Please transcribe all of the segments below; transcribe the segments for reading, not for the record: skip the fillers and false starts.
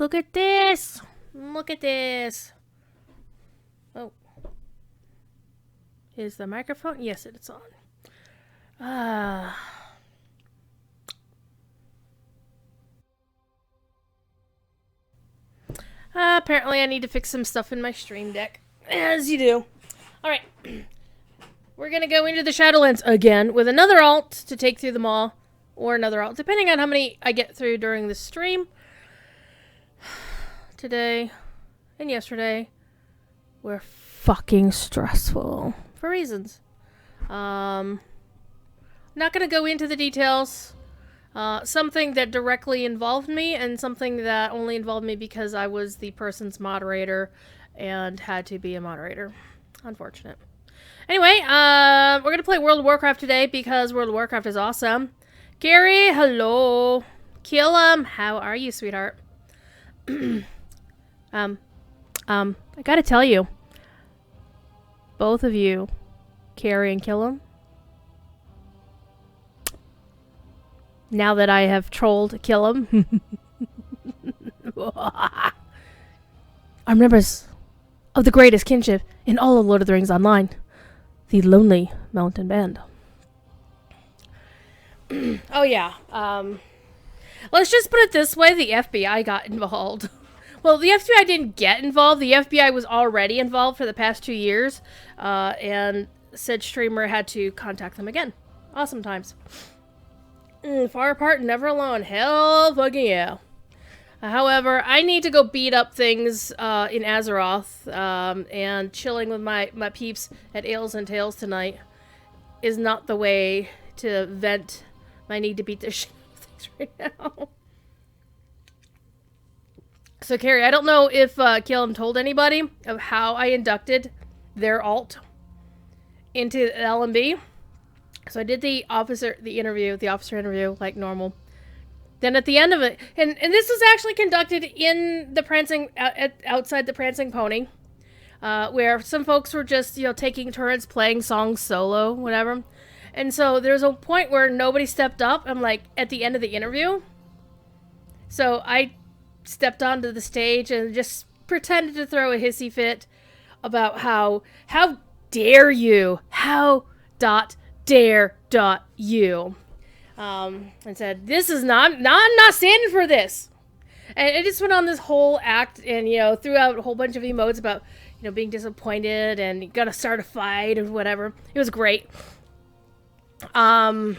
Look at this! Look at this! Oh. Is the microphone? Yes, it's on. Apparently I need to fix some stuff in my stream deck. As you do. Alright. We're gonna go into the Shadowlands again with another alt to take through them all. Or another alt, depending on how many I get through during the stream. Today and yesterday were fucking stressful. For reasons. Not gonna go into the details. Something that directly involved me, and something that only involved me because I was the person's moderator and had to be a moderator. Unfortunate. Anyway, we're gonna play World of Warcraft today because World of Warcraft is awesome. Gary, hello. Kill 'em. How are you, sweetheart? I gotta tell you, both of you, Carrie and Kill 'em. Now that I have trolled Kill 'em, are members of the greatest kinship in all of Lord of the Rings Online, the Lonely Mountain Band. Oh yeah. Let's just put it this way: the FBI got involved. Well, the FBI didn't get involved. The FBI was already involved for the past 2 years, and said streamer had to contact them again. Awesome times. Far apart, never alone. Hell fucking yeah. However, I need to go beat up things in Azeroth, and chilling with my peeps at Ales and Tales tonight is not the way to vent my need to beat the shit out of things right now. So, Carrie, I don't know if Kill told anybody of how I inducted their alt into LMB. So I did the officer interview like normal. Then at the end of it, and this was actually conducted in the prancing outside the Prancing Pony, where some folks were just taking turns playing songs solo, whatever. And so there's a point where nobody stepped up. I'm like at the end of the interview, so I stepped onto the stage and just pretended to throw a hissy fit about how dare you, dare you, and said, this is I'm not standing for this. And it just went on this whole act and, threw out a whole bunch of emotes about, being disappointed and you gotta start a fight or whatever. It was great. And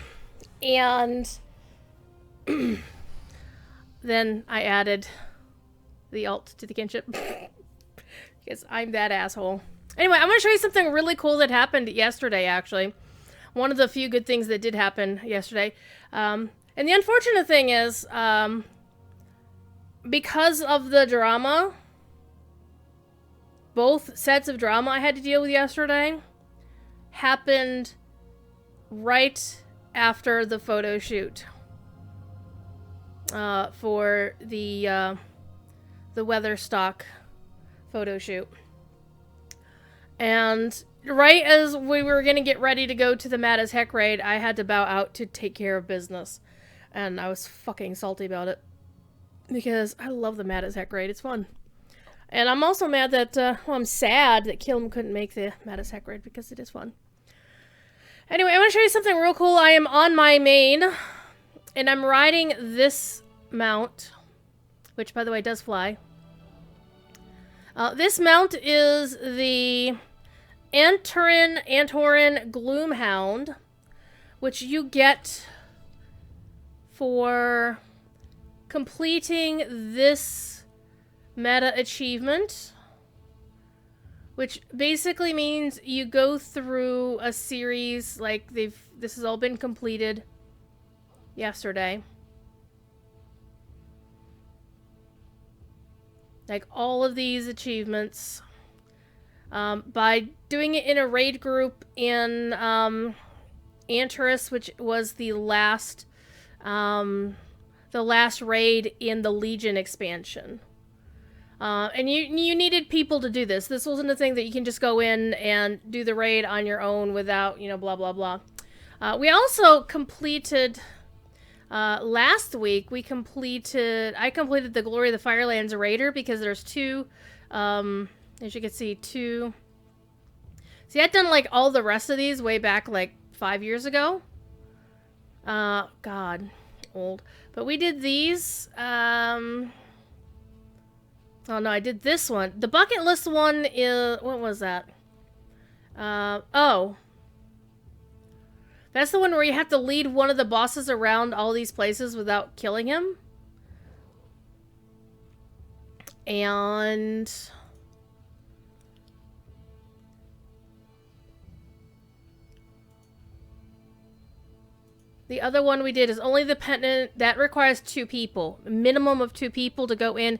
then I added the alt to the kinship because I'm that asshole. Anyway, I'm going to show you something really cool that happened yesterday, actually. One of the few good things that did happen yesterday. And the unfortunate thing is, because of the drama, both sets of drama I had to deal with yesterday happened right after the photo shoot for the Weatherstock photo shoot. And right as we were going to get ready to go to the Mad as Heck raid, I had to bow out to take care of business. And I was fucking salty about it. Because I love the Mad as Heck raid. It's fun. And I'm also mad that, I'm sad that Kilm couldn't make the Mad as Heck raid because it is fun. Anyway, I want to show you something real cool. I am on my main, and I'm riding this mount, which, by the way, does fly. This mount is the Antorin Gloomhound, which you get for completing this meta achievement, which basically means you go through a series, like this has all been completed yesterday. Like all of these achievements, by doing it in a raid group in Antares, which was the last raid in the Legion expansion. And you needed people to do this. This wasn't a thing that you can just go in and do the raid on your own without, blah, blah, blah. We also completed Last week I completed the Glory of the Firelands Raider because there's two, as you can see, two. See, I'd done like all the rest of these way back like 5 years ago. God, old. But we did these, oh no, I did this one. The bucket list one is, what was that? Oh. That's the one where you have to lead one of the bosses around all these places without killing him. And the other one we did is only the pendant. That requires 2 people. A minimum of 2 people to go in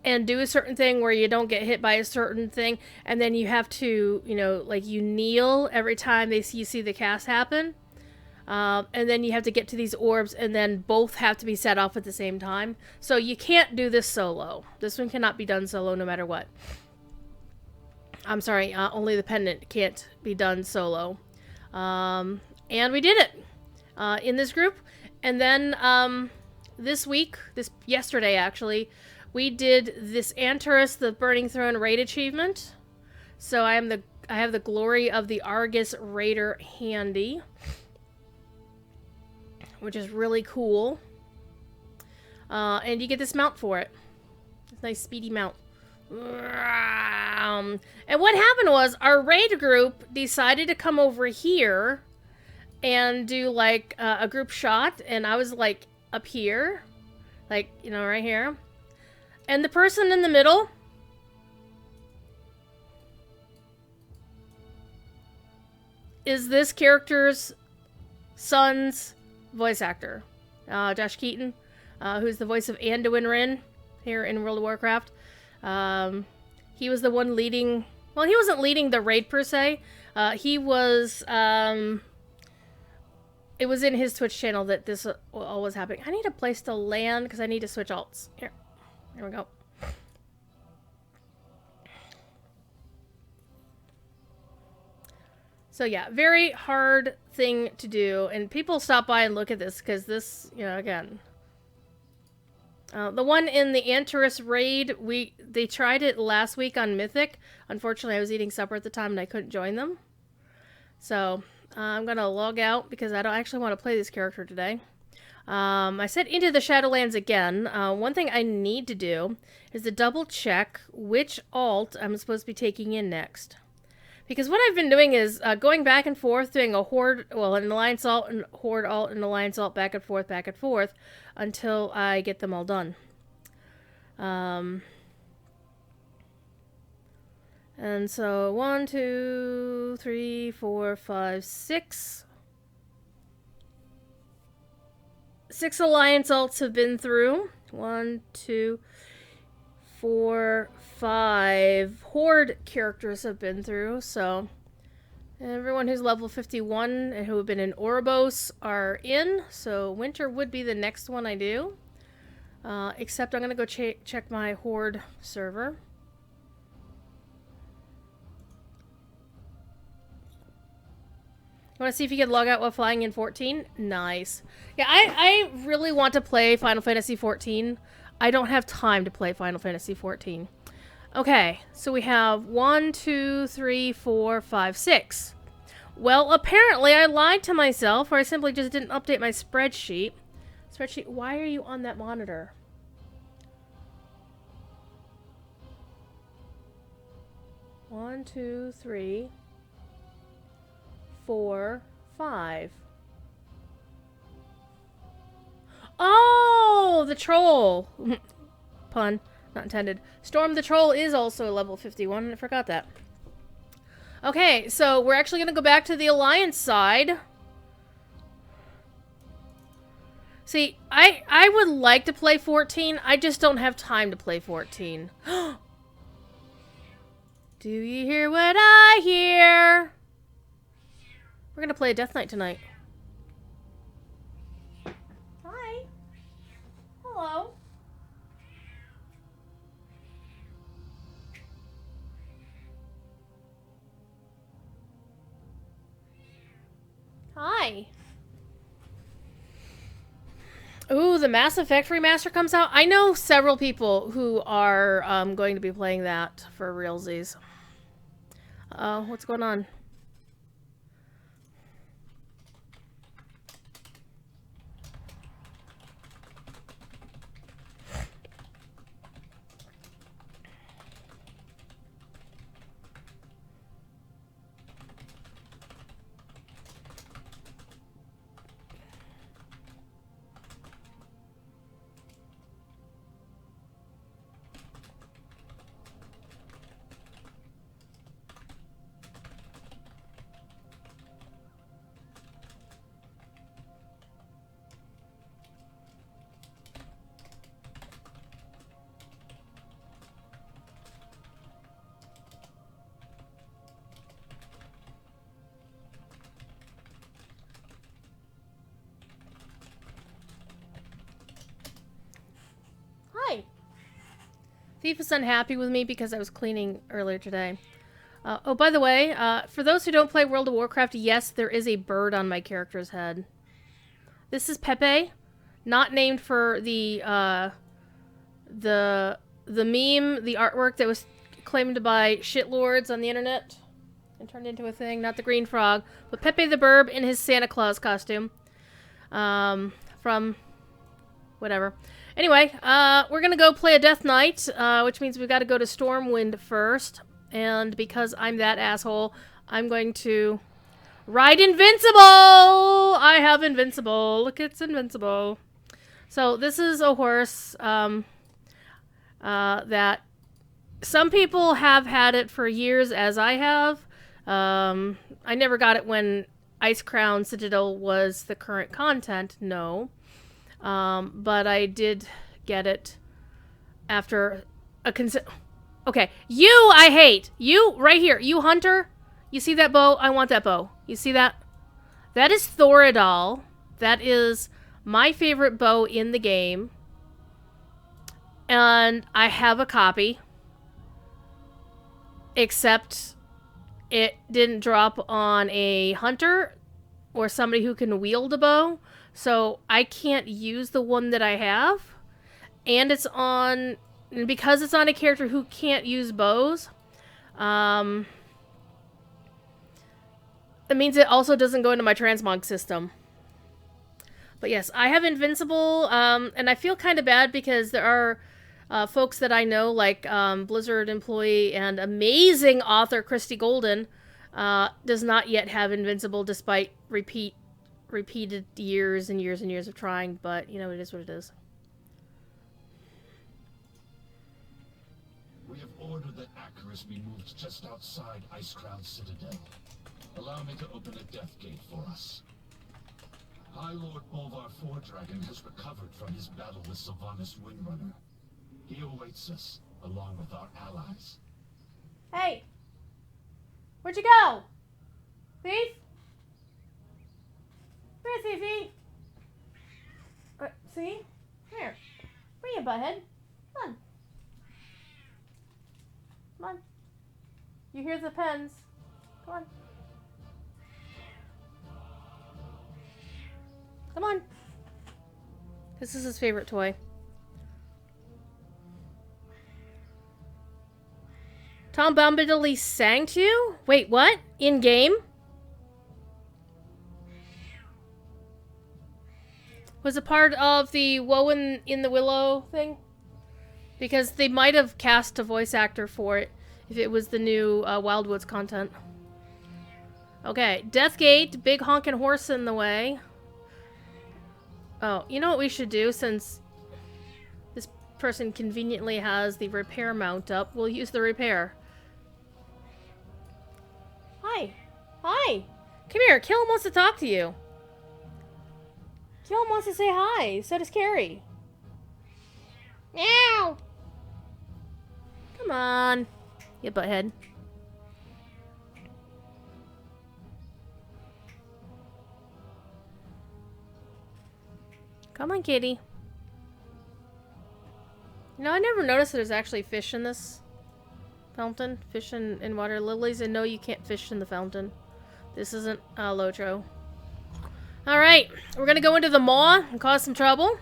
and do a certain thing where you don't get hit by a certain thing. And then you have to, you know, like you kneel every time you see the cast happen. And then you have to get to these orbs, and then both have to be set off at the same time. So you can't do this solo. This one cannot be done solo no matter what. I'm sorry, only the pendant can't be done solo. And we did it in this group. And then yesterday actually, we did this Antares, the Burning Throne raid achievement. So I have the Glory of the Argus Raider handy, which is really cool. And you get this mount for it. It's a nice speedy mount. And what happened was our raid group decided to come over here and do like a group shot, and I was like up here, like, you know, right here. And the person in the middle is this character's son's voice actor, Josh Keaton, who's the voice of Anduin Wrynn here in World of Warcraft. He was the one leading. Well, he wasn't leading the raid per se. He was. It was in his Twitch channel that this all was happening. I need a place to land because I need to switch alts. Here we go. So yeah, very hard thing to do, and people stop by and look at this because this, you know, again, the one in the Antares raid, they tried it last week on Mythic. Unfortunately, I was eating supper at the time and I couldn't join them. So I'm gonna log out because I don't actually want to play this character today. I said into the Shadowlands again. One thing I need to do is to double check which alt I'm supposed to be taking in next. Because what I've been doing is going back and forth, doing a horde, well, an alliance alt, and horde alt, and alliance alt, back and forth, until I get them all done. And so 1, 2, 3, 4, 5, 6. 6 alliance alts have been through. 1, 2, 4, 5 horde characters have been through, so everyone who's level 51 and who have been in Oribos are in, so winter would be the next one I do. Except I'm gonna go check my horde server. Want to see if you can log out while flying in 14? Nice. Yeah, I really want to play Final Fantasy 14. I don't have time to play Final Fantasy 14. Okay, so we have 1, 2, 3, 4, 5, 6. Well, apparently I lied to myself, or I simply just didn't update my spreadsheet. Why are you on that monitor? One, 2, 3, 4, 5. Oh, the troll. Pun, not intended. Storm the troll is also a level 51. I forgot that. Okay, so we're actually going to go back to the Alliance side. See, I would like to play 14. I just don't have time to play 14. Do you hear what I hear? We're going to play a Death Knight tonight. Hi. Hello. Hi. Ooh, the Mass Effect remaster comes out. I know several people who are going to be playing that for realsies. What's going on? Hi. Thief is unhappy with me because I was cleaning earlier today. Oh, by the way, for those who don't play World of Warcraft, yes, there is a bird on my character's head. This is Pepe, not named for the meme, the artwork that was claimed by shitlords on the internet and turned into a thing. Not the green frog, but Pepe the Burb in his Santa Claus costume. From whatever. Anyway, we're gonna go play a Death Knight, which means we've got to go to Stormwind first. And because I'm that asshole, I'm going to ride Invincible! I have Invincible. Look, it's Invincible. So this is a horse that some people have had it for years, as I have. I never got it when Ice Crown Citadel was the current content, no. But I did get it after a Okay, you I hate. You, right here. You, Hunter. You see that bow? I want that bow. You see that? That is Thoradal. That is my favorite bow in the game. And I have a copy. Except it didn't drop on a hunter or somebody who can wield a bow. So I can't use the one that I have. And it's on... And because it's on a character who can't use bows, it means it also doesn't go into my transmog system. But yes, I have Invincible, and I feel kind of bad because there are folks that I know, like Blizzard employee and amazing author Christy Golden, does not yet have Invincible despite repeated years and years and years of trying, but, you know, it is what it is. We have ordered that Acarus be moved just outside Ice Crown Citadel. Allow me to open a death gate for us. High Lord Bolvar Foredragon has recovered from his battle with Sylvanas Windrunner. He awaits us, along with our allies. Hey! Where'd you go? Thief? Where's he, Thief? See? Here. Bring it, butthead. Come on. Come on. You hear the pens. Come on. Come on. This is his favorite toy. Tom Bombadil sang to you? Wait, what? In game? Was it part of the Woe in the Willow thing? Because they might have cast a voice actor for it if it was the new Wildwoods content. Okay, Deathgate, big honkin' horse in the way. Oh, you know what we should do since this person conveniently has the repair mount up? We'll use the repair. Hi. Hi. Come here, Killam wants to talk to you. Killam wants to say hi. So does Carrie. Meow. Come on. You butthead. Come on, kitty. You know, I never noticed that there's actually fish in this fountain. Fish in water lilies. And no, you can't fish in the fountain. This isn't Lotro. Alright, we're gonna go into the maw and cause some trouble.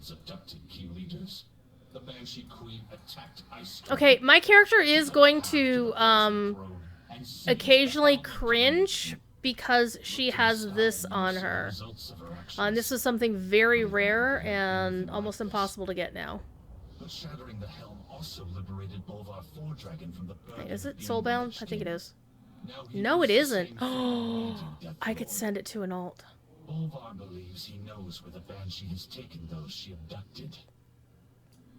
Serpents abducted key leaders. The Banshee Queen attacked Ice. Okay, my character is going to occasionally cringe because she has this on her. This is something very rare and almost impossible to get now. But shattering the helm also liberated Bolvar Dragon from the Wait, is it soulbound? I think it is. No, it isn't. Oh, I could send it to an alt. Bolvar believes he knows where the Banshee has taken those she abducted.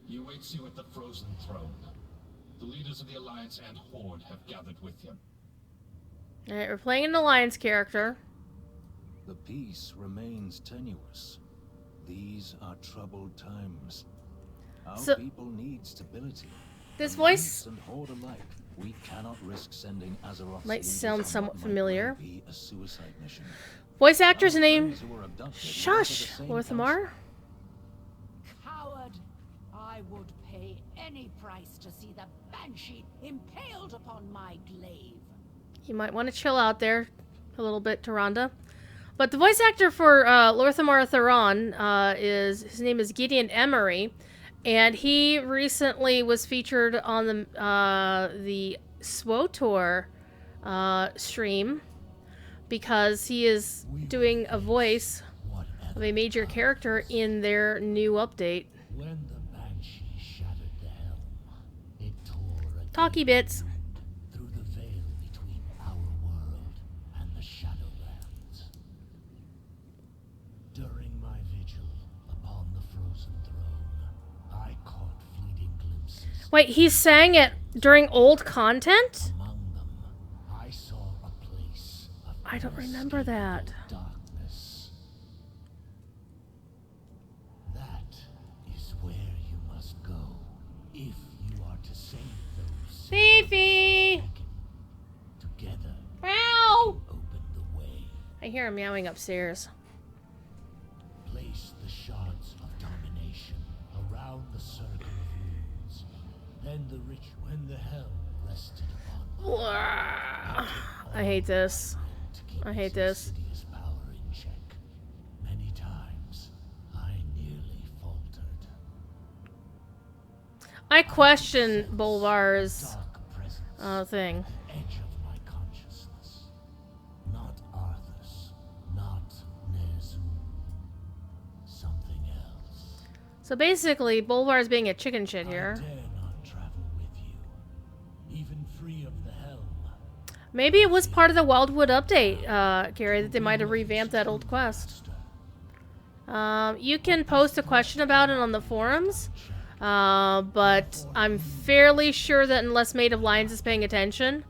He awaits you at the Frozen Throne. The leaders of the Alliance and Horde have gathered with him. Alright, we're playing an Alliance character. The peace remains tenuous. These are troubled times. Our people need stability. This voice and Horde alike. We cannot risk sending Azeroth's might sound somewhat familiar. be a suicide mission. Voice actor's name. Shush, Lorthamar. Coward! I would pay any price to see the Banshee impaled upon my glaive. You might want to chill out there a little bit, Tyrande. But the voice actor for Lorthamar Theron his name is Gideon Emery, and he recently was featured on the SWOTOR stream because he is doing a voice of a major character in their new update. When the Banshee shattered the helm, it tore a Talky bits. through the veil between our world and the Shadowlands. During my vigil upon the Frozen Throne, I caught fleeting glimpses. Wait, he sang it during old content? Among them, I saw a place of I don't remember that. darkness. That is where you must go if you are to save those Fifi! together. Meow! Open the way. I hear him meowing upstairs. Place the shards of domination around the circle of runes. Then when the helm rested upon I hate this. to keep I hate its this. insidious power in check. Many times I nearly faltered. I question Bolvar's Dark presence. thing. Edge of my consciousness. Not Arthas. Not Ner'zhul. Something else. So basically, Bolvar's being a chicken shit I here. dare not travel with you, even free of the helm. Maybe it was part of the Wildwood update, Gary, that they might have revamped that old quest. You can post a question about it on the forums, but I'm fairly sure that unless Maid of Lions is paying attention,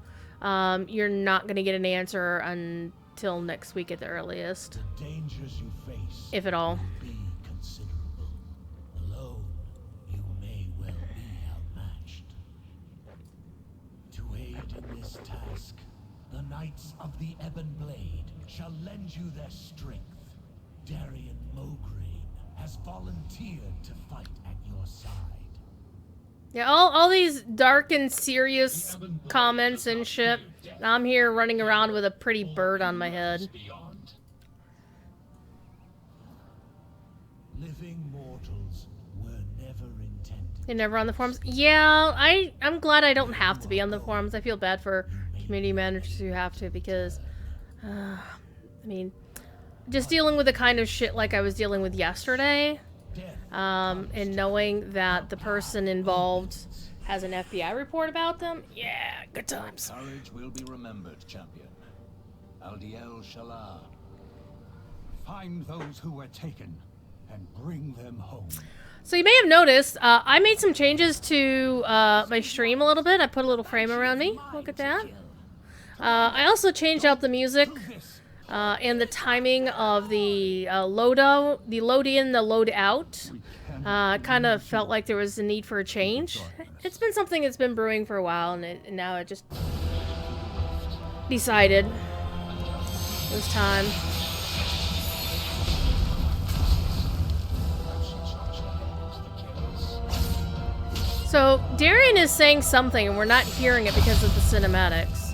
you're not going to get an answer until next week at the earliest, The dangers you face if at all. will be considerable. Alone, you may well be outmatched. To aid in this task, the Knights of the Ebon Blade shall lend you their strength. Darian Mograine has volunteered to fight at your side. Yeah, all these dark and serious comments and shit. And I'm here running around with a pretty bird on my head. Beyond. Living mortals were never intended. You're never on the forums? Yeah, I'm glad I don't have to be on the forums. I feel bad for community managers who have to because, I mean, just dealing with the kind of shit like I was dealing with yesterday, and knowing that the person involved has an FBI report about them, yeah, good times. Courage will be remembered, champion. Aldiel Shalar. Find those who were taken and bring them home. So you may have noticed, I made some changes to my stream a little bit. I put a little frame around me. Look at that. I also changed up the music and the timing of the load in, the load out. Kind of felt like there was a need for a change. It's been something that's been brewing for a while, and now it just decided it was time. So Darian is saying something, and we're not hearing it because of the cinematics.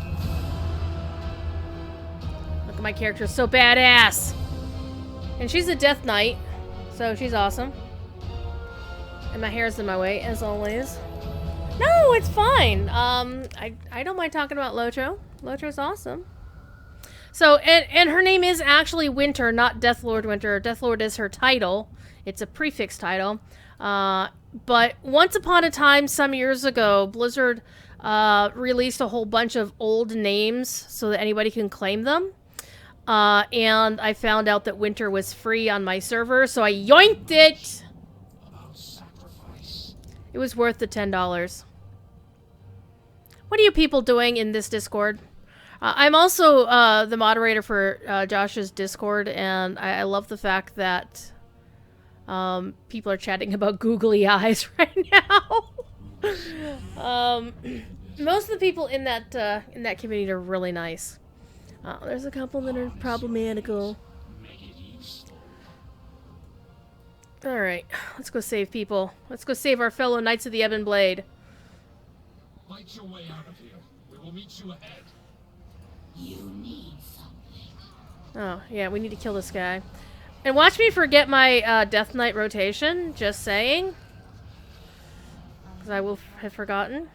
Look at my character, so badass. And she's a Death Knight, so she's awesome. And my hair's in my way, as always. No, it's fine. I don't mind talking about Lotro. Lotro's awesome. So, and her name is actually Winter, not Deathlord Winter. Deathlord is her title. It's a prefix title. But once upon a time, some years ago, Blizzard released a whole bunch of old names so that anybody can claim them. And I found out that Winter was free on my server, so I yoinked it! It was worth the $10. What are you people doing in this Discord? I'm also the moderator for Josh's Discord, and I love the fact that people are chatting about googly eyes right now. Most of the people in that community are really nice. There's a couple that are problematical. Alright, let's go save people. Let's go save our fellow Knights of the Ebon Blade. Fight your way out of here. We will meet you ahead. You need something. Oh, yeah, we need to kill this guy. And watch me forget my Death Knight rotation, just saying. Because I will have forgotten.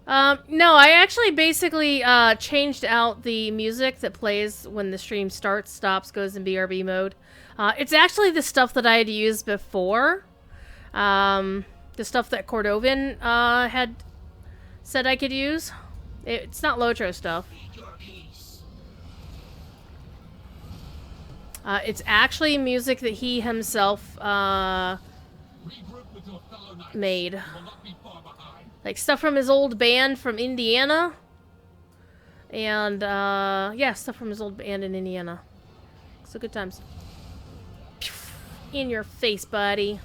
No, I actually basically changed out the music that plays when the stream starts, stops, goes in BRB mode. It's actually the stuff that I had used before. The stuff that Cordovan had said I could use. It's not Lotro stuff. It's actually music that he himself made. Like stuff from his old band from Indiana. And, yeah, stuff from his old band in Indiana. So good times. In your face, buddy.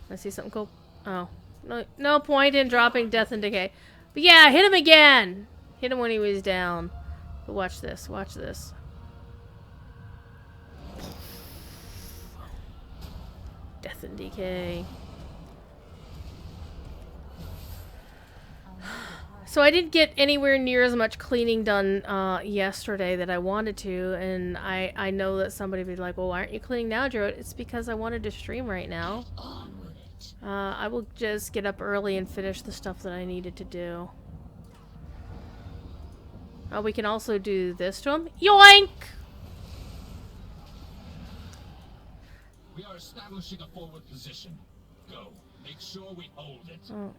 I see something cool. Oh. No point in dropping Death and Decay. But yeah, hit him again! Hit him when he was down. But watch this, watch this. Death and Decay. So I didn't get anywhere near as much cleaning done yesterday that I wanted to, and I know that somebody would be like, well, why aren't you cleaning now, Joe? It's because I wanted to stream right now. I will just get up early and finish the stuff that I needed to do. We can also do this to him. Yoink! We are establishing a forward position. Go. Make sure we hold it. Oh.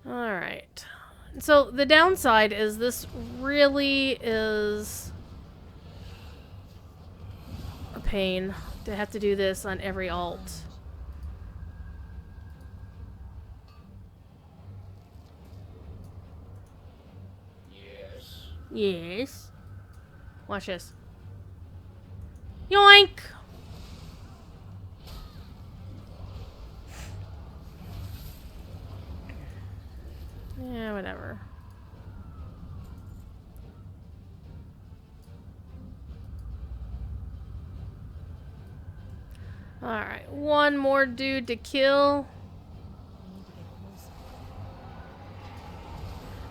Alright. So the downside is this really is a pain to have to do this on every alt. Yes. Yes. Watch this. Yoink! Yeah, whatever. Alright, one more dude to kill.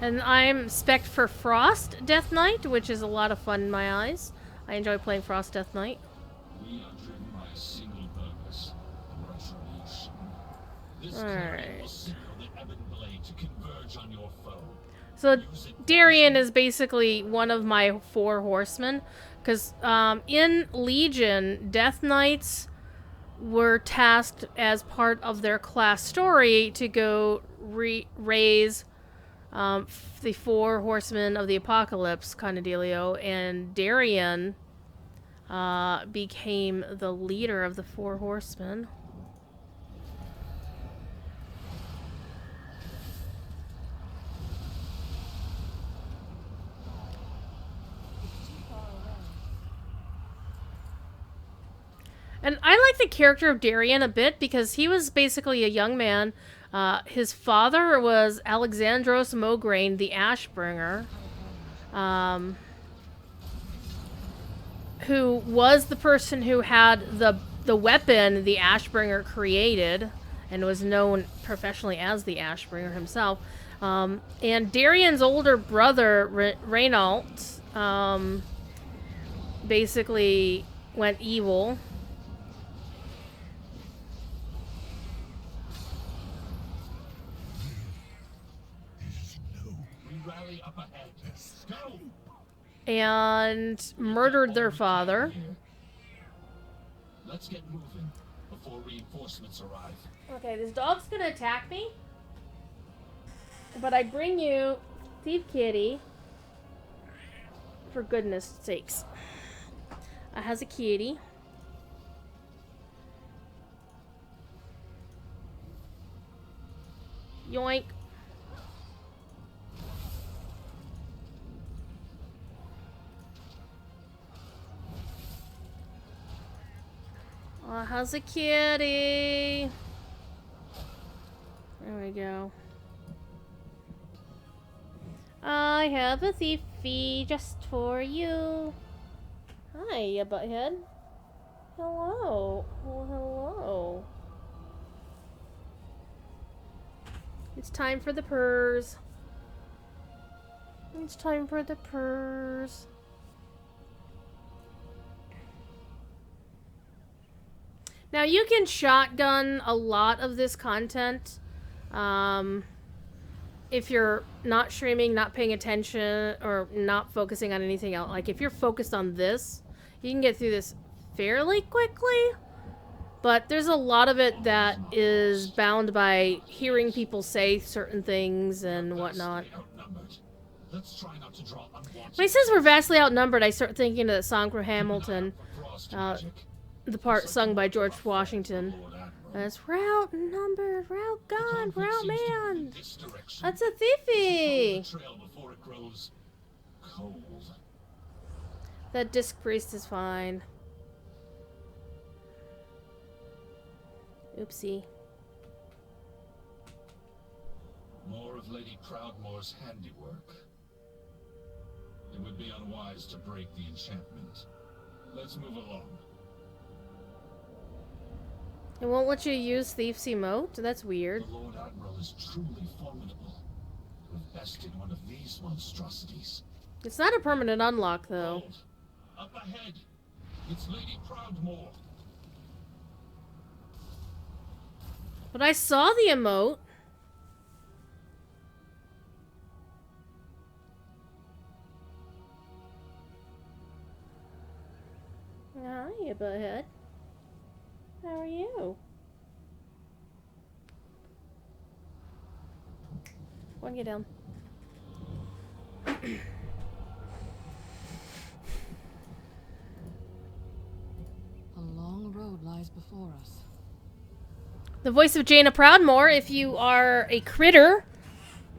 And I'm spec'd for Frost Death Knight, which is a lot of fun in my eyes. I enjoy playing Frost Death Knight. We are driven by a single purpose. Retribution. This Alright. will signal the Ebon Blade to converge on your foe. So Darien is basically one of my 4 horsemen, because in Legion, Death Knights were tasked as part of their class story to go raise the 4 horsemen of the apocalypse kind of dealio, and Darien became the leader of the 4 horsemen. And I like the character of Darien a bit because he was basically a young man. His father was Alexandros Mograine, the Ashbringer, who was the person who had the weapon the Ashbringer created and was known professionally as the Ashbringer himself. And Darien's older brother, Reynault, basically went evil. We rally up ahead. Go! And murdered their father. Let's get moving before reinforcements arrive. Okay, this dog's gonna attack me. But I bring you Thief Kitty. For goodness sakes. I has a kitty. Yoink. How's a kitty? There we go. I have a thiefy just for you. Hi, you butthead. Hello. Oh, hello. It's time for the purrs. It's time for the purrs. Now you can shotgun a lot of this content if you're not streaming, not paying attention, or not focusing on anything else. Like if you're focused on this, you can get through this fairly quickly. But there's a lot of it that is bound by hearing people say certain things and whatnot. Let's try not to draw unwanted. When he says we're vastly outnumbered, I start thinking of the song from Hamilton. The part sung by George Washington. That's we're outnumbered, we're outgunned, we're outmanned. That's a thiefy. That disc priest is fine. Oopsie. More of Lady Proudmoore's handiwork. It would be unwise to break the enchantment. Let's move along. It won't let you use Thief's emote? That's weird. The Lord Admiral is truly formidable. To have bested one of these monstrosities. It's not a permanent unlock, though. Hold. Up ahead. It's Lady Proudmoore. But I saw the emote. Hi, you butthead. How are you? Go and get down. A long road lies before us. The voice of Jaina Proudmoore, if you are a critter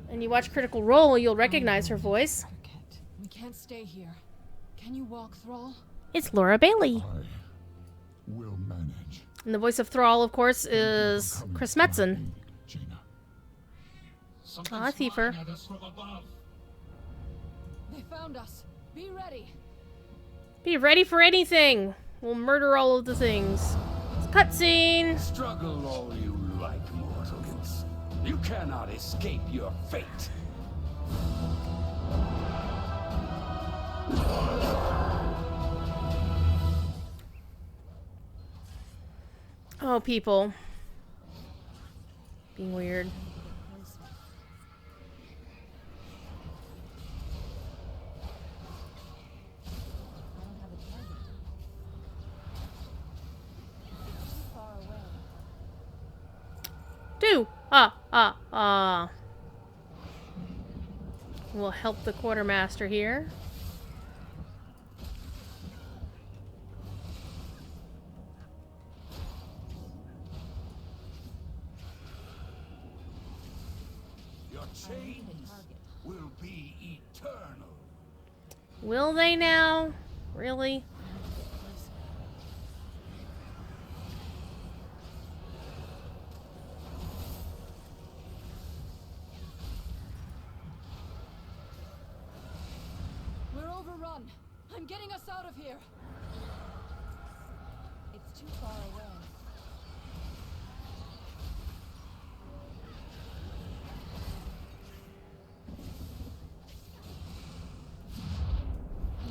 and you watch Critical Role, you'll recognize her voice. We can't stay here. Can you walk, Thrall? It's Laura Bailey. I will manage. And the voice of Thrall, of course, is Chris Metzen. Jaina. Ah, Thiefer. They found us. Be ready. Be ready for anything. We'll murder all of the things. Cutscene. Struggle all you like, mortals. You cannot escape your fate. Oh, people. Being weird. Do! We'll help the quartermaster here. Your chains will be eternal. Will they now? Really? We're overrun. I'm getting us out of here. It's too far away.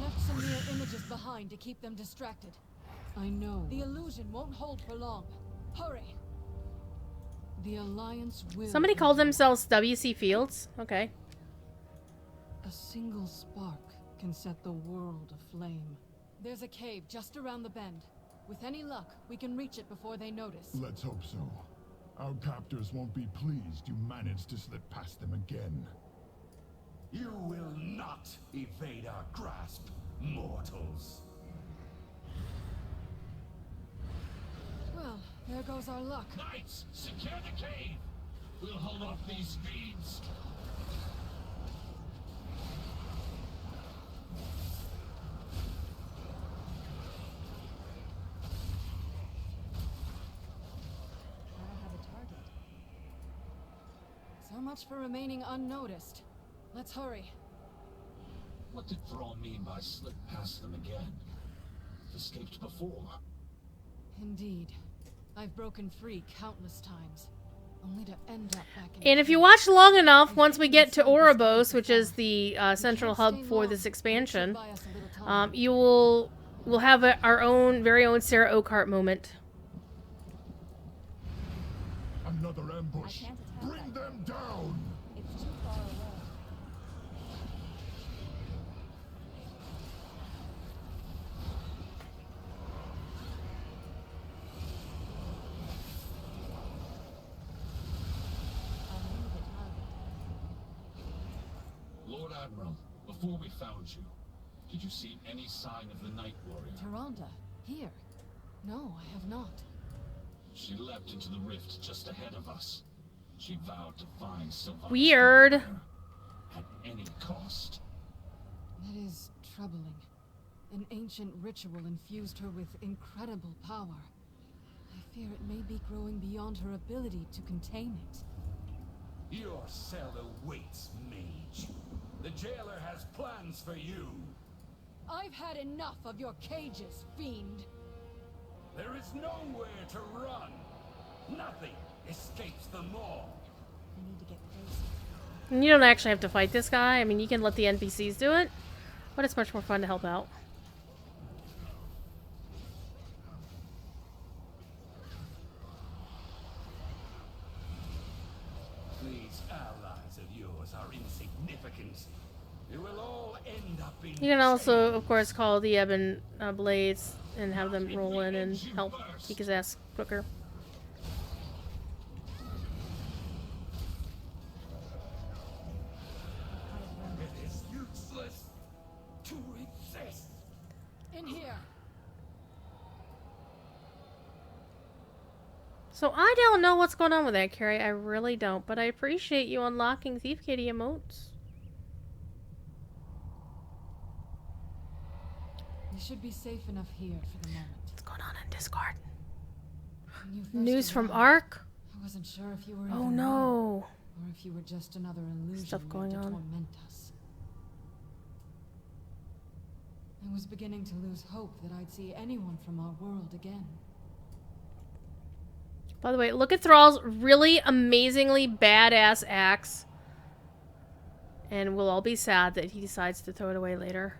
Left some mirror images behind. behind to keep them distracted. I know. The illusion won't hold for long. Hurry! The Alliance will... Somebody called themselves W.C. Fields? Okay. A single spark can set the world aflame. There's a cave just around the bend. With any luck, we can reach it before they notice. Let's hope so. Our captors won't be pleased you managed to slip past them again. You will not evade our grasp, mortals. Well, there goes our luck. Knights, secure the cave! We'll hold off these fiends. So much for remaining unnoticed. Let's hurry. What did Thrall mean by slip past them again? Escaped before. Indeed. I've broken free countless times, only to end up back in... And if you watch long enough, once we get to Oribos, which is the central hub for this expansion, we'll have our very own Sarah Oakhart moment. Another ambush. Bring them down. It's too far away. Lord Admiral, before we found you, did you see any sign of the Night Warrior? Tyrande, here. No, I have not. She leapt into the rift just ahead of us. She vowed to find Sylvanas Weird. at any cost. That is troubling. An ancient ritual infused her with incredible power. I fear it may be growing beyond her ability to contain it. Your cell awaits, mage. The jailer has plans for you. I've had enough of your cages, fiend. There is nowhere to run. Nothing escapes them all. We need to get closer. You don't actually have to fight this guy. I mean, you can let the NPCs do it, but it's much more fun to help out. These allies of yours are insignificant. You will all end up in... You can also, of course, call the Ebon Blades and have them roll in and help kick his ass quicker. It is useless to resist. In here. So I don't know what's going on with that, Carrie. I really don't, but I appreciate you unlocking Thief Kitty emotes. We should be safe enough here for the moment. What's going on in Discord? When you first News from arrived, Ark? I wasn't sure if you were Oh even no. real, or if you were just another illusion Stuff made going to on. torment us. I was beginning to lose hope that I'd see anyone from our world again. By the way, look at Thrall's really amazingly badass axe. And we'll all be sad that he decides to throw it away later.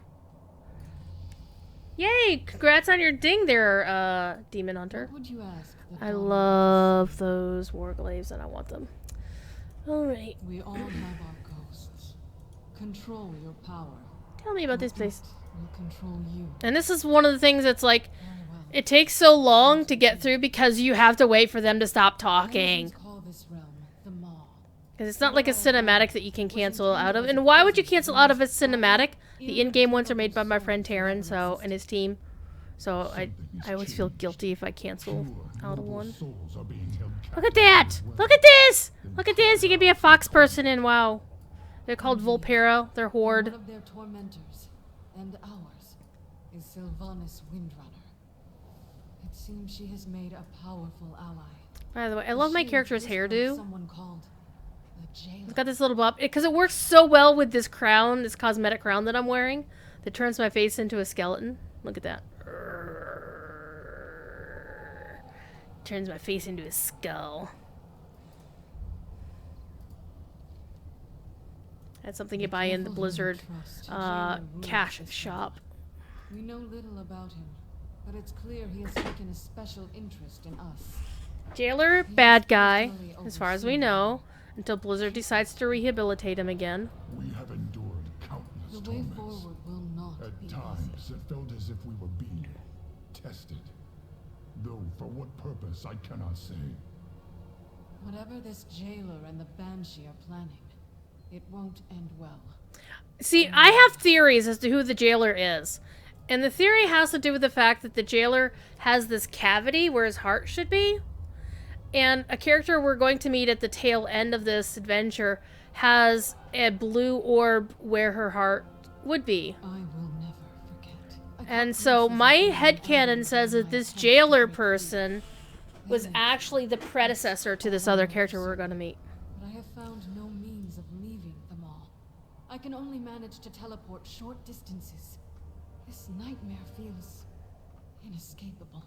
Yay! Congrats on your ding there, Demon Hunter. What would you ask? the I dawn love those warglaives and I want them. Alright. We all have our ghosts. Control your power. Tell me about this place. Will control you. And this is one of the things that's like, Very well. it takes so long to get through because you have to wait for them to stop talking. Legends call this realm the Maw. Because it's not like a cinematic that you can cancel out of. And why would you cancel out of a cinematic? The in-game ones are made by my friend Taryn, so, and his team. So I always feel guilty if I cancel out of one. Souls are being held Look at that! Look at this! Look at this! You can be a fox person in WoW. They're called Volpera. They're Horde. One of their tormentors, and ours, is Sylvanas Windrunner. It seems she has made a powerful ally. By the way, I love my She character's is what hairdo. Someone called the jailer. It's got this little bob. Because it works so well with this crown, this cosmetic crown that I'm wearing, that turns my face into a skeleton. Look at that. Turns my face into a skull. That's something you buy in the Blizzard cash shop. We know little about him, but it's clear he has taken a special interest in us. Jailer, bad guy, as far as we know, until Blizzard decides to rehabilitate him again. We have endured countless The way torments. forward will not be At times, easy. it felt as if we were being tested. Though for what purpose, I cannot say. Whatever this jailer and the Banshee are planning, it won't end well. See, I have theories as to who the jailer is. And the theory has to do with the fact that the jailer has this cavity where his heart should be. And a character we're going to meet at the tail end of this adventure has a blue orb where her heart would be. I will never forget. And so my headcanon says that this jailer person was actually the predecessor to this other character we're going to meet. But I have found no means of leaving them all. I can only manage to teleport short distances. This nightmare feels inescapable.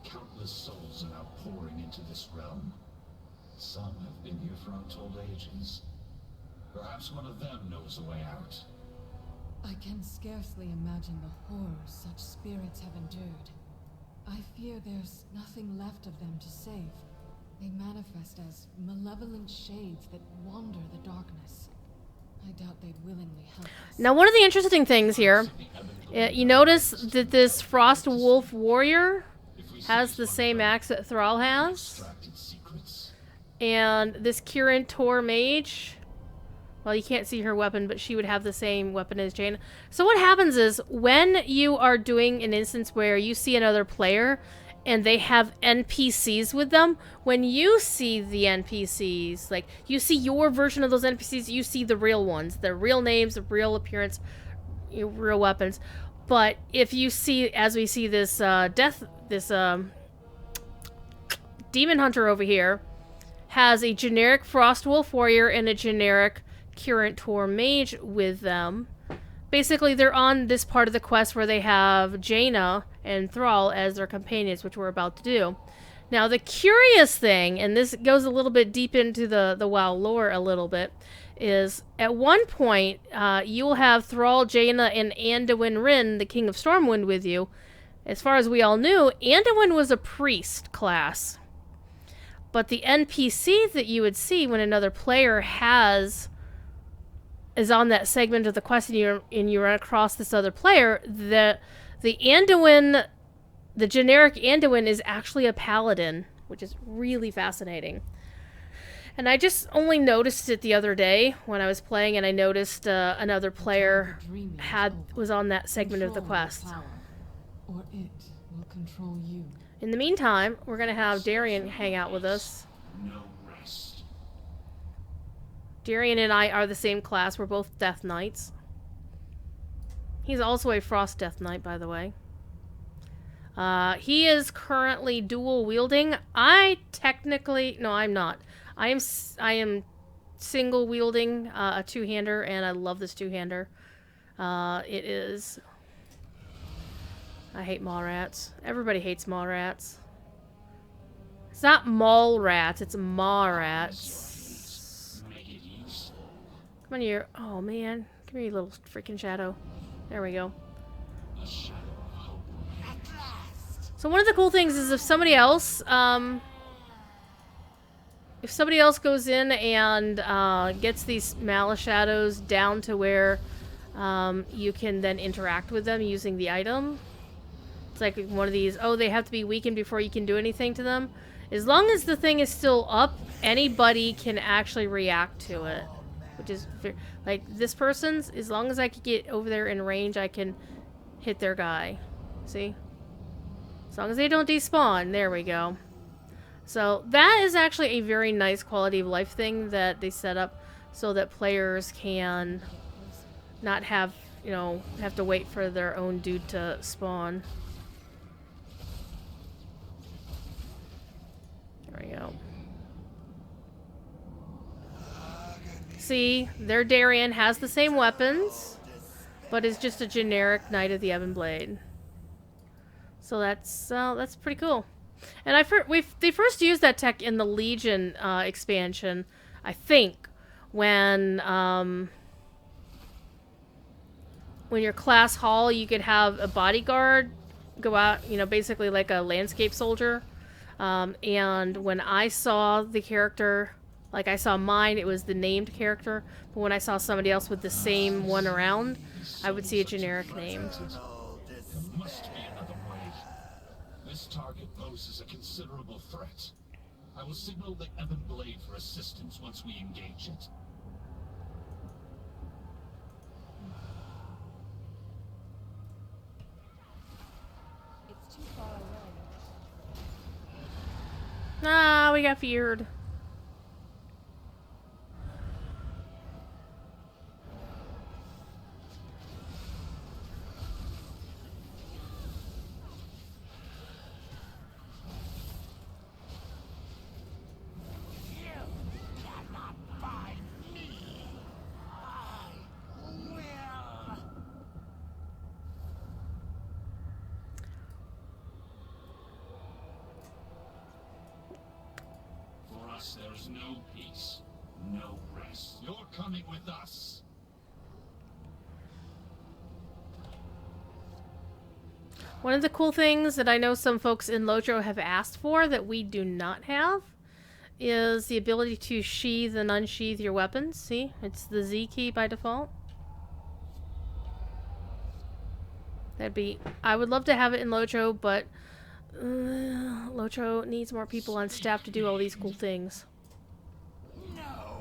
Countless souls are now pouring into this realm. Some have been here for untold ages. Perhaps one of them knows a way out. I can scarcely imagine the horrors such spirits have endured. I fear there's nothing left of them to save. They manifest as malevolent shades that wander the darkness. I doubt they'd willingly help us. Now, one of the interesting things here, you notice that this Frost Wolf Warrior has the same axe that Thrall has. And this Kirin Tor Mage, well, you can't see her weapon, but she would have the same weapon as Jane. So what happens is, when you are doing an instance where you see another player and they have NPCs with them, when you see the NPCs, like, you see your version of those NPCs, you see the real ones, the real names, the real appearance, real weapons. But if you see, as we see this Demon Hunter over here, has a generic Frost Wolf Warrior and a generic Kirin Tor Mage with them. Basically, they're on this part of the quest where they have Jaina and Thrall as their companions, which we're about to do. Now, the curious thing, and this goes a little bit deep into the WoW lore a little bit, is at one point, you will have Thrall, Jaina, and Anduin Wrynn, the King of Stormwind, with you. As far as we all knew, Anduin was a priest class. But the NPC that you would see when another player is on that segment of the quest and you run across this other player, the Anduin, the generic Anduin, is actually a paladin, which is really fascinating. And I just only noticed it the other day when I was playing, and I noticed another player was on that segment of the quest. Or it will control you. In the meantime, we're going to have Darian hang out with us. No rest. Darian and I are the same class. We're both Death Knights. He's also a Frost Death Knight, by the way. He is currently dual wielding. I'm not. I am single wielding a two-hander, and I love this two-hander. It is... I hate mall rats. Everybody hates mall rats. It's not mall rats, it's maw rats. Come on here. Oh man. Come here, you little freaking shadow. There we go. So one of the cool things is if somebody else goes in and gets these malice shadows down to where you can then interact with them using the item. Like one of these, they have to be weakened before you can do anything to them. As long as the thing is still up, anybody can actually react to it. Which is, like, this person's, as long as I can get over there in range, I can hit their guy. See? As long as they don't despawn. There we go. So that is actually a very nice quality of life thing that they set up so that players can not have, have to wait for their own dude to spawn. There we go. See, their Darian has the same weapons, but is just a generic Knight of the Ebon Blade. So that's pretty cool. And they first used that tech in the Legion expansion, I think, when when you're class hall, you could have a bodyguard go out, you know, basically like a landscape soldier. And when I saw the character, like I saw mine, it was the named character. But when I saw somebody else with the same one around, I would see a generic name. There must be another way. This target poses a considerable threat. I will signal the Ebon Blade for assistance once we engage it. It's too far away. Ah, we got feared. There's no peace, no rest. You're coming with us. One of the cool things that I know some folks in Lojo have asked for that we do not have is the ability to sheathe and unsheathe your weapons. See, it's the Z key by default. That'd be... I would love to have it in Lojo, but Lojo needs more people on staff to do all these cool things.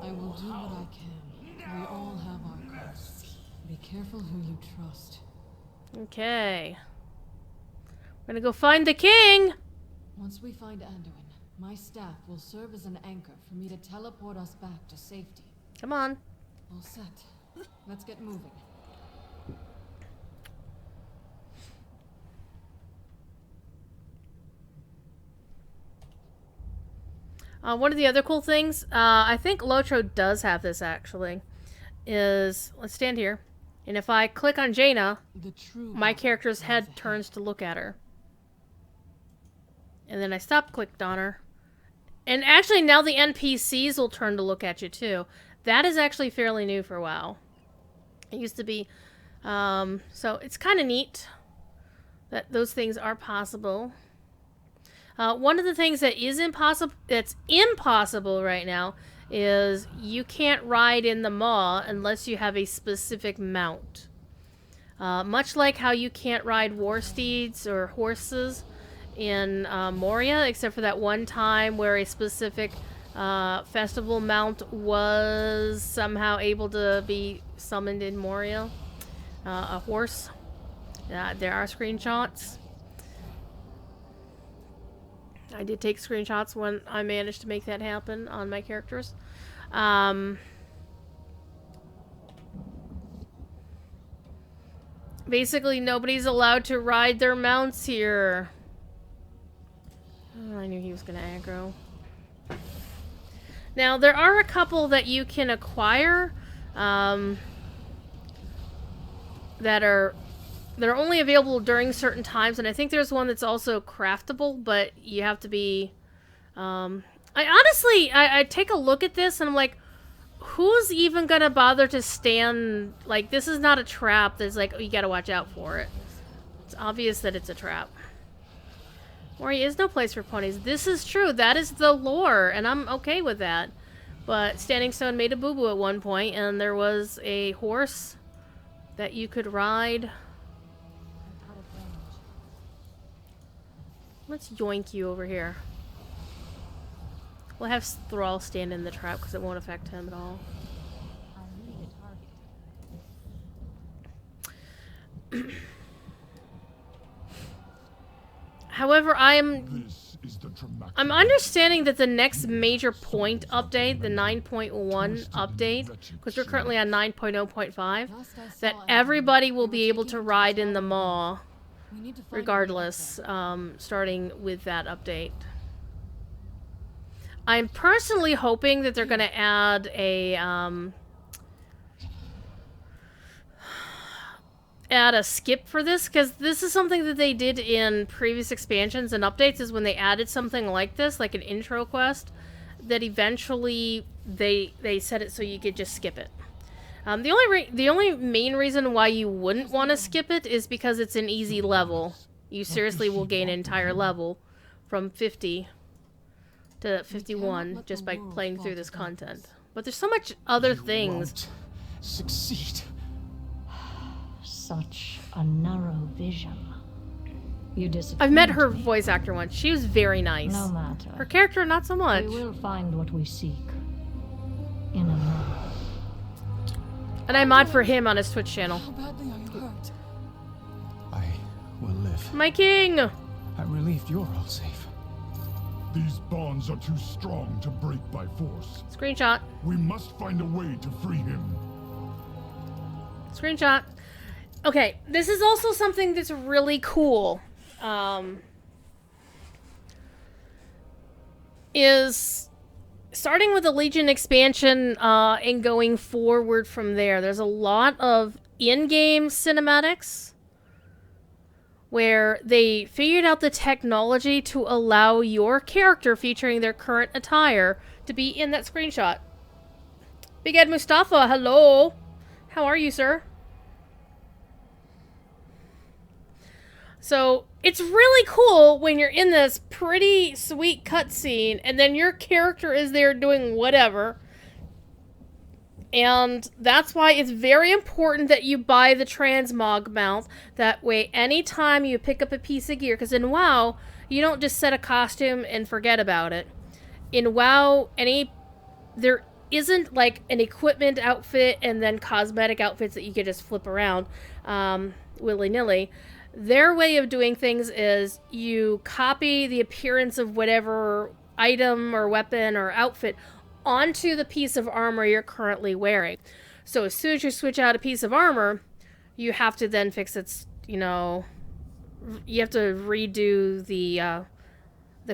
I will do what I can. We all have our quests. Be careful who you trust. Okay. We're gonna go find the king! Once we find Anduin, my staff will serve as an anchor for me to teleport us back to safety. Come on. All set. Let's get moving. One of the other cool things, I think Lojo does have this actually, is, let's stand here, and if I click on Jaina, my character's head turns to look at her. And then I stop clicked on her. And actually now the NPCs will turn to look at you too. That is actually fairly new for WoW. It used to be, so it's kind of neat that those things are possible. One of the things that is impossible right now is you can't ride in the maw unless you have a specific mount. Much like how you can't ride war steeds or horses in Moria, except for that one time where a specific festival mount was somehow able to be summoned in Moria. A horse. There are screenshots. I did take screenshots when I managed to make that happen on my characters. Basically, nobody's allowed to ride their mounts here. Oh, I knew he was going to aggro. Now, there are a couple that you can acquire that are only available during certain times, and I think there's one that's also craftable, but you have to be... I take a look at this, and I'm like, who's even gonna bother to stand... Like, this is not a trap that's like, oh, you gotta watch out for it. It's obvious that it's a trap. Moria is no place for ponies. This is true. That is the lore, and I'm okay with that. But Standing Stone made a boo-boo at one point, and there was a horse that you could ride... Let's yoink you over here. We'll have Thrall stand in the trap because it won't affect him at all. I need a target. However, I'm understanding that the next major point update, the 9.1 update, because we're currently on 9.0.5, that everybody will be able to ride in the maw. Regardless, starting with that update. I'm personally hoping that they're going to add a skip for this, because this is something that they did in previous expansions and updates, is when they added something like this, like an intro quest, that eventually they set it so you could just skip it. The only main reason why you wouldn't want to skip it is because it's an easy level. You seriously will gain an entire level from 50 to 51 just by playing through this content. But there's so much other things. Succeed. Such a narrow vision. You disappoint I've met her me. voice actor once. She was very nice. No matter. Her character, not so much. We will find what we seek. In a moment. And I mod for him on his Twitch channel. How badly are you hurt? I will live. My king! I'm relieved you're all safe. These bonds are too strong to break by force. Screenshot. We must find a way to free him. Screenshot. Okay, this is also something that's really cool. Is starting with the Legion expansion and going forward from there. There's a lot of in-game cinematics where they figured out the technology to allow your character featuring their current attire to be in that screenshot. Big Ed Mustafa, hello. How are you, sir? So, it's really cool when you're in this pretty sweet cutscene and then your character is there doing whatever. And that's why it's very important that you buy the transmog mount. That way, anytime you pick up a piece of gear, because in WoW, you don't just set a costume and forget about it. In WoW, there isn't like an equipment outfit and then cosmetic outfits that you can just flip around willy-nilly. Their way of doing things is you copy the appearance of whatever item or weapon or outfit onto the piece of armor you're currently wearing. So as soon as you switch out a piece of armor, you have to then fix its, you have to redo the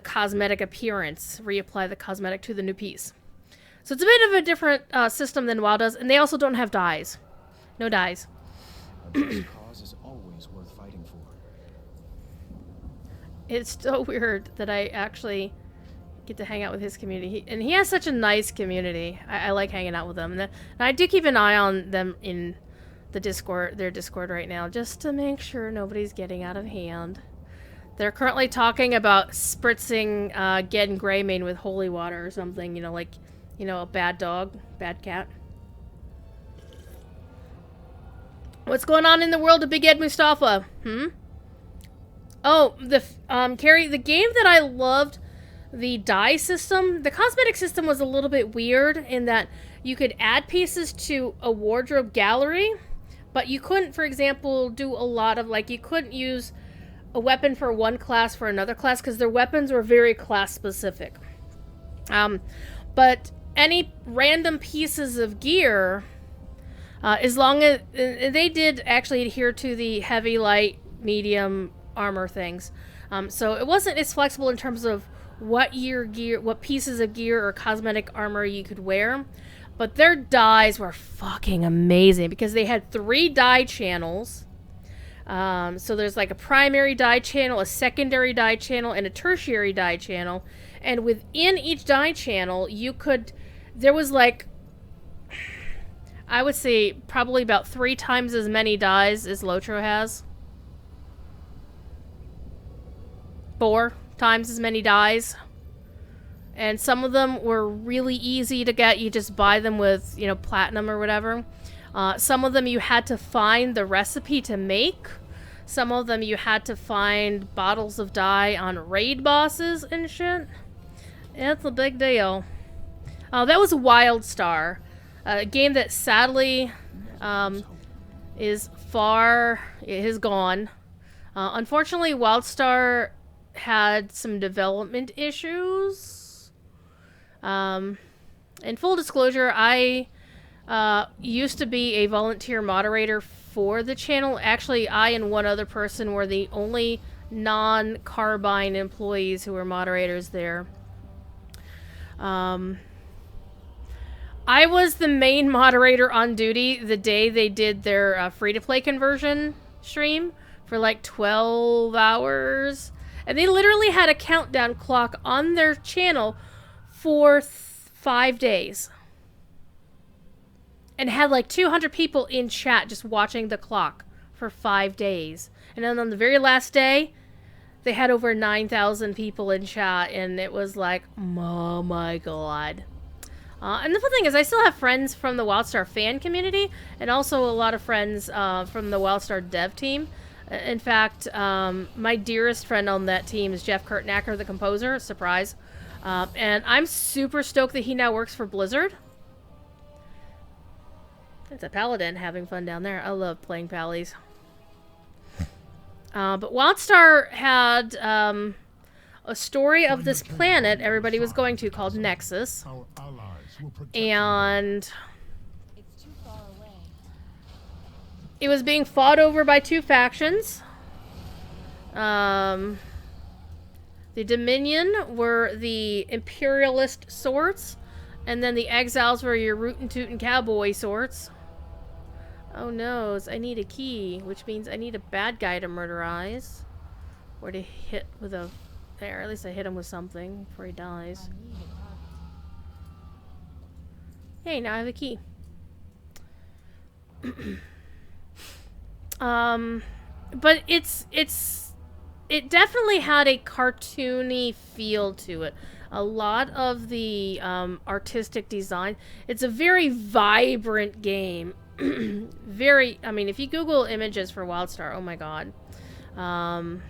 cosmetic appearance, reapply the cosmetic to the new piece. So it's a bit of a different system than WoW does, and they also don't have dyes. No dyes. A just cause is always worth fighting for. It's so weird that I actually get to hang out with his community. He has such a nice community. I like hanging out with them. And I do keep an eye on them in the Discord, their Discord right now, just to make sure nobody's getting out of hand. They're currently talking about spritzing Gen Greymane with holy water or something, a bad dog, bad cat. What's going on in the world of Big Ed Mustafa? Oh, Carrie, the game that I loved, the dye system, the cosmetic system was a little bit weird in that you could add pieces to a wardrobe gallery, but you couldn't, for example, do a lot of, you couldn't use a weapon for one class for another class because their weapons were very class specific. But any random pieces of gear, as long as they did actually adhere to the heavy, light, medium armor things, so it wasn't as flexible in terms of what pieces of gear or cosmetic armor you could wear, but their dyes were fucking amazing because they had 3 dye channels. So there's a primary dye channel, a secondary dye channel, and a tertiary dye channel, and within each dye channel there was I would say probably about 3 times as many dyes as Lotro has. 4 times as many dyes. And some of them were really easy to get. You just buy them with, platinum or whatever. Some of them you had to find the recipe to make. Some of them you had to find bottles of dye on raid bosses and shit. It's a big deal. That was WildStar. A game that sadly is gone. Unfortunately, WildStar had some development issues. In full disclosure, I used to be a volunteer moderator for the channel. Actually, I and one other person were the only non-Carbine employees who were moderators there. I was the main moderator on duty the day they did their free-to-play conversion stream for 12 hours. And they literally had a countdown clock on their channel for 5 days. and had like 200 people in chat just watching the clock for 5 days. And then on the very last day, they had over 9,000 people in chat, and it was like, oh my god. And the fun thing is, I still have friends from the WildStar fan community, and also a lot of friends from the WildStar dev team. In fact, my dearest friend on that team is Jeff Kurtnacker, the composer. Surprise. And I'm super stoked that he now works for Blizzard. It's a paladin having fun down there. I love playing pallies. But WildStar had a story of this planet everybody was going to called Nexus. And it was being fought over by two factions. The Dominion were the imperialist sorts, and then the Exiles were your rootin' tootin' cowboy sorts. Oh no, I need a key, which means I need a bad guy to murderize. Or to hit with a... There, at least I hit him with something before he dies. Hey, now I have a key. But it definitely had a cartoony feel to it. A lot of the artistic design. It's a very vibrant game. Very, I mean, if you Google images for WildStar, oh my god. And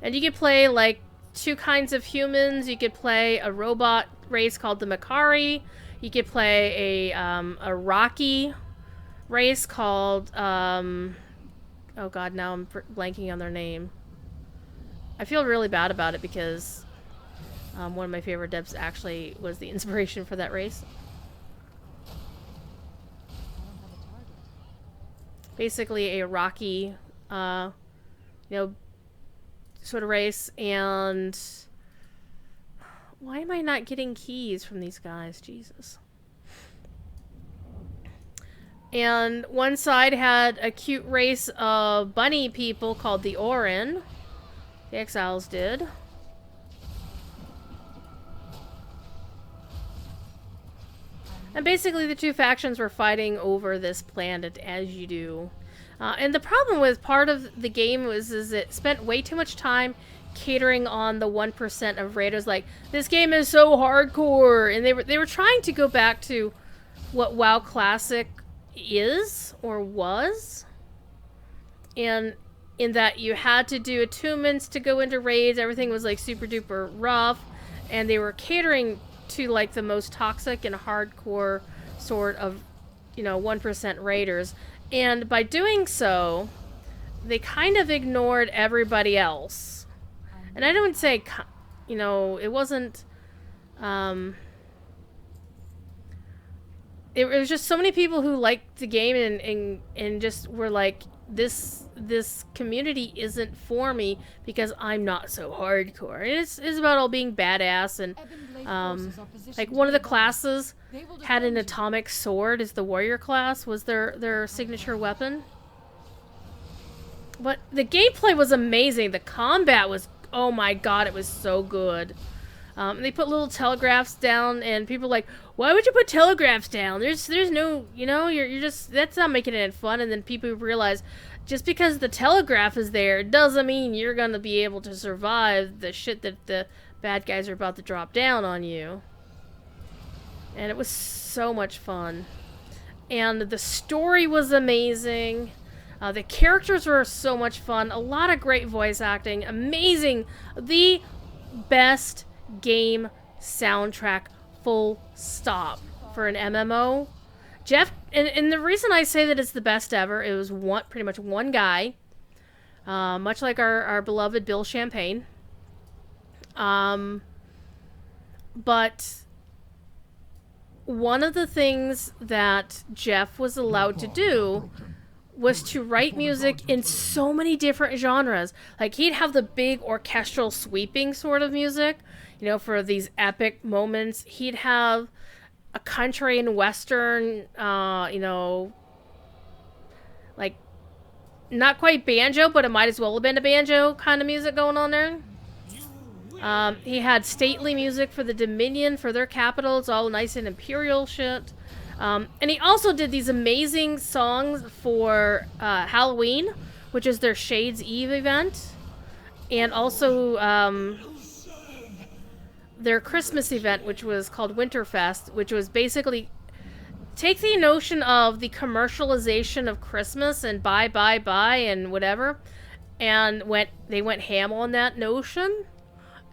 you could play like two kinds of humans. You could play a robot race called the Makari. You could play a Rocky race called oh god, now I'm blanking on their name. I feel really bad about it because one of my favorite devs actually was the inspiration for that race. Basically a Rocky, you know, sort of race. And why am I not getting keys from these guys? Jesus. And one side had a cute race of bunny people called the Orin. The Exiles did. And basically the two factions were fighting over this planet, as you do. And the problem with part of the game is it spent way too much time catering on the 1% of raiders. Like, this game is so hardcore, and they were trying to go back to what WoW Classic is or was, and in that you had to do attunements to go into raids. Everything was like super duper rough, and they were catering to like the most toxic and hardcore sort of, you know, 1% raiders. And by doing so, they kind of ignored everybody else. And I don't say, you know, it wasn't, it was just so many people who liked the game and just were like, this community isn't for me because I'm not so hardcore. It's about all being badass, and like one of the classes had an atomic sword as the warrior class was their signature weapon. But the gameplay was amazing. The combat was, oh my god, it was so good. They put little telegraphs down, and people were like, why would you put telegraphs down? There's no, you know, you're just, that's not making it fun. And then people realize, just because the telegraph is there doesn't mean you're gonna be able to survive the shit that the bad guys are about to drop down on you. And it was so much fun. And the story was amazing. The characters were so much fun. A lot of great voice acting. Amazing. The best game soundtrack, full stop, for an MMO. Jeff, and the reason I say that it's the best ever, it was pretty much one guy, much like our beloved Bill Champagne. But one of the things that Jeff was allowed to do was to write music in so many different genres. Like, he'd have the big orchestral sweeping sort of music, you know, for these epic moments. He'd have a country and western, you know, like, not quite banjo, but it might as well have been a banjo kind of music going on there. He had stately music for the Dominion, for their capital. It's all nice and imperial shit. And he also did these amazing songs for Halloween, which is their Shades Eve event, and also their Christmas event, which was called Winterfest, which was basically take the notion of the commercialization of Christmas and buy and whatever, and they went ham on that notion,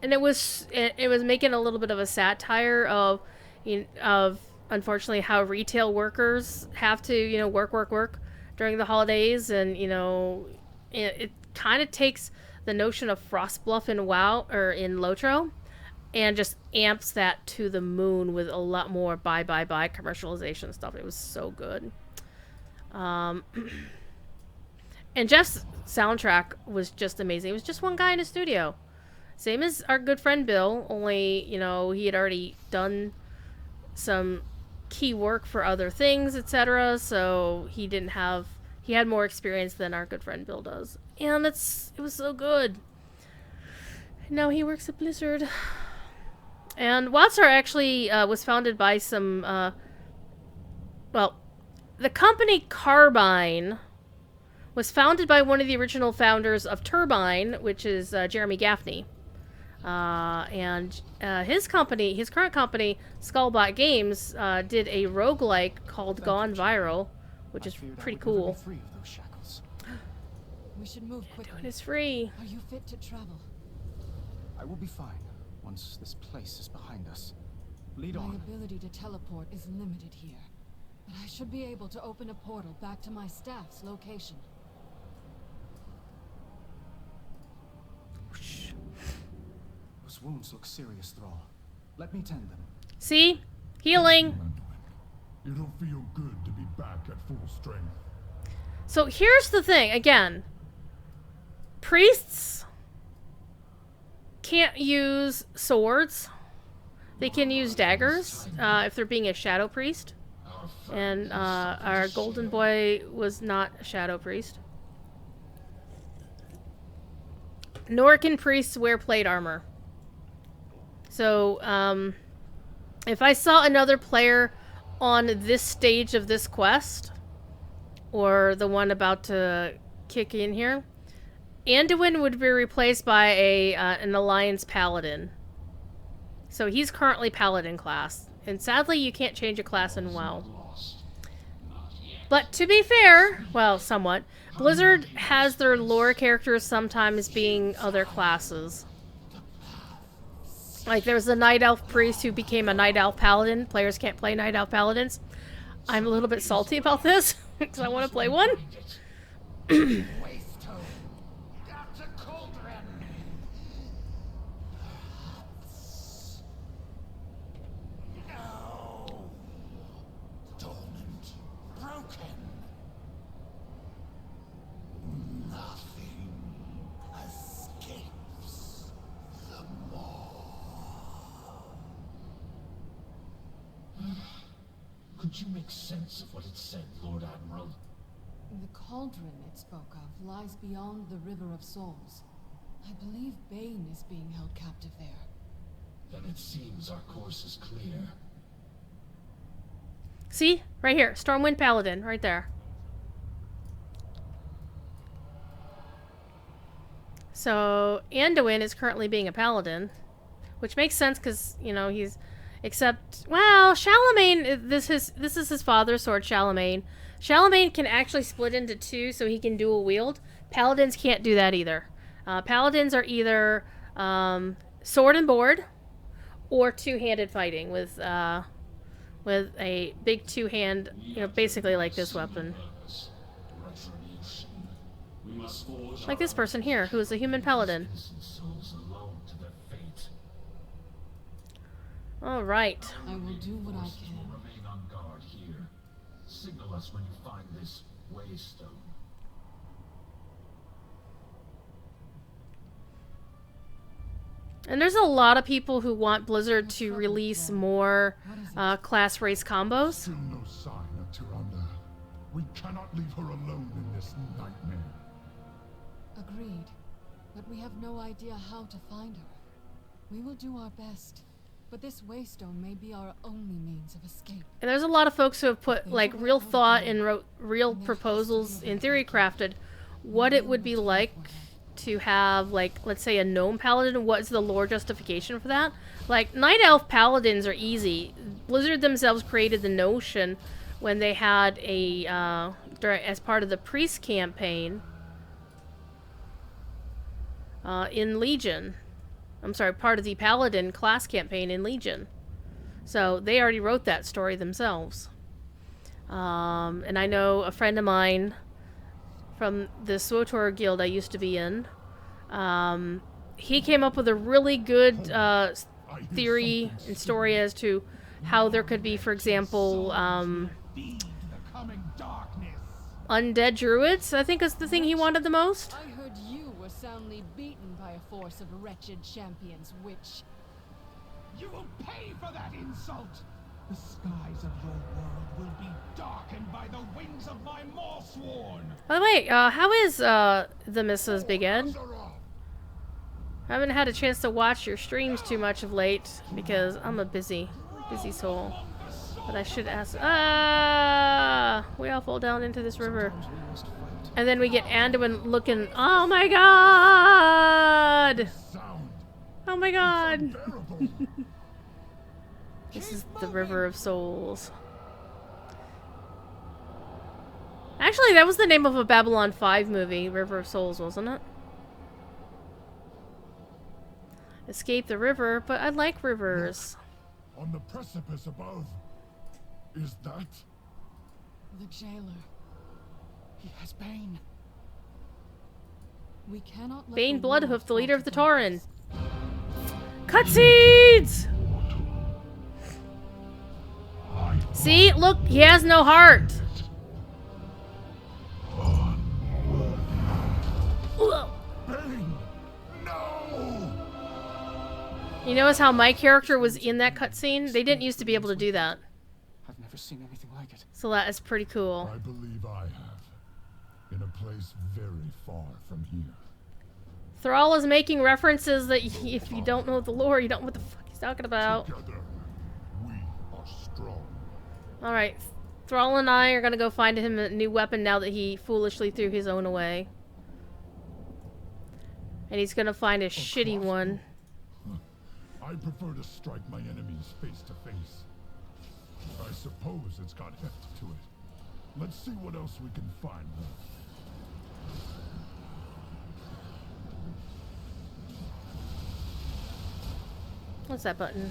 and it was making a little bit of a satire of unfortunately how retail workers have to work during the holidays, and it kind of takes the notion of Frostbluff in WoW or in Lotro and just amps that to the moon with a lot more buy commercialization stuff. It was so good. And Jeff's soundtrack was just amazing. It was just one guy in a studio. Same as our good friend Bill, only, he had already done some key work for other things, etc. So he had more experience than our good friend Bill does. And it was so good. Now he works at Blizzard. And WildStar actually was founded by some, the company Carbine was founded by one of the original founders of Turbine, which is Jeremy Gaffney. And his current company, Skullbot Games, did a roguelike called Gone Viral, which is pretty cool. We should move quickly. Doing is free. Are you fit to travel? I will be fine once this place is behind us. Lead on. My ability to teleport is limited here, but I should be able to open a portal back to my staff's location. Those wounds look serious, Thrall. Let me tend them. See? Healing. It'll feel good to be back at full strength. So here's the thing, again. Priests can't use swords. They can use daggers if they're being a shadow priest. And our golden boy was not a shadow priest. Nor can priests wear plate armor. So, if I saw another player on this stage of this quest, or the one about to kick in here, Anduin would be replaced by an Alliance Paladin. So he's currently Paladin class. And sadly, you can't change a class in WoW. But to be fair, well, somewhat, Blizzard has their lore characters sometimes being other classes. Like, there was a Night Elf Priest who became a Night Elf Paladin. Players can't play Night Elf Paladins. I'm a little bit salty about this, because I want to play one. Could you make sense of what it said, Lord Admiral? The cauldron it spoke of lies beyond the River of Souls. I believe Bane is being held captive there. Then it seems our course is clear. See? Right here. Stormwind Paladin. Right there. So, Anduin is currently being a Paladin. Which makes sense because, he's... Except, well, Charlemagne, this is his father's sword, Charlemagne. Charlemagne can actually split into two, so he can dual wield. Paladins can't do that either. Paladins are either sword and board, or two-handed fighting with a big two-hand, basically like this weapon. Like this person here, who is a human paladin. All right. I will do what I can. Remain on guard here. Signal us when you find this waystone. And there's a lot of people who want Blizzard to release more class race combos. Still no sign of Tyrande. We cannot leave her alone in this nightmare. Agreed. But we have no idea how to find her. We will do our best. but this waystone may be our only means of escape. And there's a lot of folks who have put like real thought and wrote real proposals in theory crafted what it would be like to have, like, let's say a gnome paladin. What's the lore justification for that? Like, night elf paladins are easy. Blizzard themselves created the notion when they had a as part of the priest campaign in Legion. I'm sorry, part of the paladin class campaign in Legion. So they already wrote that story themselves. And I know a friend of mine from the SWTOR guild I used to be in, he came up with a really good theory and story as to how there could be, for example, undead druids, I think is the thing he wanted the most. I heard you were soundly beaten by a force of wretched champions, witch. You will pay for that insult! The skies of your world will be darkened by the wings of my Morsworn! By the way, how is the Mrs. Big Ed? I haven't had a chance to watch your streams too much of late because I'm a busy soul. But I should ask. We all fall down into this river. And then we get Anduin looking. Oh my god! Oh my god! This is the River of Souls. Actually, that was the name of a Babylon 5 movie, River of Souls, wasn't it? Escape the river, but I like rivers. On the precipice above. Is that? The jailer. He has Bane. We cannot let Bane the world Bloodhoof, the leader of the fall to Tauren. Cutscenes! See? Look, he has no heart. You notice how my character was in that cutscene? They didn't used to be able to do that. I've never seen anything like it. So that is pretty cool. I believe I have. In a place very far from here. Thrall is making references that if you don't know the lore, you don't know what the fuck he's talking about. Together, we are strong. Alright, Thrall and I are gonna go find him a new weapon now that he foolishly threw his own away. And he's gonna find a shitty one. I prefer to strike my enemies face to face. I suppose it's got heft to it. Let's see what else we can find. What's that button?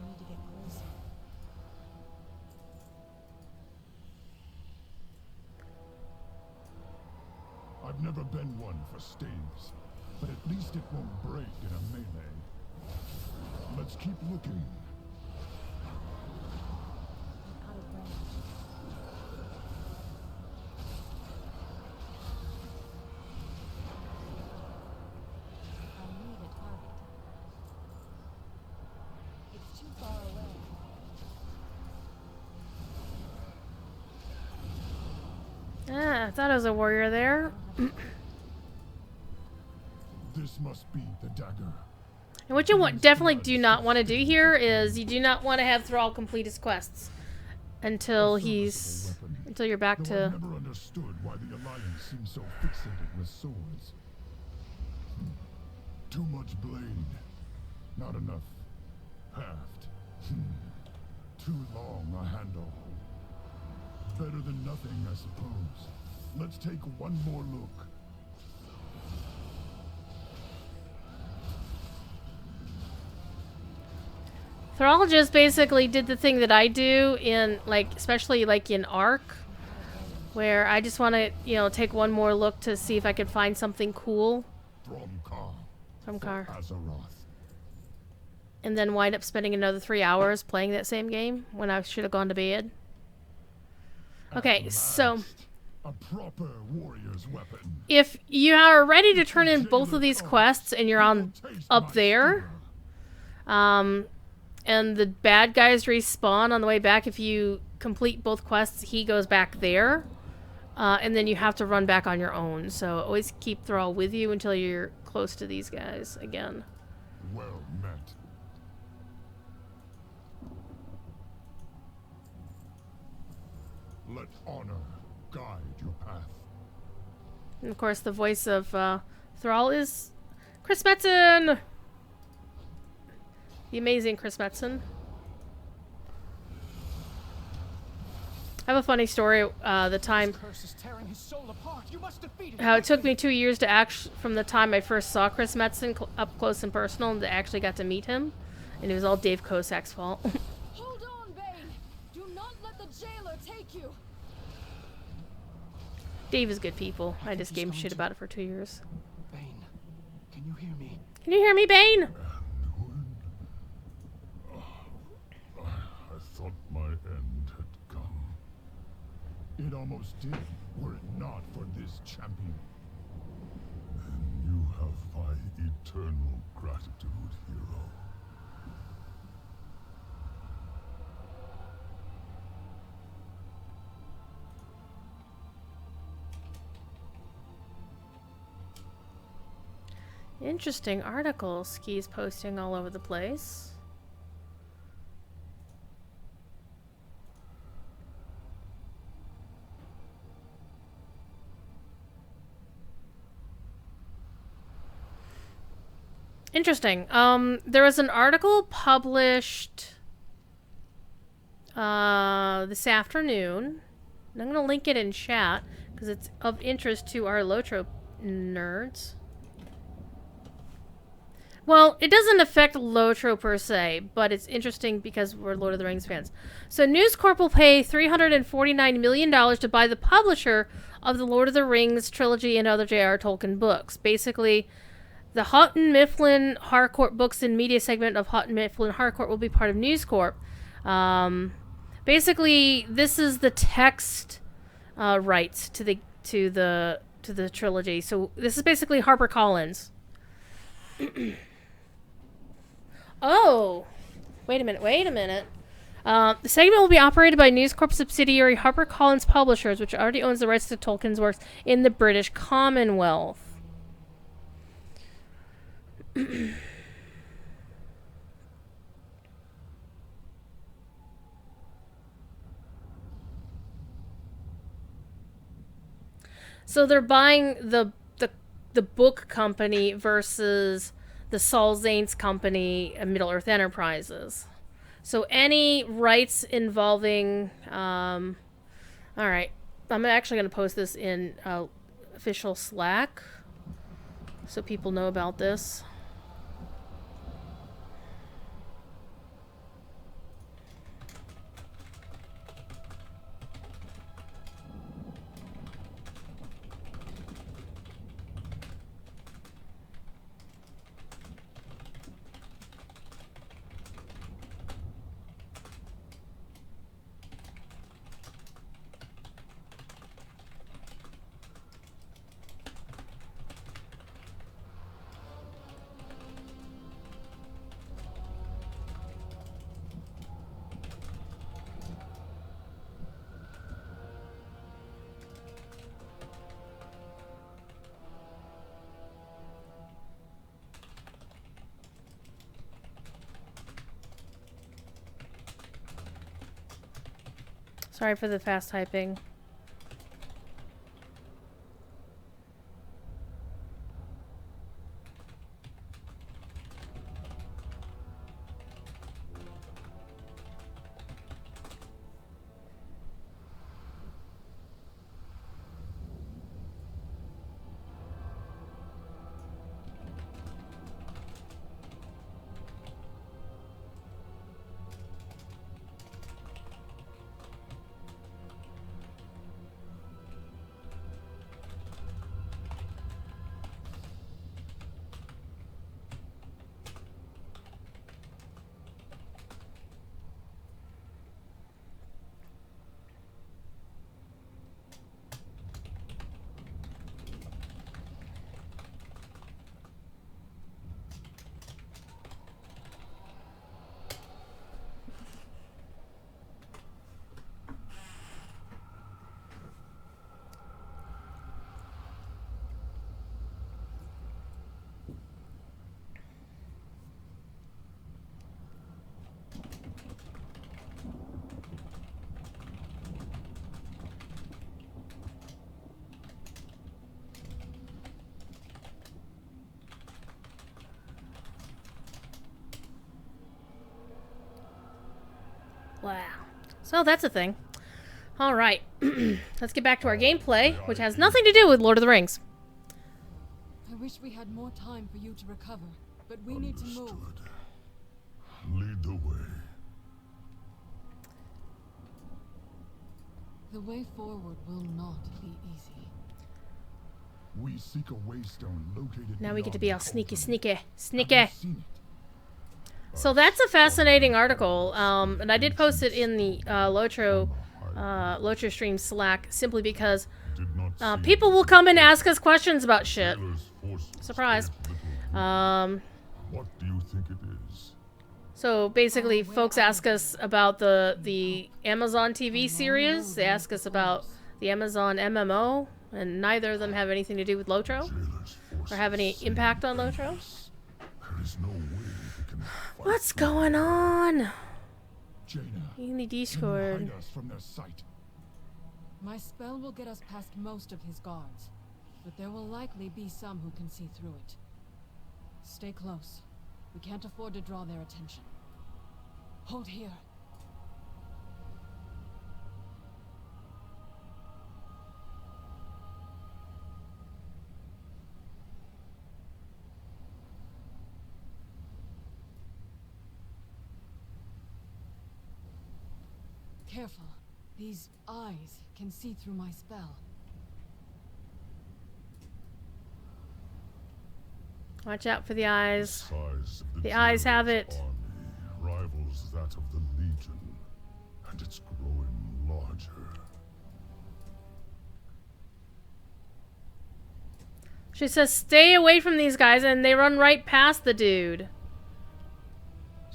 We need to get closer. I've never been one for staves, but at least it won't break in a melee. Let's keep looking. Out of range. I need a target. It's too far away. Ah, I thought I was a warrior there. This must be the dagger. And what you definitely do not want to do here is you do not want to have Thrall complete his quests until you're back Though I to. never understood why the Alliance seems so fixated with swords. Too much blade, not enough haft. Too long a handle. Better than nothing, I suppose. Let's take one more look. Thrall just basically did the thing that I do in, like, especially like in Ark, where I just want to, you know, take one more look to see if I could find something cool from Car, and then wind up spending another 3 hours playing that same game when I should have gone to bed. Okay, so a proper warrior's weapon. if you are ready to turn in both of these quests and you're on up there, and the bad guys respawn on the way back, if you complete both quests, he goes back there, and then you have to run back on your own. So always keep Thrall with you until you're close to these guys again. Well met. Let honor guide your path. And of course, the voice of Thrall is Chris Metzen! The amazing Chris Metzen. I have a funny story, the time how it took me 2 years to from the time I first saw Chris Metzen up close and personal and to actually got to meet him. And it was all Dave Kosak's fault. Hold on, Bane! Do not let the jailer take you! Dave is good people. I just gave him shit about it for 2 years. Bane, can you hear me? Can you hear me, Bane? I thought my end had come. It almost did, were it not for this champion. And you have my eternal gratitude, hero. Interesting article Ski's posting all over the place. Interesting. There was an article published this afternoon. And I'm going to link it in chat because it's of interest to our Lotro nerds. Well, it doesn't affect Lotro per se, but it's interesting because we're Lord of the Rings fans. So News Corp will pay $349 million to buy the publisher of the Lord of the Rings trilogy and other J.R. Tolkien books. Basically, the Houghton Mifflin Harcourt Books and Media segment of Houghton Mifflin Harcourt will be part of News Corp. Basically, this is the text rights to the trilogy. So this is basically HarperCollins. Oh, wait a minute. The segment will be operated by News Corp subsidiary HarperCollins Publishers, which already owns the rights to Tolkien's works in the British Commonwealth. So they're buying the book company versus the Saul Zaent's company, Middle Earth Enterprises. So any rights involving... Alright. I'm actually going to post this in official Slack so people know about this. Sorry for the fast typing. Wow. So that's a thing. Alright. Let's get back to our gameplay, which has nothing to do with Lord of the Rings. I wish we had more time for you to recover, but we need to move. Lead the way. The way forward will not be easy. We seek a waystone located. Now we get to beyond be the all sneaky, cauldron. sneaky, Have sneaky. you seen it? So that's a fascinating article, and I did post it in the Lotro stream Slack simply because Did not see people will come and ask us questions about shit. Taylor's forces Surprise. spared little. What do you think it is? So basically, folks ask us about the Amazon TV series. They ask us about the Amazon MMO, and neither of them have anything to do with Lotro Taylor's forces or have any seem impact on Lotro. dangerous. There is no way we can fight What's them. going on Jaina, in the can you Discord? hide us from their sight? My spell will get us past most of his guards, but there will likely be some who can see through it. Stay close. We can't afford to draw their attention. Hold here. Careful. These eyes can see through my spell. Watch out for the eyes. Size of The eyes have it. army rivals that of the Legion, and it's growing larger. She says, stay away from these guys, and they run right past the dude.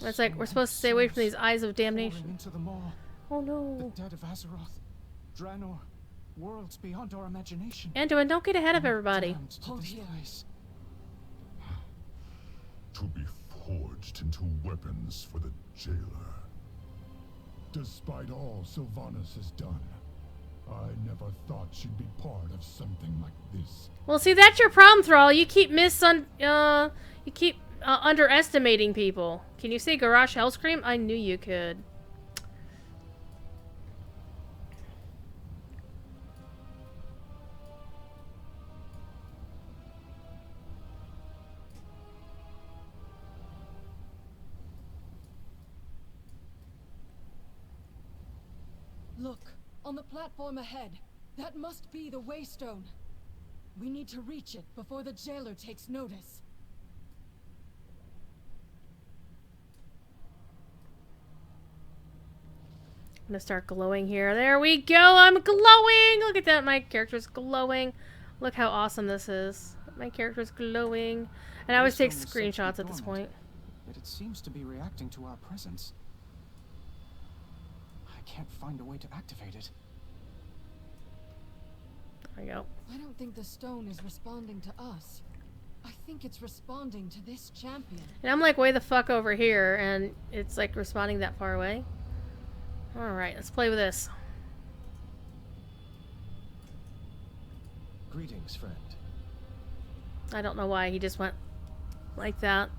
It's like, we're supposed to stay away from these eyes of Pouring damnation. into the maw. Oh The no. dead of Azeroth, Draenor, worlds beyond our imagination. Anduin, don't get ahead of everybody. Damned to Hold this here. place. To be forged into weapons for the jailer. Despite all Sylvanas has done, I never thought she'd be part of something like this. Well, see, that's your problem, Thrall. You keep underestimating people. Can you say Garrosh Hellscream? I knew you could. Look, on the platform ahead. That must be the Waystone. We need to reach it before the jailer takes notice. I'm gonna start glowing here. There we go. I'm glowing. Look at that. My character's glowing. Look how awesome this is. My character's glowing. And I always take Waystone is said to be screenshots at this dormant, point. Yet it seems to be reacting to our presence. I can't find a way to activate it. There we go. I don't think the stone is responding to us. I think it's responding to this champion. And I'm like way the fuck over here, and it's like responding that far away. Alright, let's play with this. Greetings, friend. I don't know why he just went like that.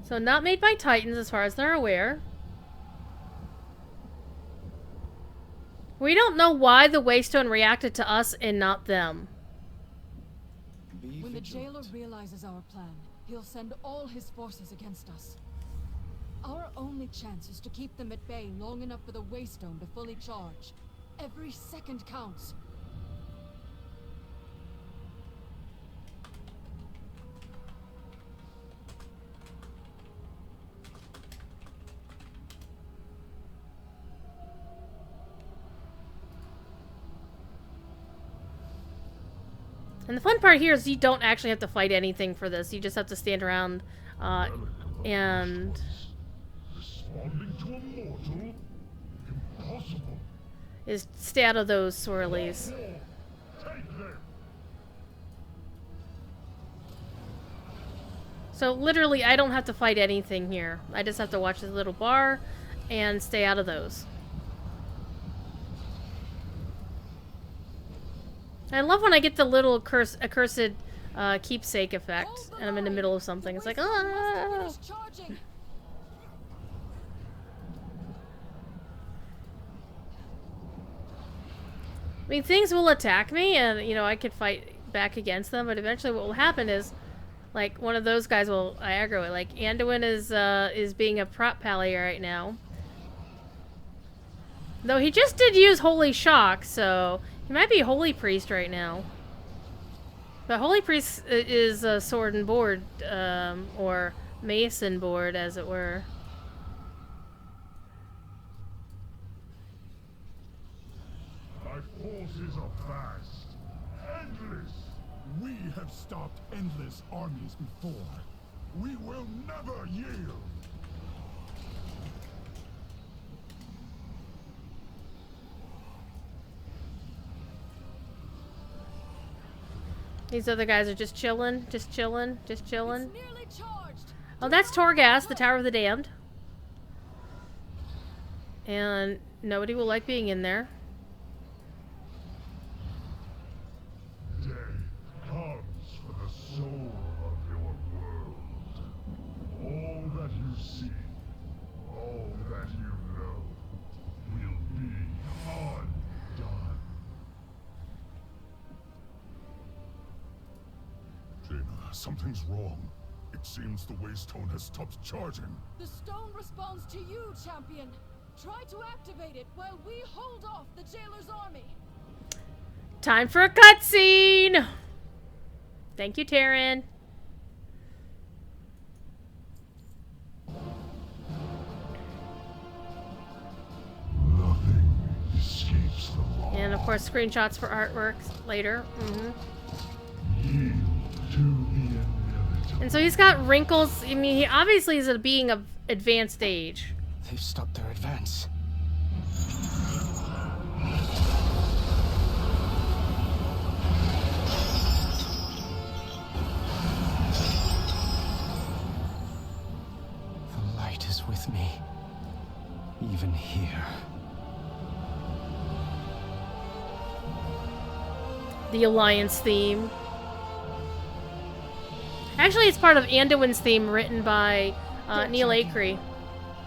So not made by Titans as far as they're aware. We don't know why the Waystone reacted to us and not them. Be When the jailer vigilant. realizes our plan, he'll send all his forces against us. Our only chance is to keep them at bay long enough for the Waystone to fully charge. Every second counts. And the fun part here is you don't actually have to fight anything for this. You just have to stand around and Responding to a mortal? Impossible. is stay out of those swirlies. Take them. So literally, I don't have to fight anything here. I just have to watch this little bar and stay out of those. I love when I get the little accursed keepsake effect, and I'm in the middle of something. It's like, ah! I mean, things will attack me, and, you know, I could fight back against them, but eventually what will happen is, like, one of those guys will aggro it. Like, Anduin is being a prop pally right now. Though he just did use Holy Shock, so he might be Holy Priest right now. But Holy Priest is a sword and board, or mason board, as it were. Our forces are vast, endless. We have stopped endless armies before. We will never yield. These other guys are just chilling, just chilling, just chilling. Oh, that's Torghast, the Tower of the Damned. And nobody will like being in there. Death comes for the soul of your world. All that you see, all that you know, will be undone. Jaina, something's wrong. It seems the Waystone has stopped charging. The stone responds to you, champion. Try to activate it while we hold off the Jailer's army. Time for a cutscene! Thank you, Taryn. Nothing escapes the law. And of course, screenshots for artwork later. Yield to the inevitable. And so he's got wrinkles. I mean, he obviously is a being of advanced age. They've stopped their advance. The light is with me, even here. The Alliance theme. Actually, it's part of Anduin's theme written by Neil Acree.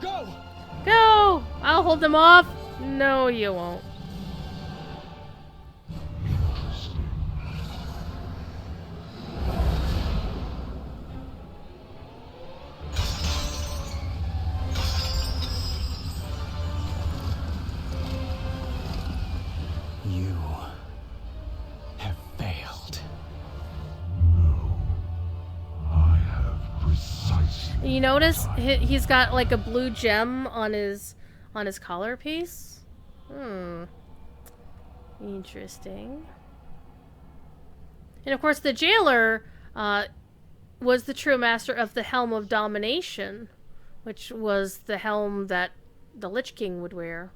Go! Go! I'll hold them off. No, you won't. You have failed. No, I have precisely. You notice he's got like a blue gem on his collar piece? Interesting. And of course the Jailer was the true master of the Helm of Domination, which was the helm that the Lich King would wear.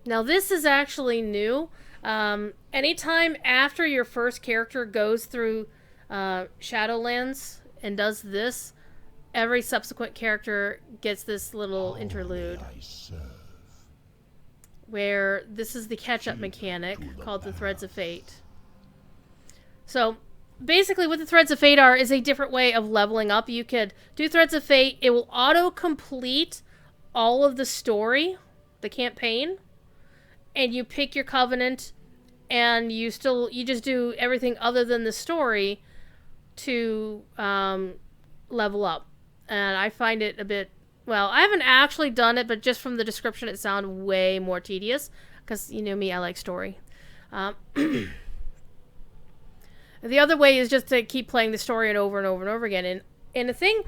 Now this is actually new. Anytime after your first character goes through Shadowlands and does this, every subsequent character gets this little interlude where this is the catch-up mechanic called the Threads of Fate. So basically what the Threads of Fate are is a different way of leveling up. You could do Threads of Fate, it will auto-complete all of the story, the campaign, and you pick your covenant, and you just do everything other than the story to level up. And I find it a bit, well, I haven't actually done it, but just from the description it sounded way more tedious, because you know me, I like story. The other way is just to keep playing the story and over and over and over again. And the thing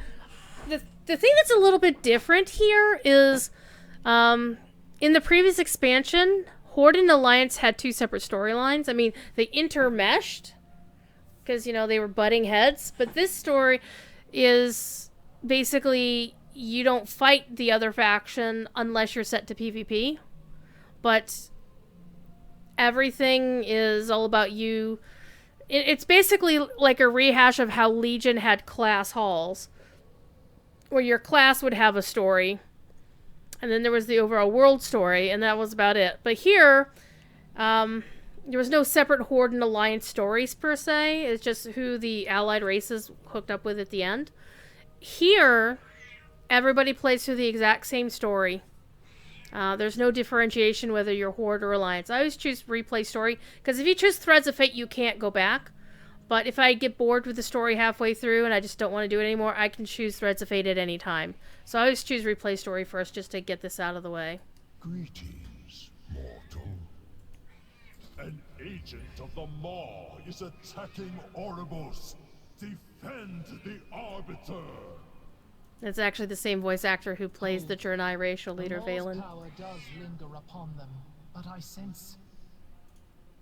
that's a little bit different here is in the previous expansion, Horde and Alliance had two separate storylines. I mean, they intermeshed because, you know, they were butting heads. But this story is basically you don't fight the other faction unless you're set to PvP. But everything is all about you. It's basically like a rehash of how Legion had class halls, where your class would have a story. And then there was the overall world story, and that was about it. But here, there was no separate Horde and Alliance stories per se. It's just who the allied races hooked up with at the end. Here, everybody plays through the exact same story. There's no differentiation whether you're Horde or Alliance. I always choose replay story, because if you choose Threads of Fate, you can't go back. But if I get bored with the story halfway through and I just don't want to do it anymore, I can choose Threads of Fate at any time. So I always choose replay story first, just to get this out of the way. Greetings, mortal. An agent of the Maw is attacking Oribos. Defend the Arbiter! It's actually the same voice actor who plays the Jernai racial leader, Valen. Power does linger upon them, but I sense...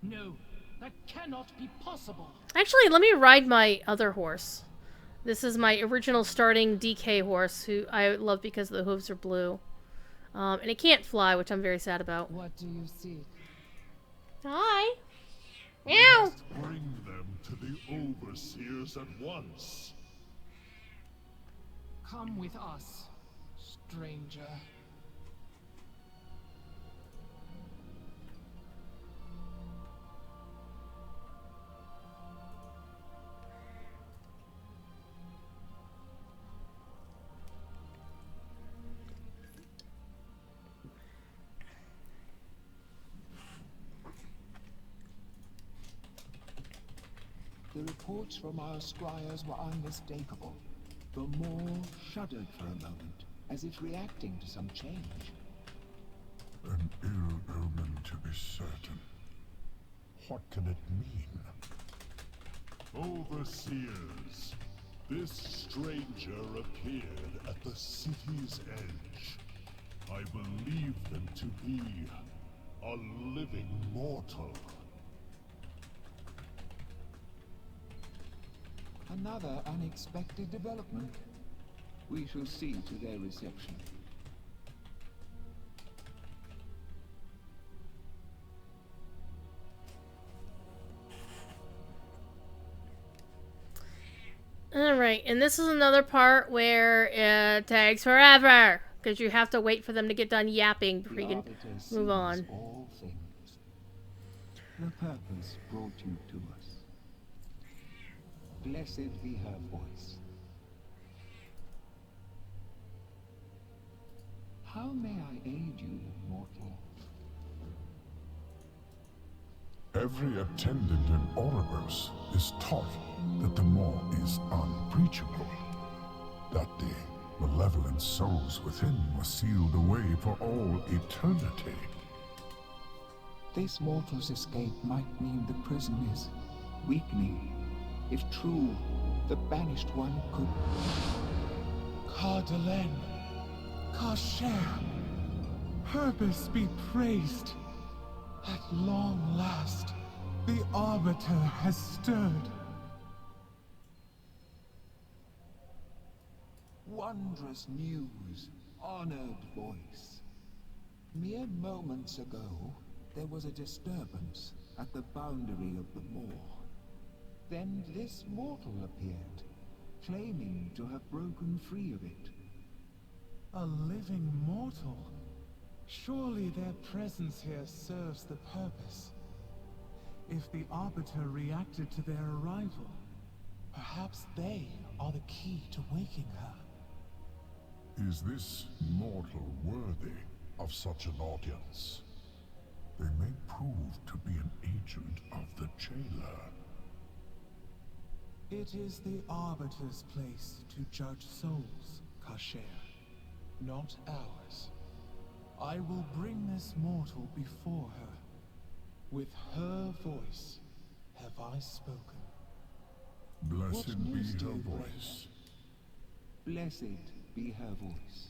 No, that cannot be possible. Actually, let me ride my other horse. This is my original starting DK horse, who I love because the hooves are blue. And it can't fly, which I'm very sad about. What do you seek? Hi! Meow! Bring them to the Overseers at once. Come with us, stranger. The reports from our scryers were unmistakable. The Maw shuddered for a moment, as if reacting to some change. An ill omen, to be certain. What can it mean? Overseers, this stranger appeared at the city's edge. I believed them to be a living mortal. Another unexpected development. We shall see to their reception. Alright, and this is another part where it takes forever, because you have to wait for them to get done yapping before you can move on. All things. The purpose brought you to us. Blessed be her voice. How may I aid you, mortal? Every attendant in Oribos is taught that the Maw is unbreachable, that the malevolent souls within were sealed away for all eternity. This mortal's escape might mean the prison is weakening. If true, the banished one could... Cardelen, Kasher, Herbis be praised. At long last, the Arbiter has stirred. Wondrous news, honored voice. Mere moments ago, there was a disturbance at the boundary of the Maw. Then this mortal appeared, claiming to have broken free of it. A living mortal? Surely their presence here serves the purpose. If the Arbiter reacted to their arrival, perhaps they are the key to waking her. Is this mortal worthy of such an audience? They may prove to be an agent of the Jailer. It is the Arbiter's place to judge souls, Kasher, not ours. I will bring this mortal before her. With her voice have I spoken. Blessed be her voice. Blessed be her voice.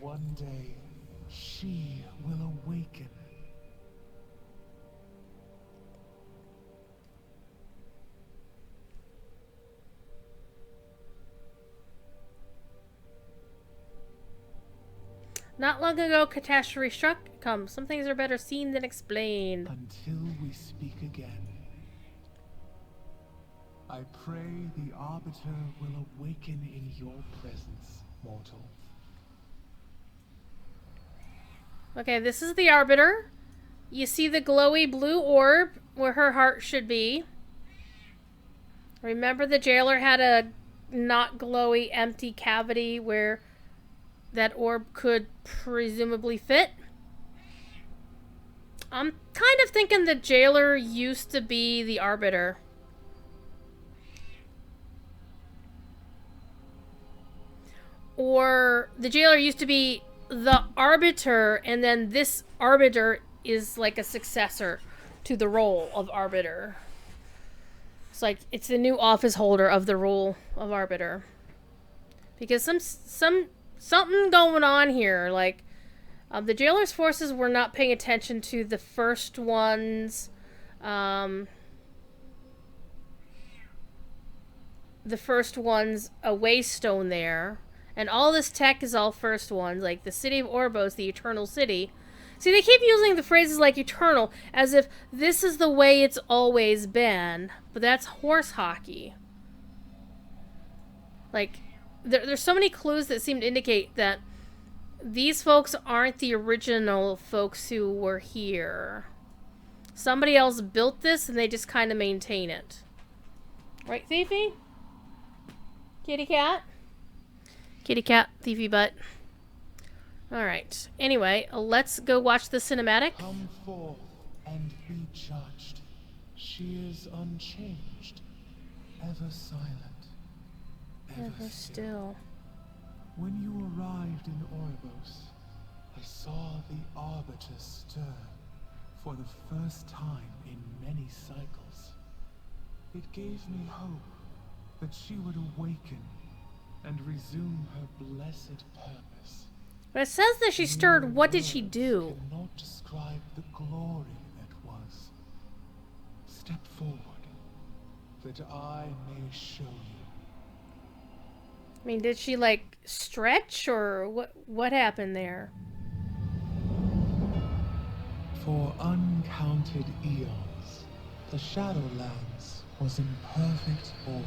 One day, she will awaken. Not long ago, catastrophe struck. Come, some things are better seen than explained. Until we speak again. I pray the Arbiter will awaken in your presence, mortal. Okay, this is the Arbiter. You see the glowy blue orb where her heart should be. Remember the jailer had a not glowy empty cavity where that orb could presumably fit? I'm kind of thinking the jailer used to be the arbiter. Or the jailer used to be the arbiter, and then this arbiter is like a successor to the role of arbiter. It's like it's the new office holder of the role of arbiter. Because something going on here. Like the jailer's forces were not paying attention to the first one's away stone there. And all this tech is all first ones, like the city of Orbos, the eternal city. See, they keep using the phrases like eternal as if this is the way it's always been. But that's horse hockey. Like, there's so many clues that seem to indicate that these folks aren't the original folks who were here. Somebody else built this and they just kind of maintain it. Right, Thiefy? Kitty cat? Kitty cat, thiefy butt. Alright. Anyway, let's go watch the cinematic. Come forth and be judged. She is unchanged, ever silent, ever still. When you arrived in Orbos, I saw the Arbiter stir for the first time in many cycles. It gave me hope that she would awaken and resume her blessed purpose. But it says that she stirred. What did she do? Cannot describe the glory that was. Step forward, that I may show you. I mean, did she like stretch or what happened there? For uncounted eons, the Shadowlands was in perfect order.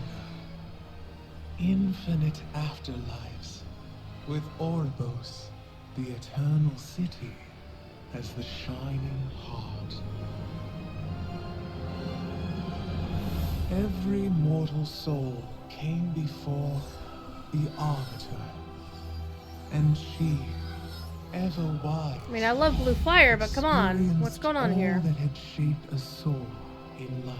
Infinite afterlives, with Orbos, the eternal city, as the shining heart. Every mortal soul came before the Arbiter, and she, ever wise. I mean, I love blue fire, but come on, what's going on here? All that had shaped a soul in life.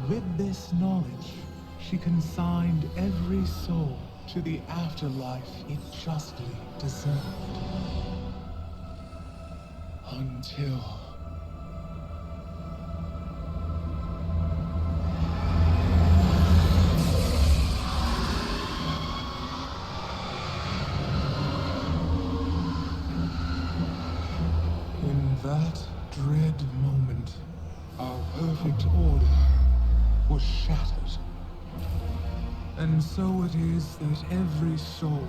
With this knowledge, she consigned every soul to the afterlife it justly deserved. Until... in that dread moment, our perfect order was shattered. And so it is that every soul,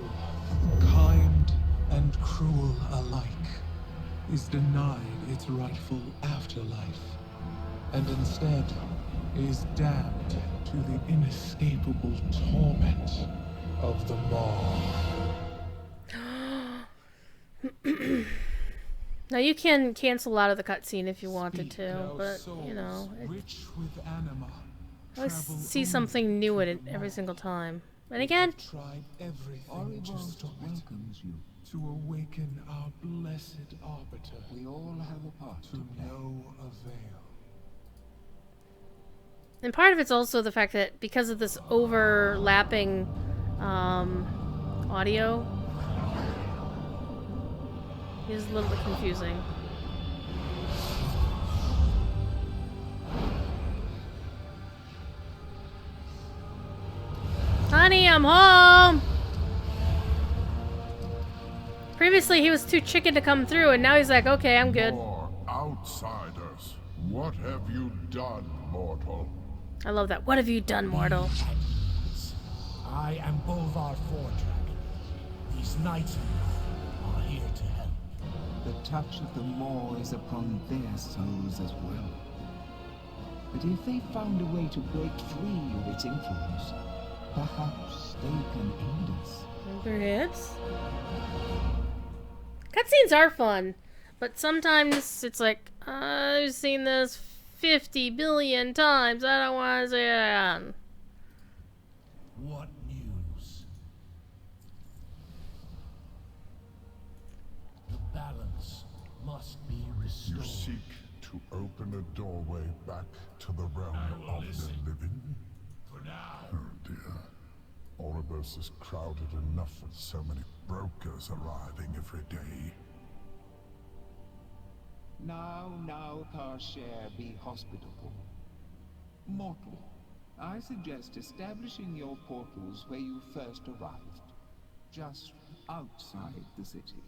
kind and cruel alike, is denied its rightful afterlife, and instead is damned to the inescapable torment of the Maw. Now you can cancel out of the cutscene if you wanted to, but you know, rich with anima, I always see something new in it every single time. And again, tried everything to stop it, to awaken our blessed Arbiter. We all have a part to no avail. And part of it's also the fact that because of this overlapping audio, it is a little bit confusing. Honey, I'm home! Previously, he was too chicken to come through, and now he's like, okay, I'm good. More outsiders. What have you done, mortal? I love that. What have you done, mortal? I am Bolvar Fordragon. These knights are here to help. The touch of the Maw is upon their souls as well. But if they found a way to break free of its influence, perhaps they can aid us. Perhaps. Cutscenes are fun, But sometimes it's like, I've seen this 50 billion times. I don't want to see it again. What news? The balance must be restored. You seek to open a doorway back to the realm of the living? For now. Oh dear. Oribos is crowded enough with so many brokers arriving every day. Now, Karshare, be hospitable. Mortal, I suggest establishing your portals where you first arrived, just outside the city.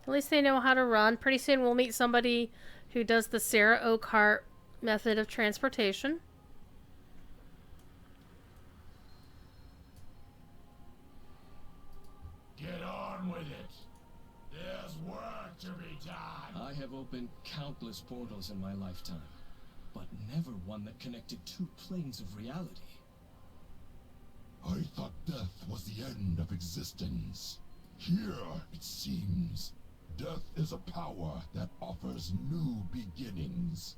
At least they know how to run. Pretty soon we'll meet somebody who does the Sarah Oakheart method of transportation. Get on with it. There's work to be done. I have opened countless portals in my lifetime, but never one that connected two planes of reality. I thought death was the end of existence. Here, it seems, death is a power that offers new beginnings.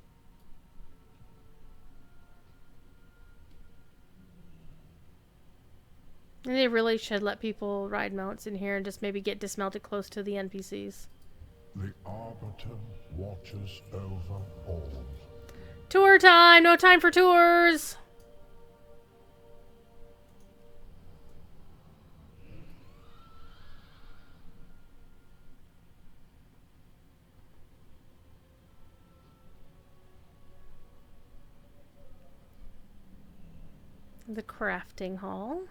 They really should let people ride mounts in here and just maybe get dismounted close to the NPCs. The Arbiter watches over all. Tour time! No time for tours! The crafting hall.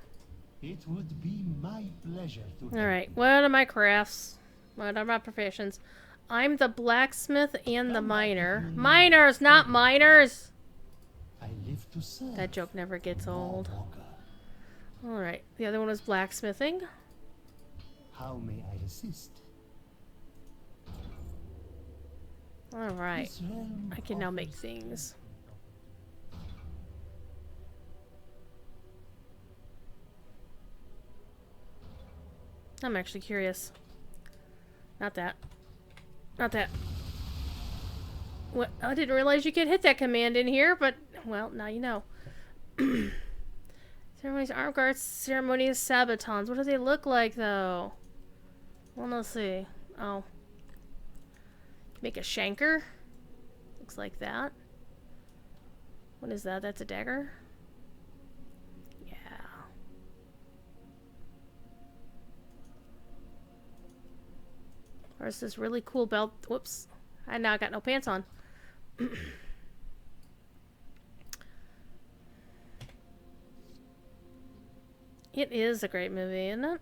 It would be my pleasure to. Alright, what are my crafts? What are my professions? I'm the blacksmith and the miner. Miners, not miners! I live to serve. That joke never gets old. Alright, the other one was blacksmithing. How may I assist? Alright, I can now make things. I'm actually curious. Not that. Not that. What? I didn't realize you could hit that command in here, but, well, now you know. Ceremonies, arm guards, ceremonious sabatons. What do they look like, though? Well, let's see. Oh. Make a shanker. Looks like that. What is that? That's a dagger? Or is this really cool belt? Whoops. I now got no pants on. It is a great movie, isn't it?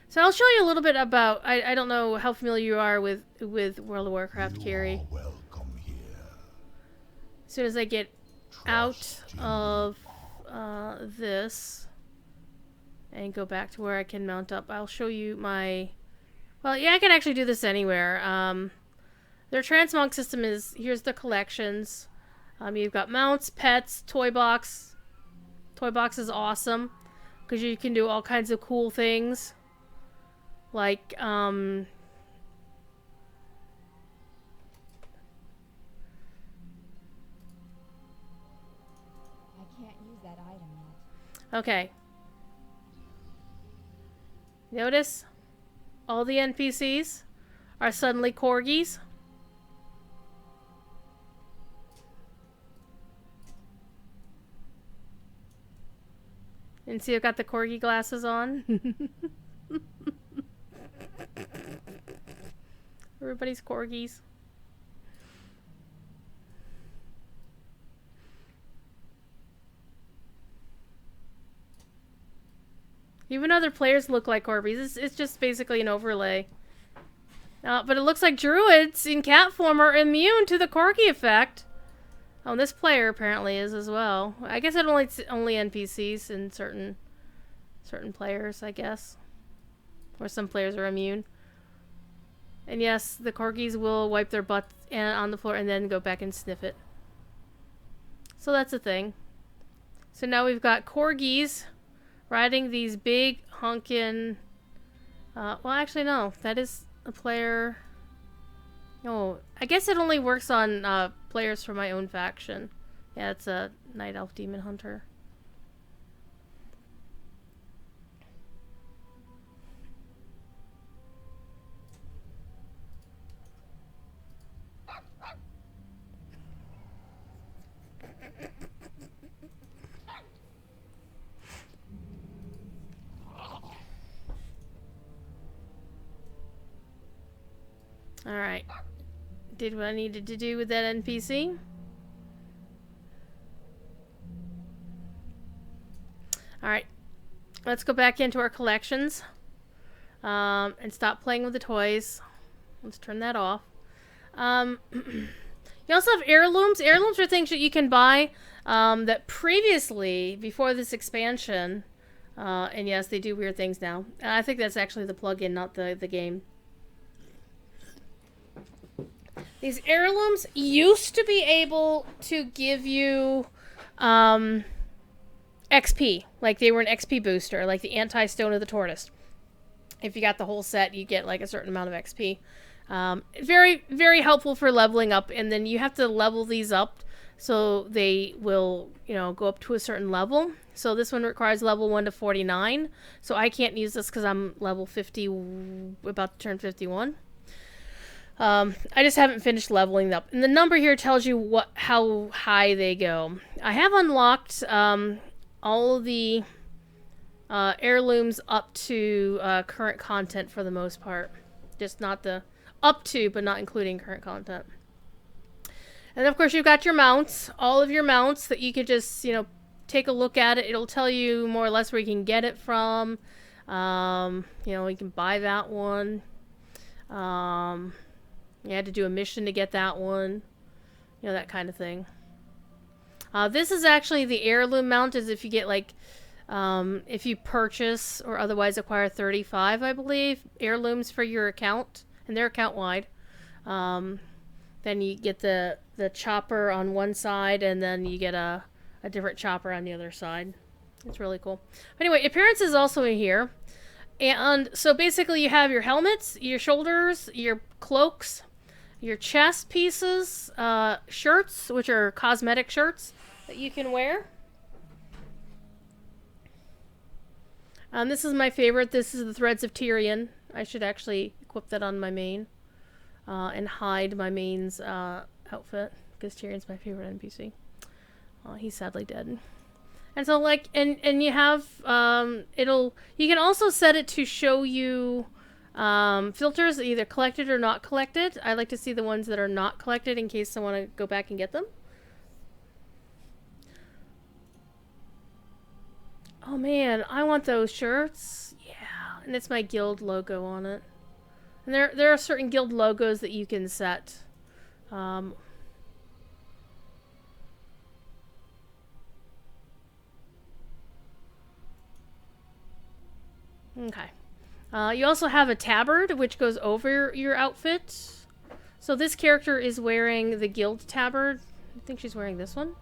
So I'll show you a little bit about... I don't know how familiar you are with World of Warcraft, Carrie. Welcome here. As soon as I get out of this... and go back to where I can mount up, I'll show you my... Well, yeah, I can actually do this anywhere. Their transmog system is... Here's the collections. You've got mounts, pets, toy box. Toy box is awesome, because you can do all kinds of cool things. Like, I can't use that item yet. Okay. Notice all the NPCs are suddenly corgis. And see, I've got the corgi glasses on. Everybody's corgis. Even other players look like corgis. It's just basically an overlay. But it looks like druids in cat form are immune to the corgi effect. Oh, and this player apparently is as well. I guess it's only NPCs and certain players, I guess. Or some players are immune. And yes, the corgis will wipe their butts on the floor and then go back and sniff it. So that's a thing. So now we've got corgis riding these big honkin'... well, actually, no. That is a player... Oh, I guess it only works on players from my own faction. Yeah, it's a Night Elf Demon Hunter. Alright. Did what I needed to do with that NPC. Alright. Let's go back into our collections. And stop playing with the toys. Let's turn that off. You also have heirlooms. Heirlooms are things that you can buy that previously, before this expansion, and yes, they do weird things now. And I think that's actually the plugin, not the game. These heirlooms used to be able to give you XP. Like they were an XP booster, like the Anti-Stone of the Tortoise. If you got the whole set, you get like a certain amount of XP. Very, very helpful for leveling up. And then you have to level these up so they will, you know, go up to a certain level. So this one requires level 1 to 49. So I can't use this because I'm level 50, about to turn 51. I just haven't finished leveling up. And the number here tells you how high they go. I have unlocked all of the heirlooms up to current content for the most part. Just not the up to, but not including current content. And of course you've got your mounts. All of your mounts that you could just, you know, take a look at it. It'll tell you more or less where you can get it from. You know, you can buy that one. You had to do a mission to get that one. You know, that kind of thing. This is actually the heirloom mount, is if you get like, if you purchase or otherwise acquire 35, I believe, heirlooms for your account, and they're account-wide. Then you get the chopper on one side, and then you get a different chopper on the other side. It's really cool. But anyway, appearance is also in here. And so basically you have your helmets, your shoulders, your cloaks, your chest pieces, shirts, which are cosmetic shirts that you can wear. This is my favorite. This is the Threads of Tyrion. I should actually equip that on my main and hide my main's outfit, because Tyrion's my favorite NPC. He's sadly dead. And so like, and you have, you can also set it to show you filters, either collected or not collected. I like to see the ones that are not collected in case I want to go back and get them. Oh man, I want those shirts. Yeah, and it's my guild logo on it. And there are certain guild logos that you can set. Okay. You also have a tabard, which goes over your outfit. So this character is wearing the guild tabard. I think she's wearing this one.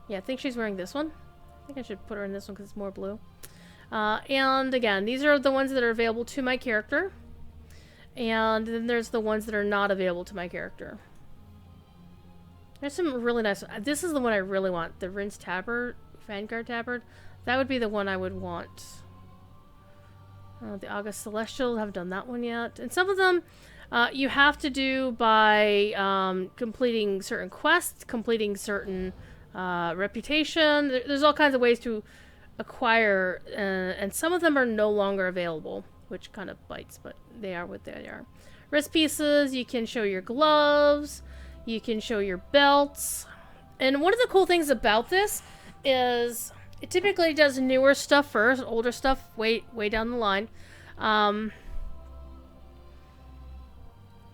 Yeah, I think she's wearing this one. I think I should put her in this one because it's more blue. And again, these are the ones that are available to my character. And then there's the ones that are not available to my character. There's some really nice... This is the one I really want. The Rinse Tabard, Vanguard Tabard. That would be the one I would want. The August Celestial, haven't done that one yet. And some of them you have to do by completing certain quests, completing certain reputation. There's all kinds of ways to acquire, and some of them are no longer available, which kind of bites, but they are what they are. Wrist pieces, you can show your gloves, you can show your belts. And one of the cool things about this is... It typically does newer stuff first, older stuff way down the line.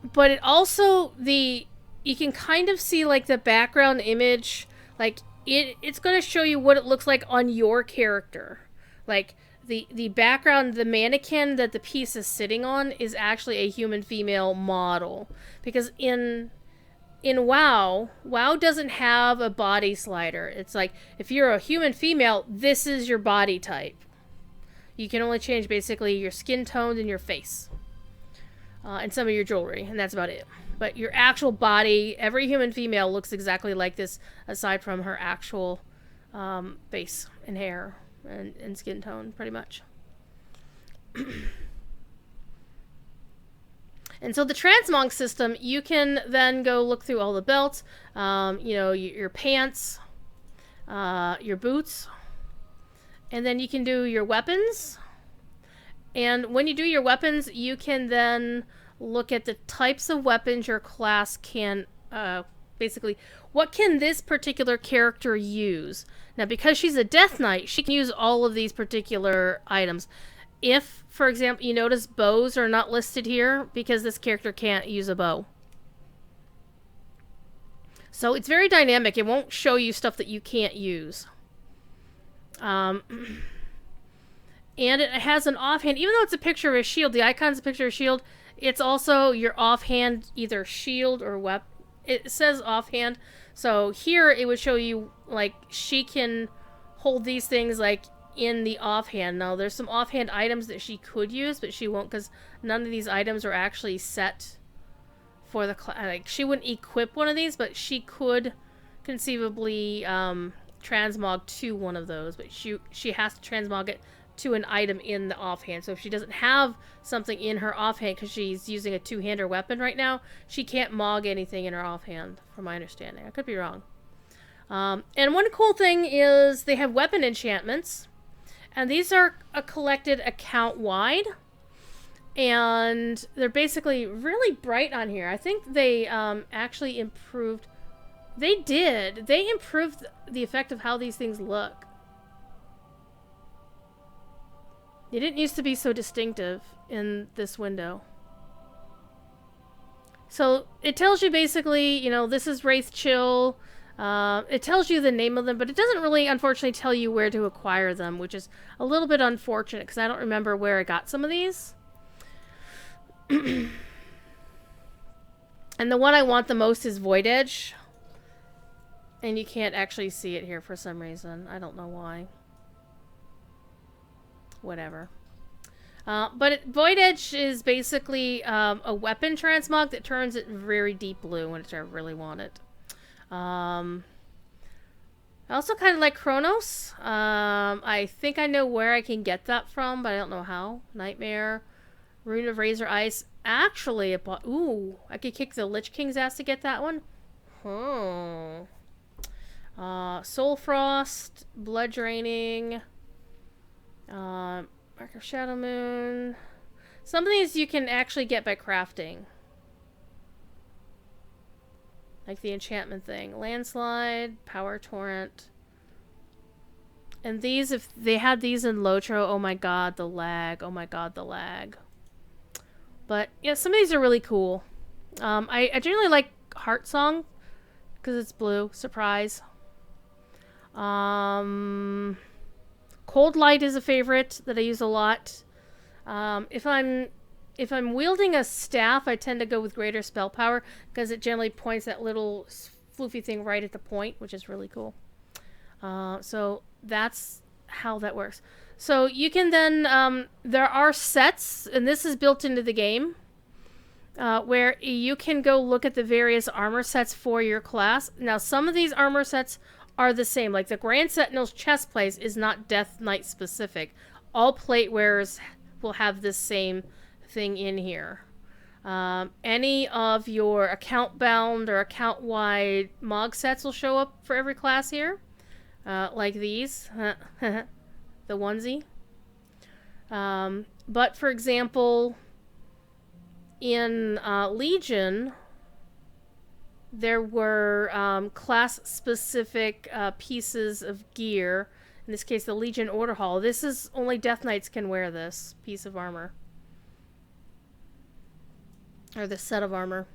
But it also, you can kind of see like the background image, like it's going to show you what it looks like on your character. Like the background, the mannequin that the piece is sitting on is actually a human female model. Because in in WoW doesn't have a body slider. It's like, if you're a human female, this is your body type. You can only change basically your skin tone and your face. And some of your jewelry, and that's about it. But your actual body, every human female looks exactly like this, aside from her actual face and hair and skin tone, pretty much. And so the transmog system, you can then go look through all the belts, you know, your pants, your boots, and then you can do your weapons. And when you do your weapons, you can then look at the types of weapons your class can, basically, what can this particular character use? Now, because she's a Death Knight, she can use all of these particular items. If, for example, you notice bows are not listed here, because this character can't use a bow. So it's very dynamic. It won't show you stuff that you can't use. And it has an offhand, even though it's a picture of a shield, the icon's a picture of a shield, it's also your offhand, either shield or weapon. It says offhand. So here it would show you, like, she can hold these things, like, in the offhand. Now, there's some offhand items that she could use, but she won't, because none of these items are actually set for the class. Like, she wouldn't equip one of these, but she could conceivably transmog to one of those, but she has to transmog it to an item in the offhand. So if she doesn't have something in her offhand because she's using a two-hander weapon right now, she can't mog anything in her offhand, from my understanding. I could be wrong. And one cool thing is they have weapon enchantments, and these are collected account-wide, and they're basically really bright on here. I think they actually improved... They did. They improved the effect of how these things look. It didn't used to be so distinctive in this window. So it tells you basically, you know, this is Wraith Chill. It tells you the name of them, but it doesn't really, unfortunately, tell you where to acquire them, which is a little bit unfortunate because I don't remember where I got some of these. And the one I want the most is Void Edge. And you can't actually see it here for some reason. I don't know why. Whatever. But Void Edge is basically a weapon transmog that turns it very deep blue, which I really want it. I also kind of like Chronos. I think I know where I can get that from, but I don't know how. Nightmare. Rune of Razor Ice. Actually, ooh, I could kick the Lich King's ass to get that one. Soul Frost. Blood Draining. Mark of Shadow Moon. Some of these you can actually get by crafting. Like the enchantment thing. Landslide, Power Torrent. And these, if they had these in Lotro, oh my god, the lag. Oh my god, the lag. But, yeah, some of these are really cool. I generally like Heart Song, because it's blue. Surprise. Cold Light is a favorite that I use a lot. If I'm wielding a staff, I tend to go with Greater Spell Power because it generally points that little floofy thing right at the point, which is really cool. So that's how that works. So you can then, there are sets, and this is built into the game, where you can go look at the various armor sets for your class. Now, some of these armor sets are the same. Like the Grand Sentinel's chest plate is not Death Knight specific. All plate wearers will have this same thing in here. Any of your account bound or account wide Mog sets will show up for every class here. Like these. The onesie. But for example, in Legion, there were class-specific pieces of gear. In this case, the Legion Order Hall. This is only Death Knights can wear this piece of armor. Or this set of armor.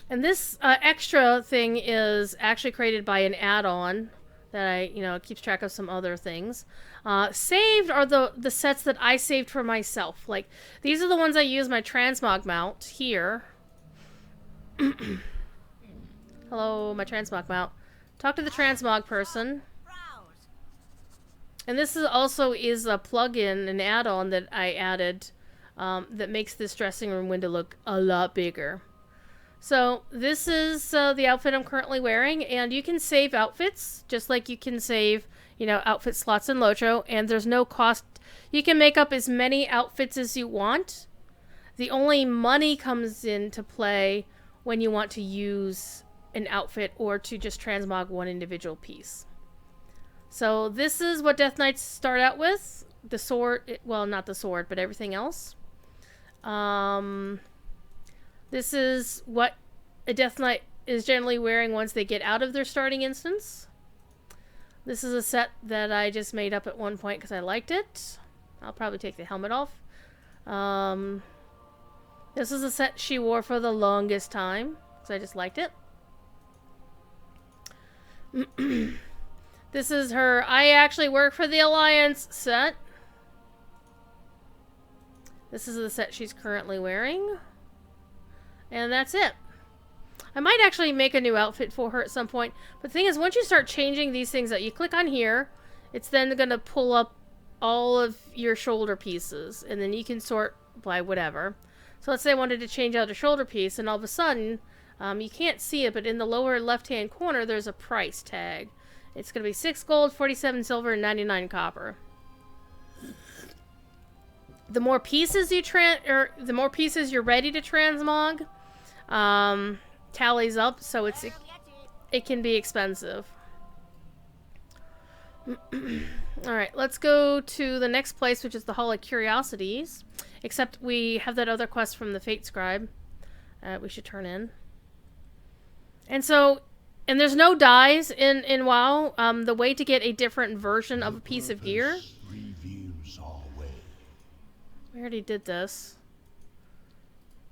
And this extra thing is actually created by an add-on that it keeps track of some other things. Saved are the sets that I saved for myself. Like, these are the ones I use my transmog mount here. Hello, my transmog mount. Talk to the transmog person. And this is also a plugin, an add-on that I added that makes this dressing room window look a lot bigger. So this is the outfit I'm currently wearing, and you can save outfits just like you can save, you know, outfit slots in Locho, and there's no cost. You can make up as many outfits as you want. The only money comes into play when you want to use an outfit or to just transmog one individual piece. So this is what Death Knights start out with. The sword, well, not the sword, but everything else. This is what a Death Knight is generally wearing once they get out of their starting instance. This is a set that I just made up at one point because I liked it. I'll probably take the helmet off. This is a set she wore for the longest time because I just liked it. This is her I actually work for the Alliance set. This is the set she's currently wearing. And that's it. I might actually make a new outfit for her at some point. But the thing is, once you start changing these things out, you click on here, it's then going to pull up all of your shoulder pieces. And then you can sort by whatever. So let's say I wanted to change out a shoulder piece, and all of a sudden, you can't see it, but in the lower left-hand corner, there's a price tag. It's going to be 6 gold, 47 silver, and 99 copper. The more pieces the more pieces you're ready to transmog, tallies up, so it can be expensive. Alright, let's go to the next place, which is the Hall of Curiosities. Except we have that other quest from the Fate Scribe we should turn in. And so, and there's no dyes in WoW. The way to get a different version of a piece of gear... We already did this.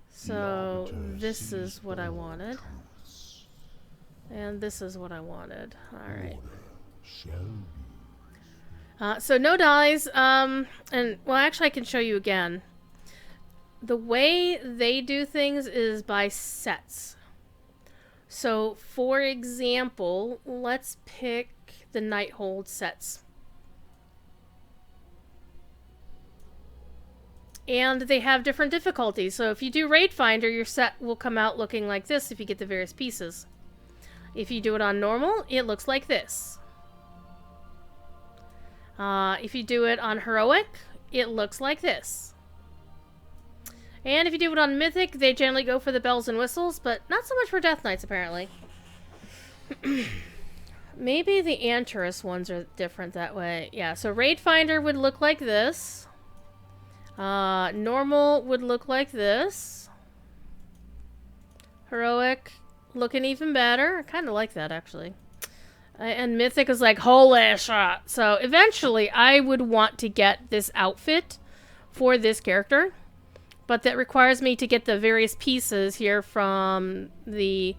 So, this is what I wanted. And this is what I wanted. Alright. So, no dyes. And, well, actually, I can show you again. The way they do things is by sets. So, for example, let's pick the Nighthold sets. And they have different difficulties. So if you do Raid Finder, your set will come out looking like this if you get the various pieces. If you do it on normal, it looks like this. If you do it on Heroic, it looks like this. And if you do it on Mythic, they generally go for the bells and whistles, but not so much for Death Knights, apparently. Maybe the Antares ones are different that way. Yeah, so Raid Finder would look like this. Normal would look like this. Heroic looking even better. I kind of like that, actually. And Mythic is like, holy shit. So eventually I would want to get this outfit for this character. But that requires me to get the various pieces here from the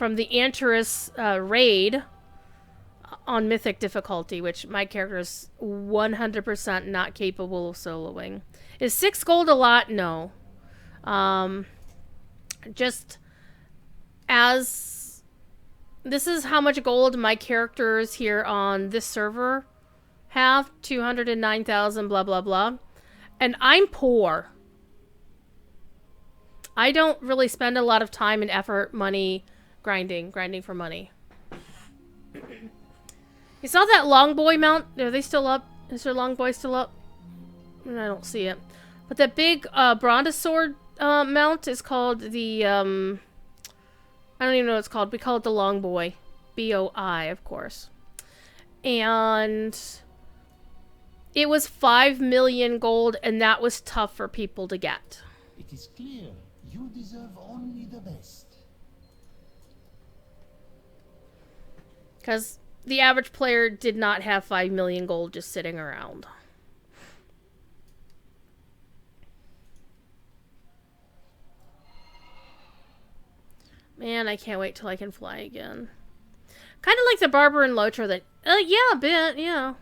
Antares raid on Mythic difficulty, which my character is 100% not capable of soloing. Is 6 gold a lot? No. Just as... This is how much gold my characters here on this server have. 209,000, blah, blah, blah. And I'm poor. I don't really spend a lot of time and effort, money, grinding for money. You saw that long boy mount? Are they still up? Is their long boy still up? I don't see it. But that big brontosaur mount is called the... I don't even know what it's called. We call it the long boy. B-O-I, of course. And it was 5 million gold, and that was tough for people to get. It is clear you deserve only the best. Because the average player did not have 5 million gold just sitting around. Man, I can't wait till I can fly again. Kind of like the Barber and Lotra that... yeah, a bit, yeah.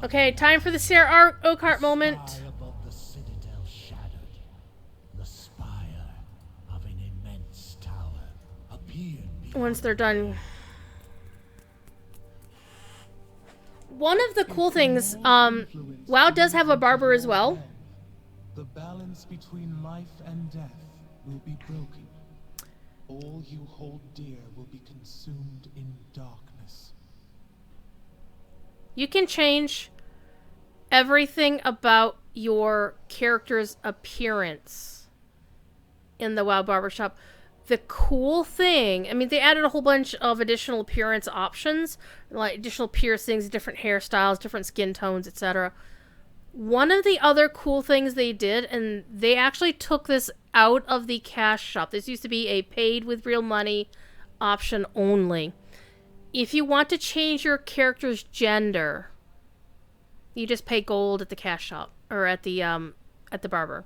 Okay, time for the Sarah Oakheart moment. once they're done. One of the cool things, WoW does have a barber as well. The balance between life and death will be broken. All you hold dear will be consumed in darkness. You can change everything about your character's appearance in the WoW Barbershop. The cool thing, I mean, they added a whole bunch of additional appearance options, like additional piercings, different hairstyles, different skin tones, etc. One of the other cool things they did, and they actually took this out of the cash shop. This used to be a paid with real money option only. If you want to change your character's gender, you just pay gold at the cash shop or at the barber.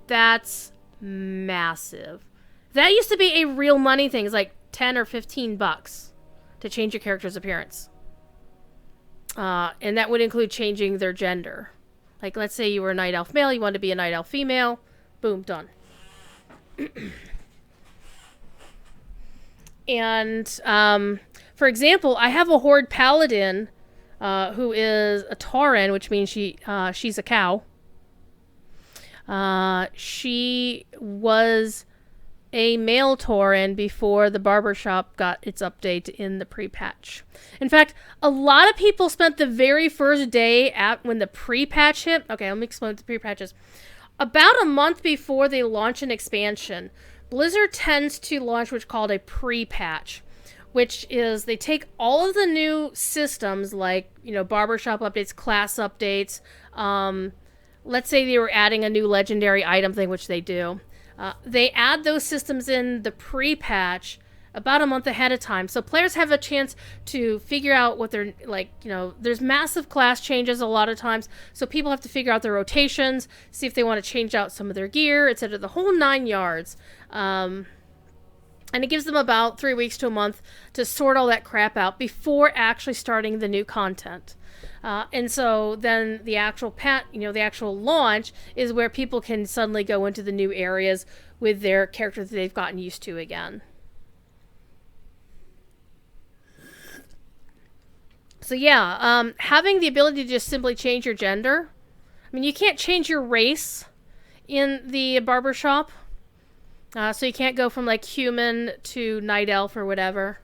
That's massive. That used to be a real money thing. It's like 10 or 15 bucks to change your character's appearance. And that would include changing their gender. Like, let's say you were a night elf male, you wanted to be a night elf female. Boom, done. And, for example, I have a Horde Paladin who is a Tauren, which means she's a cow. She was a male Tauren before the barbershop got its update in the pre-patch. In fact, a lot of people spent the very first day when the pre-patch hit. Okay, let me explain what the pre-patch is. About a month before they launch an expansion, Blizzard tends to launch what's called a pre-patch, which is they take all of the new systems like, barbershop updates, class updates. Let's say they were adding a new legendary item thing, which they do. They add those systems in the pre-patch about a month ahead of time. So players have a chance to figure out what they're like, there's massive class changes a lot of times. So people have to figure out their rotations, see if they want to change out some of their gear, etc. The whole 9 yards. And it gives them about 3 weeks to a month to sort all that crap out before actually starting the new content. And so then the actual the actual launch is where people can suddenly go into the new areas with their characters that they've gotten used to again. So yeah, having the ability to just simply change your gender. I mean, you can't change your race in the barbershop. So you can't go from like human to night elf or whatever.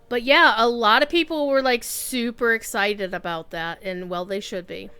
But yeah, a lot of people were like super excited about that, and well, they should be.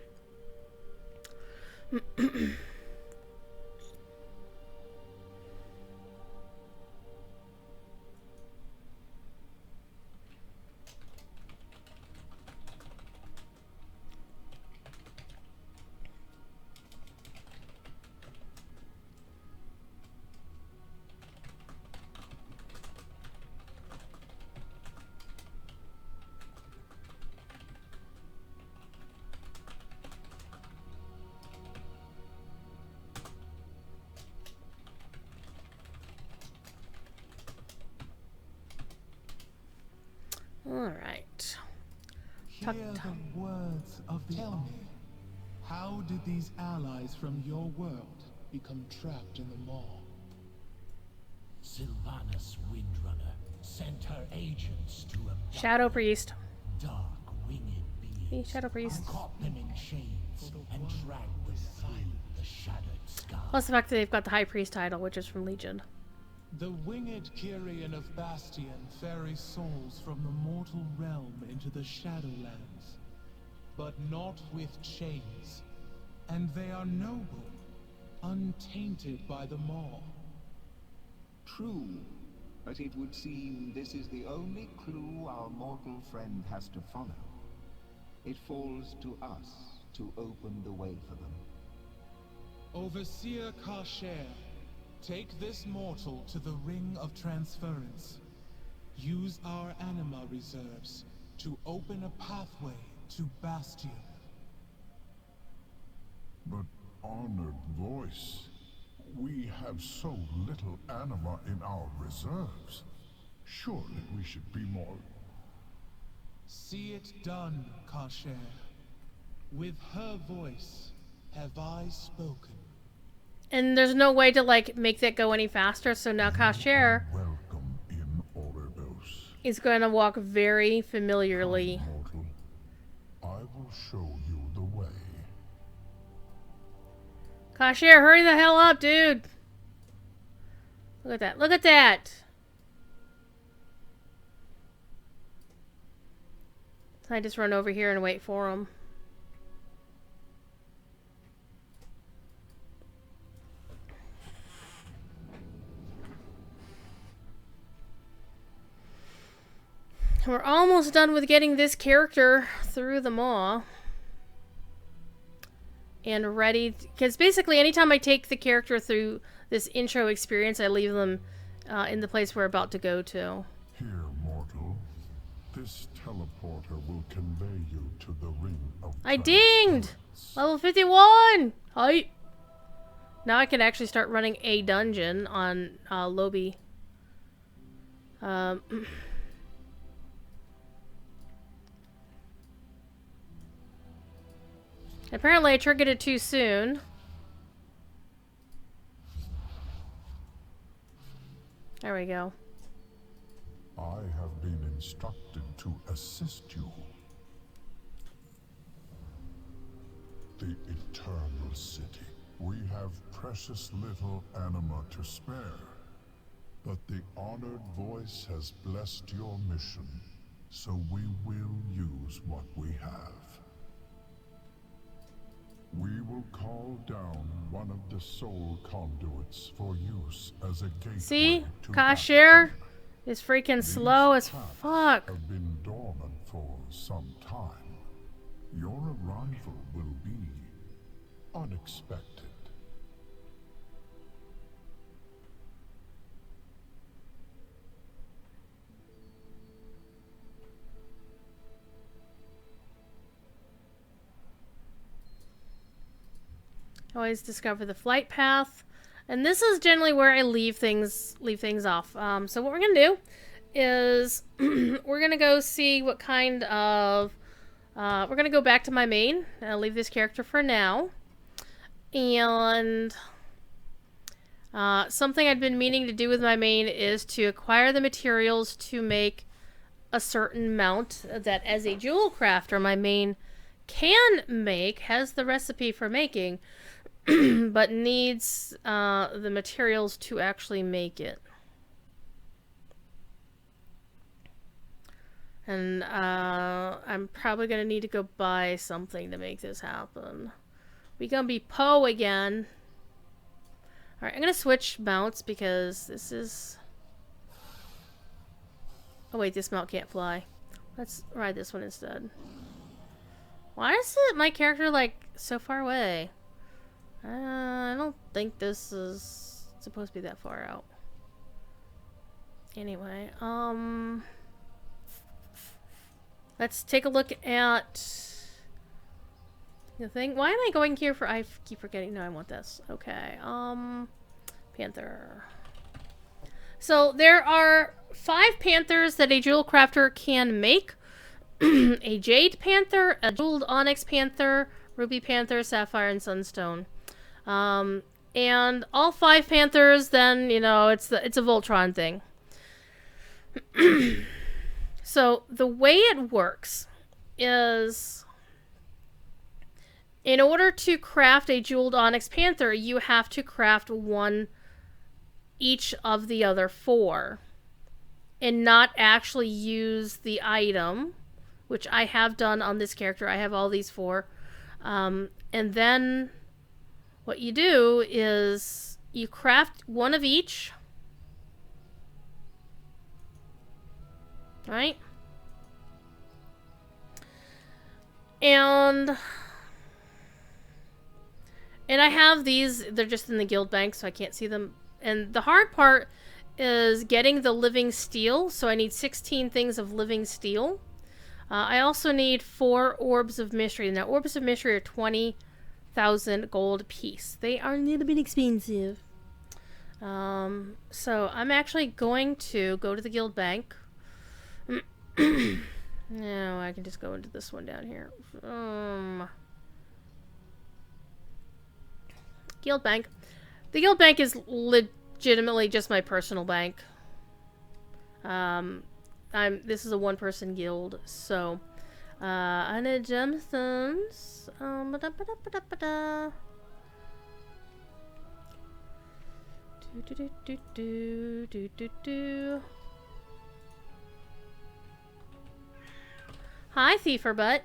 Alright. Hear the words of the Tell me, how did these allies from your world become trapped in the maw? Sylvanas Windrunner sent her agents to a Shadow Priest. dark winged beings. Shadow Priest. Caught them in chains and dragged them through the shattered sky. Plus the fact that they've got the High Priest title, which is from Legion. The winged Kyrian of Bastion ferry souls from the mortal realm into the Shadowlands, but not with chains. And they are noble, untainted by the maw. True, but it would seem this is the only clue our mortal friend has to follow. It falls to us to open the way for them. Overseer Kasher, take this mortal to the Ring of Transference. Use our anima reserves to open a pathway to Bastion. But, honored voice, we have so little anima in our reserves. Surely we should be more... See it done, Kasher. With her voice, have I spoken. And there's no way to, like, make that go any faster, so now Kasher Welcome in Oribos. is going to walk very familiarly. Come, mortal. I will show you the way. Kasher, hurry the hell up, dude! Look at that. Look at that! I just run over here and wait for him. We're almost done with getting this character through the maw. And ready, because basically anytime I take the character through this intro experience, I leave them in the place we're about to go to. Here, mortal. This teleporter will convey you to the ring of I dinged! Level 51! Hi! Now I can actually start running a dungeon on Lobby. Apparently I triggered it too soon. There we go. I have been instructed to assist you. The Eternal City. We have precious little anima to spare, but the honored voice has blessed your mission, so we will use what we have. We will call down one of the soul conduits for use as a gateway. See? to Kasher is freaking slow as fuck. have been dormant for some time. Your arrival will be unexpected. Always discover the flight path. And this is generally where I leave things off. So what we're gonna do is we're gonna go see what kind of we're gonna go back to my main. I'll leave this character for now. And something I've been meaning to do with my main is to acquire the materials to make a certain mount that as a jewel crafter my main can make, has the recipe for making, but needs the materials to actually make it. And I'm probably going to need to go buy something to make this happen. We're going to be Poe again. Alright, I'm going to switch mounts because this is... Oh wait, this mount can't fly. Let's ride this one instead. Why is my character, like, so far away? I don't think this is supposed to be that far out. Anyway, let's take a look at the thing. Why am I going here for... I keep forgetting. No, I want this. Okay, Panther. So, there are 5 Panthers that a Jewel Crafter can make. A Jade Panther, a Jeweled Onyx Panther, Ruby Panther, Sapphire, and Sunstone. And all 5 Panthers, then, you know, it's a Voltron thing. So, the way it works is, in order to craft a Jeweled Onyx Panther, you have to craft one each of the other 4. And not actually use the item, which I have done on this character. I have all these 4. And then what you do is you craft one of each. Right? And I have these, they're just in the guild bank, so I can't see them. And the hard part is getting the living steel, so I need 16 things of living steel. I also need 4 Orbs of Mystery. Now, Orbs of Mystery are 20,000 gold a piece. They are a little bit expensive. So I'm actually going to go to the guild bank. No, I can just go into this one down here. Guild bank. The guild bank is legitimately just my personal bank. This is a one-person guild, so I need gemstones. Hi, Thiefer Butt.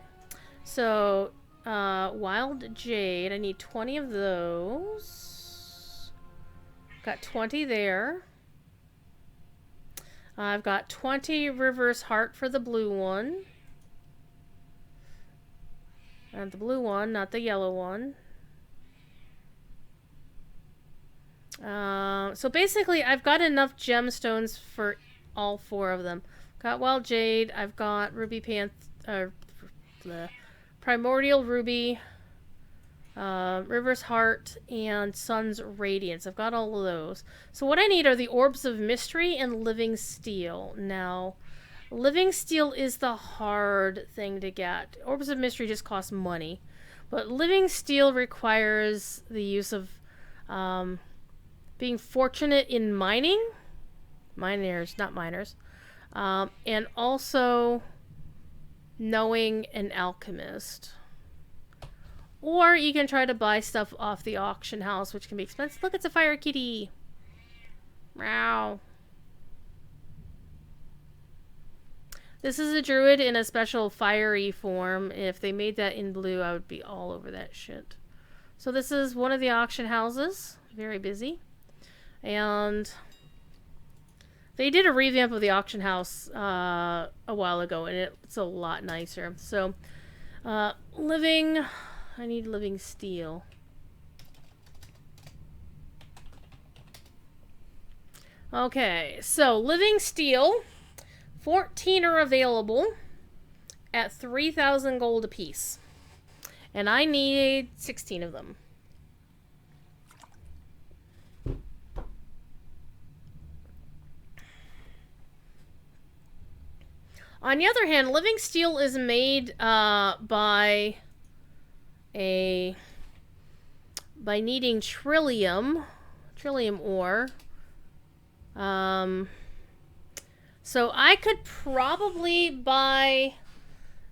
So, Wild Jade. I need 20 of those. Got 20 there. I've got 20 River's Heart for the blue one. And the blue one, not the yellow one. So basically, I've got enough gemstones for all 4 of them. Got Wild Jade. I've got Ruby the Primordial Ruby, River's Heart, and Sun's Radiance. I've got all of those. So what I need are the Orbs of Mystery and Living Steel. Now, Living Steel is the hard thing to get. Orbs of Mystery just cost money. But Living Steel requires the use of being fortunate in mining. Miners, not miners. And also knowing an alchemist. Or you can try to buy stuff off the auction house, which can be expensive. Look, it's a fire kitty. Meow. This is a druid in a special fiery form. If they made that in blue, I would be all over that shit. So this is one of the auction houses. Very busy. And they did a revamp of the auction house a while ago, and it's a lot nicer. So, I need living steel. Okay, so living steel, 14 are available at 3,000 gold apiece. And I need 16 of them. On the other hand, living steel is made by needing trillium ore. So I could probably buy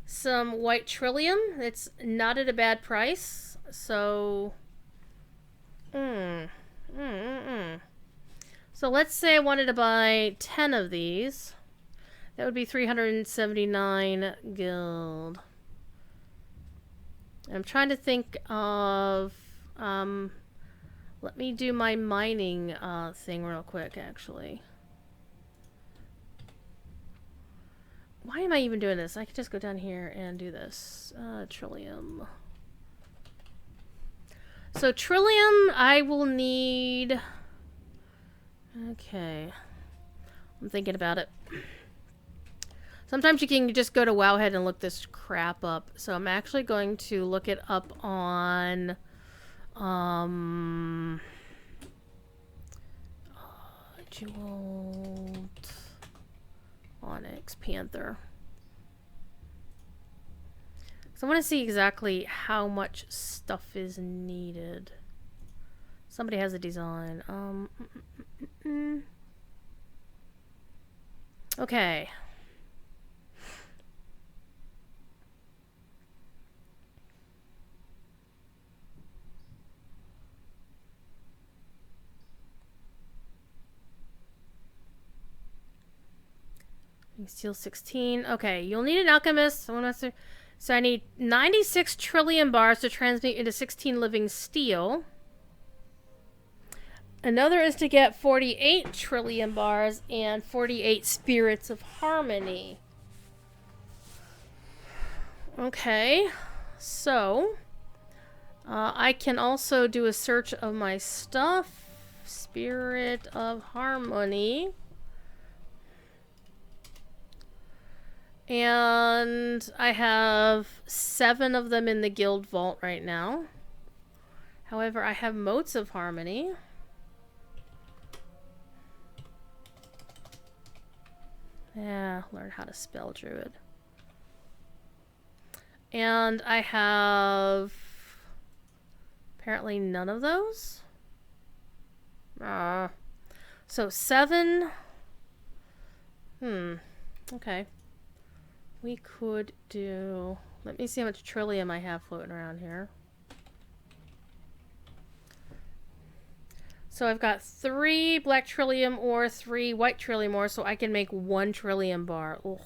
some white trillium. It's not at a bad price. So, so let's say I wanted to buy 10 of these. That would be 379 gold. I'm trying to think of, let me do my mining thing real quick, actually. Why am I even doing this? I could just go down here and do this. Trillium. So trillium, I will need... Okay. I'm thinking about it. Sometimes you can just go to Wowhead and look this crap up. So I'm actually going to look it up on Jeweled Onyx Panther. So I want to see exactly how much stuff is needed. Somebody has a design. Okay. Steel 16. Okay, you'll need an alchemist. So I need 96 trillium bars to transmute into 16 living steel. Another is to get 48 trillium bars and 48 spirits of harmony. Okay, so I can also do a search of my stuff. Spirit of harmony. And I have 7 of them in the guild vault right now. However, I have motes of harmony. Yeah, learn how to spell druid. And I have Apparently none of those. So 7. Okay. We could do... Let me see how much Trillium I have floating around here. So I've got 3 black Trillium ore, 3 white Trillium ore, so I can make 1 Trillium bar. Ugh.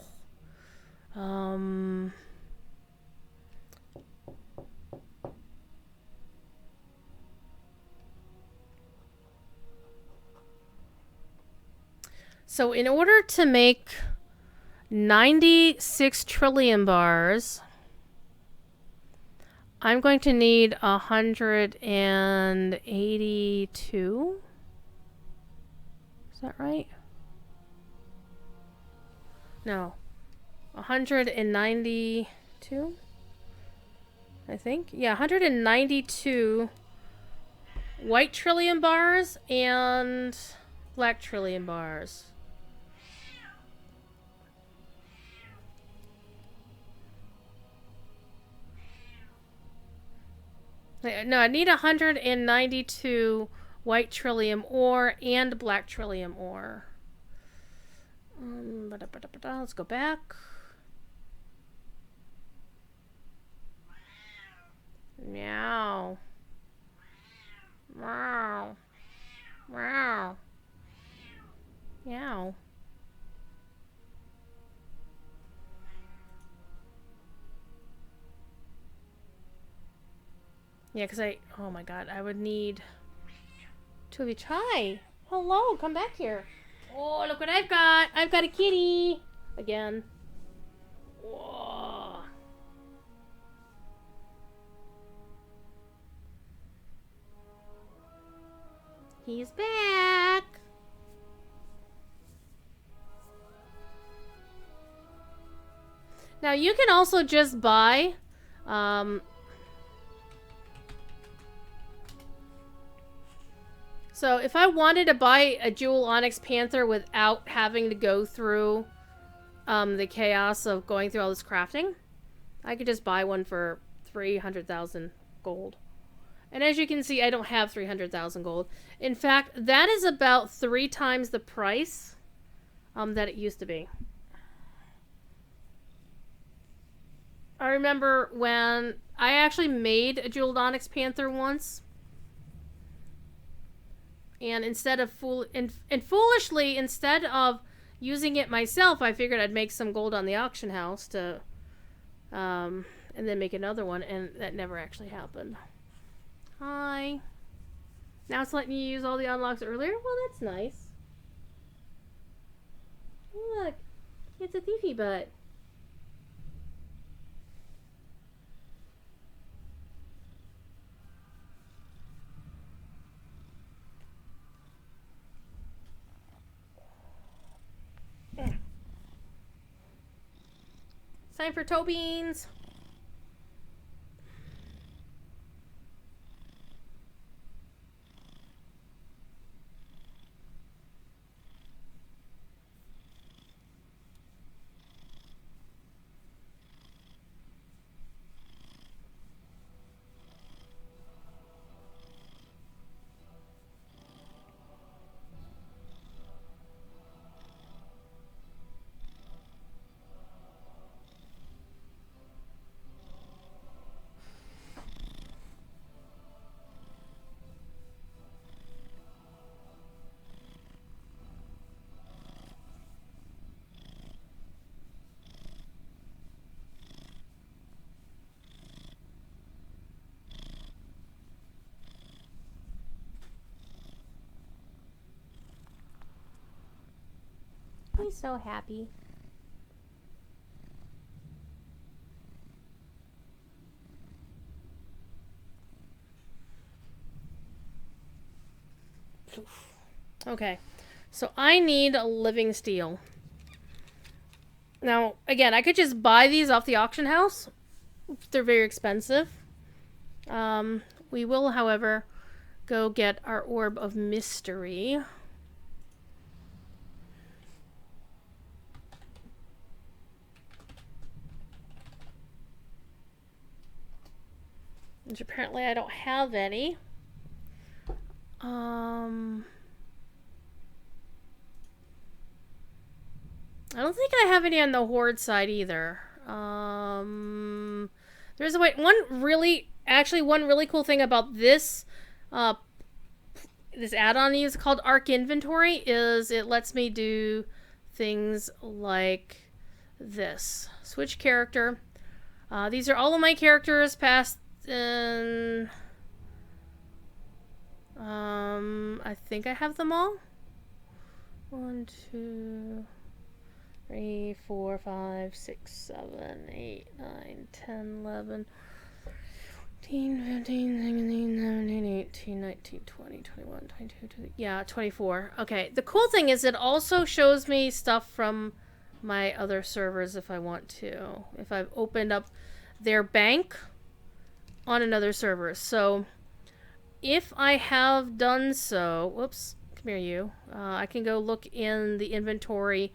So in order to make 96 Trillium bars, I'm going to need 182. Is that right? No. 192? I think. Yeah, 192 white Trillium bars and black Trillium bars. No, I need 192 white Trillium ore and black Trillium ore. Let's go back. Meow. Meow. Meow. Meow. Yeah, because oh my god, I would need 2 of each. Hi! Hello, come back here. Oh, look what I've got. I've got a kitty. Again. Whoa. He's back. Now, you can also just buy, so if I wanted to buy a Jewel Onyx Panther without having to go through the chaos of going through all this crafting, I could just buy one for 300,000 gold. And as you can see, I don't have 300,000 gold. In fact, that is about 3 times the price that it used to be. I remember when I actually made a Jeweled Onyx Panther once. And instead of foolishly, instead of using it myself, I figured I'd make some gold on the auction house to, and then make another one, and that never actually happened. Hi. Now it's letting you use all the unlocks earlier? Well, that's nice. Look, it's a thiefy butt. Time for toe beans. He's so happy. Okay, so I need a living steel. Now, again, I could just buy these off the auction house. They're very expensive. We will, however, go get our Orb of Mystery. which apparently I don't have any. I don't think I have any on the Horde side either. There's one really cool thing about this this add-on I use called Arc Inventory is it lets me do things like this. Switch character. These are all of my characters past in... I think I have them all. 1, 2, 3, 4, 5, 6, 7, 8, 9, 10, 11, 14, 15, 16, 17, 18, 19, 20, 21, 22, 23, yeah, 24. Okay, the cool thing is it also shows me stuff from my other servers if I want to. If I've opened up their bank on another server. So if I have done so, whoops, come here you. I can go look in the inventory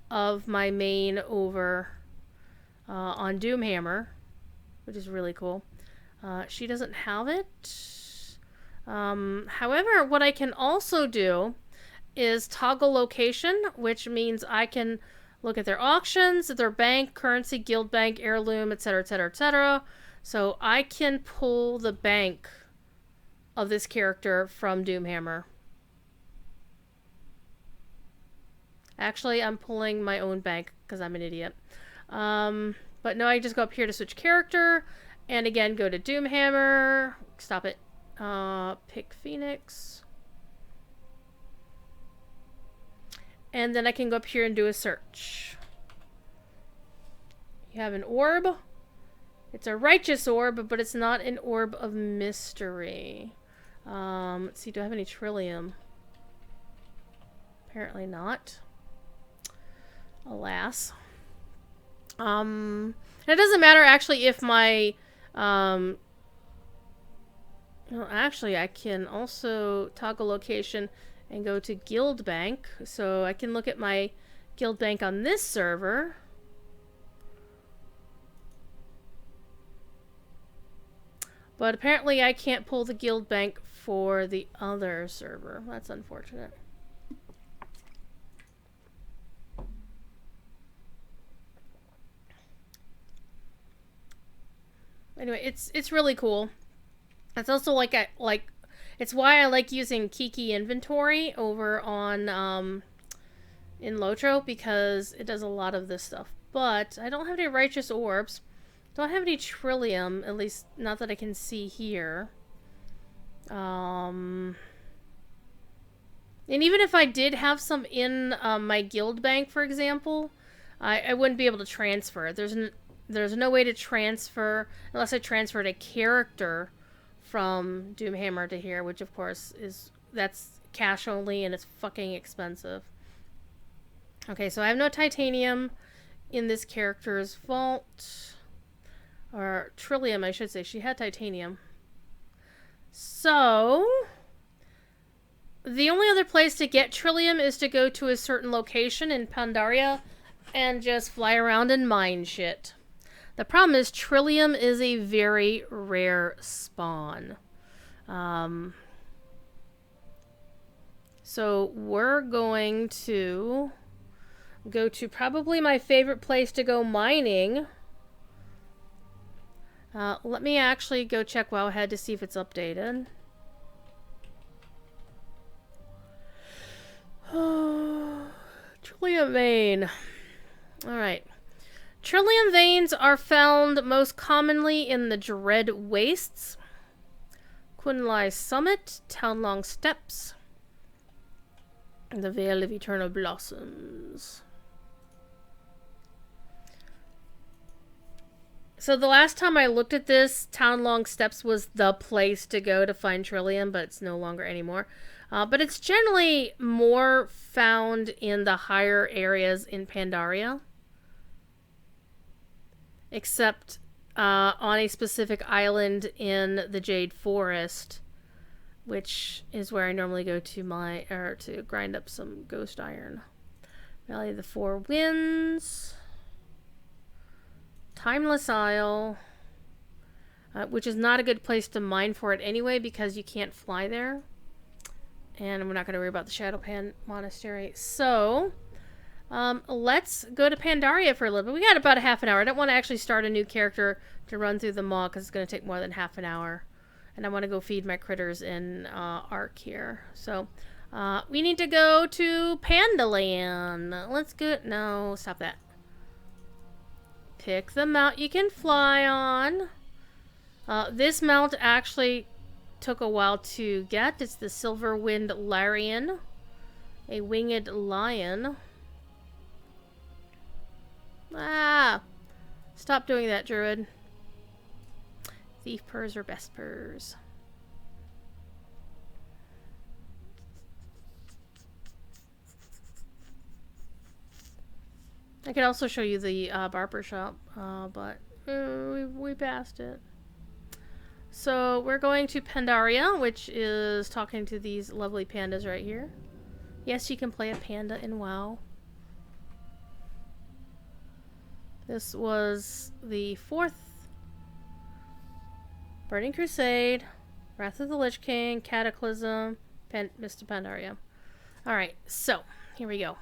of my main over on Doomhammer, which is really cool. She doesn't have it. However, what I can also do is toggle location, which means I can look at their auctions, their bank, currency, guild bank, heirloom, etc., etc., etc. So I can pull the bank of this character from Doomhammer. Actually, I'm pulling my own bank because I'm an idiot. But no, I just go up here to switch character. And again, go to Doomhammer. Stop it. Pick Phoenix. And then I can go up here and do a search. You have an orb. It's a righteous orb, but it's not an orb of mystery. Let's see, do I have any Trillium? Apparently not. Alas. It doesn't matter actually if my no, actually I can also toggle location and go to guild bank, so I can look at my guild bank on this server. But apparently I can't pull the guild bank for the other server. That's unfortunate. Anyway, it's really cool. It's also it's why I like using Kiki Inventory over on in Lotro, because it does a lot of this stuff. But I don't have any righteous orbs. Don't have any Trillium, at least not that I can see here. And even if I did have some in my guild bank, for example, I wouldn't be able to transfer. There's no way to transfer unless I transferred a character from Doomhammer to here, which of course that's cash only and it's fucking expensive. Okay, so I have no titanium in this character's vault. Or Trillium, I should say. She had titanium. So the only other place to get Trillium is to go to a certain location in Pandaria and just fly around and mine shit. The problem is Trillium is a very rare spawn. So we're going to go to probably my favorite place to go mining. Let me actually go check Wowhead to see if it's updated. Trillium Vein. Alright. Trillium Veins are found most commonly in the Dread Wastes, Kunlai Summit, Townlong Steppes, and the Vale of Eternal Blossoms. So the last time I looked at this, Townlong Steppes was the place to go to find Trillium, but it's no longer anymore. But it's generally more found in the higher areas in Pandaria. Except on a specific island in the Jade Forest, which is where I normally go to to grind up some ghost iron. Valley of the Four Winds. Timeless Isle. which is not a good place to mine for it anyway because you can't fly there. And we're not going to worry about the Shadowpan Monastery. So, let's go to Pandaria for a little bit. We got about a half an hour. I don't want to actually start a new character to run through the maw because it's going to take more than half an hour. And I want to go feed my critters in Ark here. So, we need to go to Pandaland. Let's go. No, stop that. Pick the mount you can fly on. This mount actually took a while to get. It's the Silverwind Larian, a winged lion. Ah! Stop doing that, Druid. Thief purrs or best purrs. I could also show you the barber shop, but we passed it. So we're going to Pandaria, which is talking to these lovely pandas right here. Yes, you can play a panda in WoW. This was the 4th Burning Crusade, Wrath of the Lich King, Cataclysm, Mr. Pandaria. Alright, so here we go.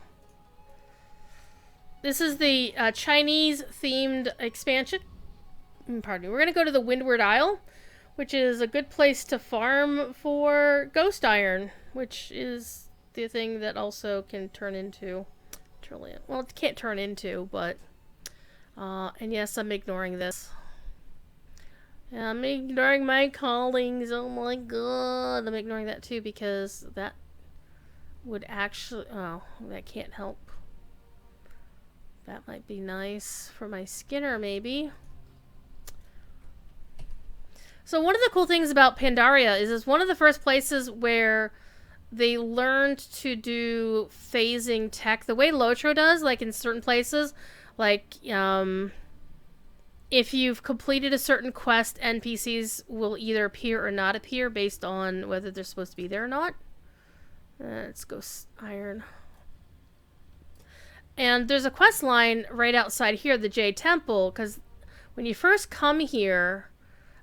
This is the Chinese-themed expansion. Pardon me. We're going to go to the Windward Isle, which is a good place to farm for ghost iron, which is the thing that also can turn into Trillium. Well, it can't turn into, but... and yes, I'm ignoring this. I'm ignoring my callings. Oh my god. I'm ignoring that too because that would actually... Oh, that can't help. That might be nice for my Skinner, maybe. So one of the cool things about Pandaria is it's one of the first places where they learned to do phasing tech the way Lotro does, like in certain places. Like, if you've completed a certain quest, NPCs will either appear or not appear based on whether they're supposed to be there or not. Let's go iron. And there's a quest line right outside here, the Jade Temple, because when you first come here...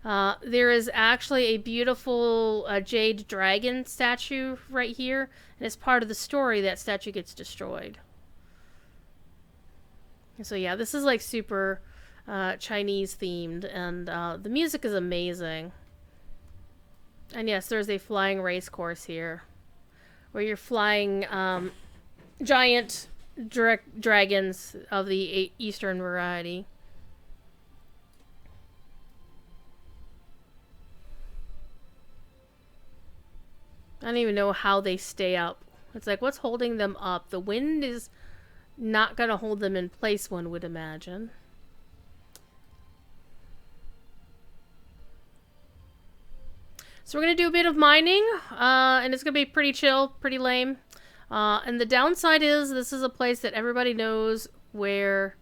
there is actually a beautiful jade dragon statue right here, and as part of the story, that statue gets destroyed. So yeah, this is like super Chinese themed, and the music is amazing. And yes, there's a flying race course here, where you're flying giant dragons of the eastern variety. I don't even know how they stay up. It's like, what's holding them up? The wind is not going to hold them in place, one would imagine. So we're going to do a bit of mining, and it's going to be pretty chill, pretty lame. And the downside is this is a place that everybody knows where,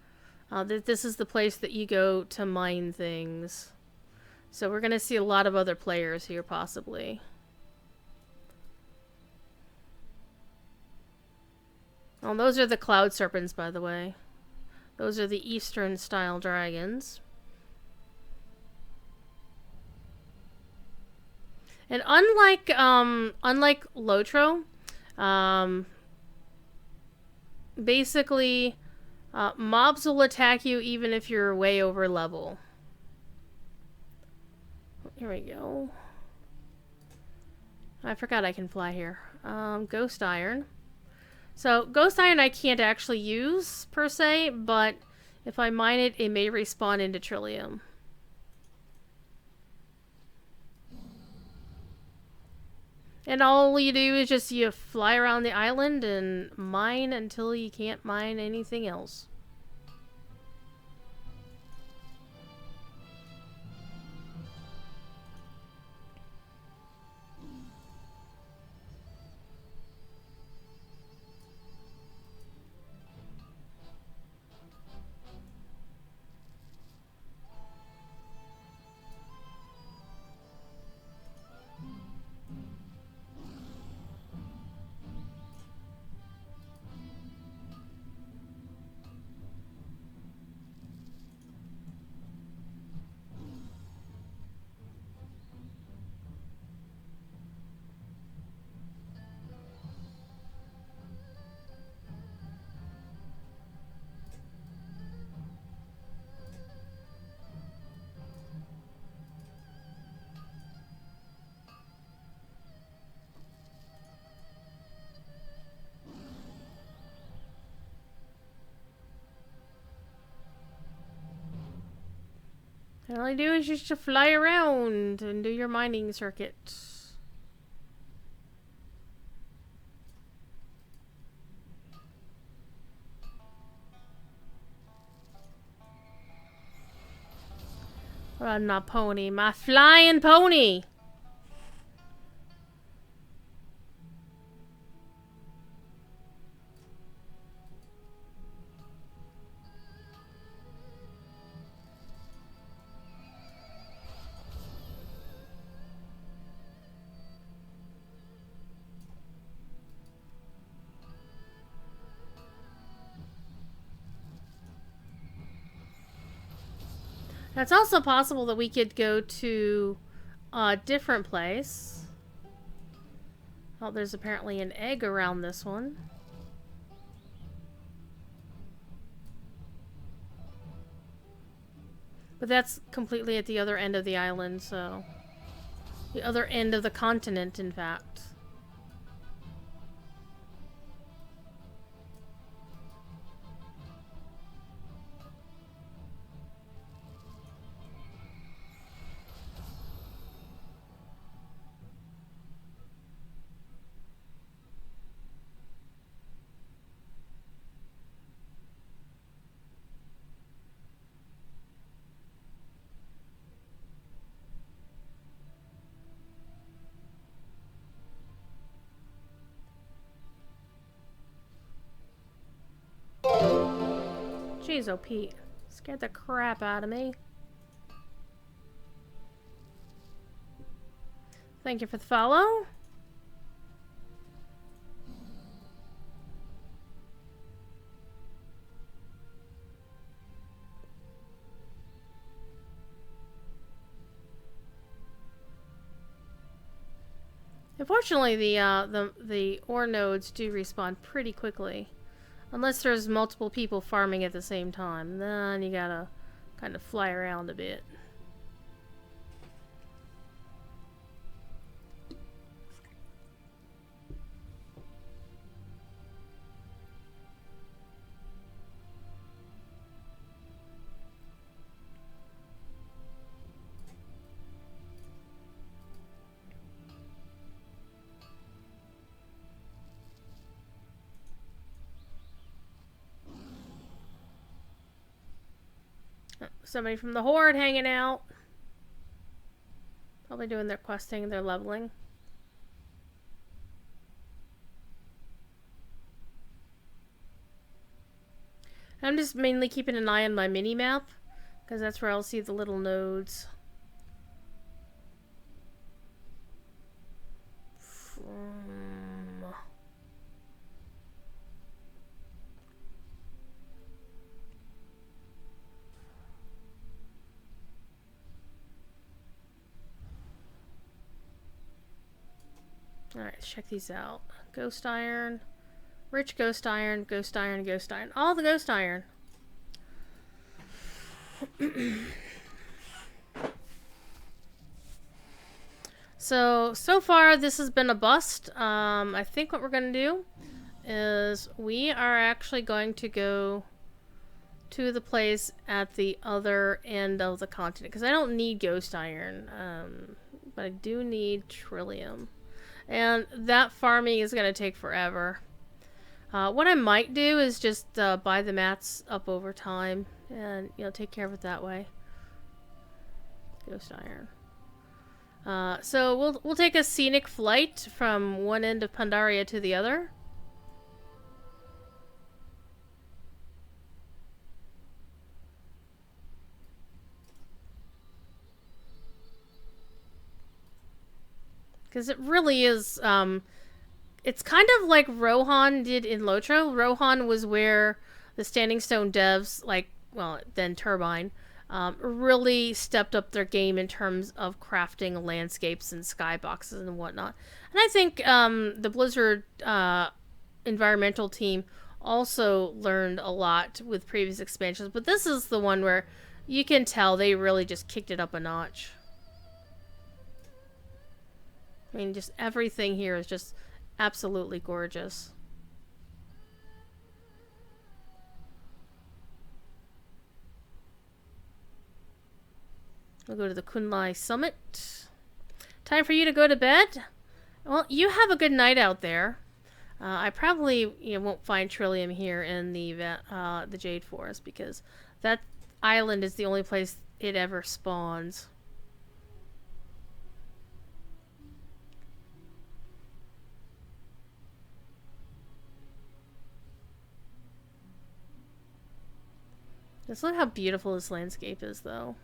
that this is the place that you go to mine things. So we're going to see a lot of other players here, possibly. Oh, those are the Cloud Serpents, by the way. Those are the Eastern-style dragons. And unlike Lotro, basically, mobs will attack you even if you're way over level. Here we go. I forgot I can fly here. Ghost Iron. So, Ghost Iron I can't actually use, per se, but if I mine it, it may respawn into Trillium. And all you do is just you fly around the island and mine until you can't mine anything else. All you do is just to fly around and do your mining circuit. Riding my pony, my flying pony. It's also possible that we could go to a different place. Oh, there's apparently an egg around this one. But that's completely at the other end of the island, so... The other end of the continent, in fact. Jeez, oh Pete. Scared the crap out of me. Thank you for the follow. Unfortunately, the ore nodes do respawn pretty quickly. Unless there's multiple people farming at the same time. Then you gotta kind of fly around a bit. Somebody from the Horde hanging out. Probably doing their questing and their leveling. I'm just mainly keeping an eye on my mini-map, because that's where I'll see the little nodes. Alright, let's check these out. Ghost Iron. Rich Ghost Iron, Ghost Iron, Ghost Iron. All the Ghost Iron. So far this has been a bust. I think what we're going to do is we are actually going to go to the place at the other end of the continent. Because I don't need Ghost Iron. But I do need Trillium. And that farming is going to take forever. What I might do is just buy the mats up over time and, you know, take care of it that way. Ghost Iron. So we'll take a scenic flight from one end of Pandaria to the other. Because it really is, it's kind of like Rohan did in Lotro. Rohan was where the Standing Stone devs, like, well, then Turbine, really stepped up their game in terms of crafting landscapes and skyboxes and whatnot. And I think the Blizzard environmental team also learned a lot with previous expansions. But this is the one where you can tell they really just kicked it up a notch. I mean, just everything here is just absolutely gorgeous. We'll go to the Kunlai Summit. Time for you to go to bed? Well, you have a good night out there. I probably won't find Trillium here in the Jade Forest because that island is the only place it ever spawns. Just look how beautiful this landscape is, though.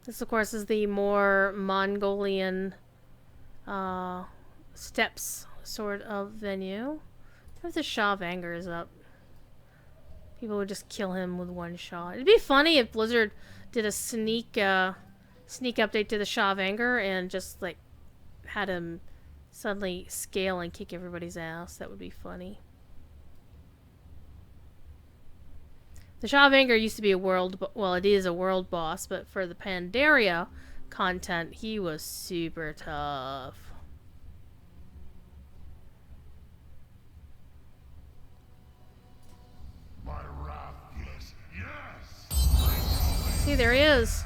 This, of course, is the more Mongolian steppes sort of venue. If the Shah of Anger is up, people would just kill him with one shot. It'd be funny if Blizzard did a sneak update to the Shah of Anger and just like had him suddenly scale and kick everybody's ass. That would be funny. The Shah of Anger used to be a world, well, it is a world boss, but for the Pandaria content, he was super tough. My wrath, yes. See, there he is.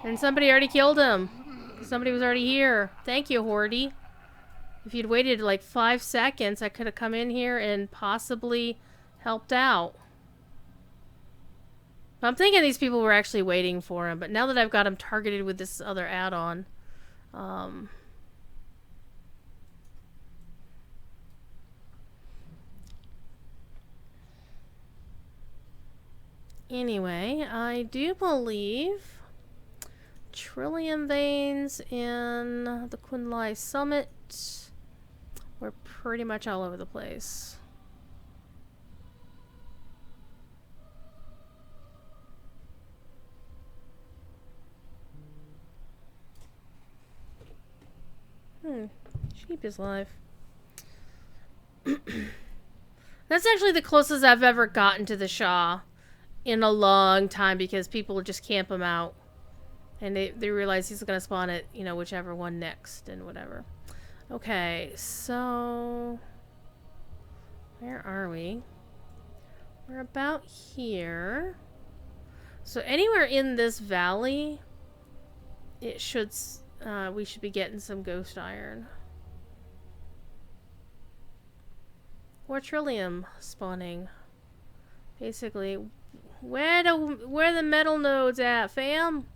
And somebody already killed him. Somebody was already here. Thank you, Hordy. If you'd waited like 5 seconds, I could have come in here and possibly helped out. I'm thinking these people were actually waiting for him, but now that I've got him targeted with this other add-on, anyway, I do believe Trillium Veins in the Kunlai Summit. We're pretty much all over the place. Sheep is live. That's actually the closest I've ever gotten to the Shah in a long time because people just camp him out. And they realize he's going to spawn at, whichever one next and whatever. Okay, so... where are we? We're about here. So anywhere in this valley, it should... we should be getting some ghost iron. Or Trillium spawning. Basically, where the metal nodes at, fam?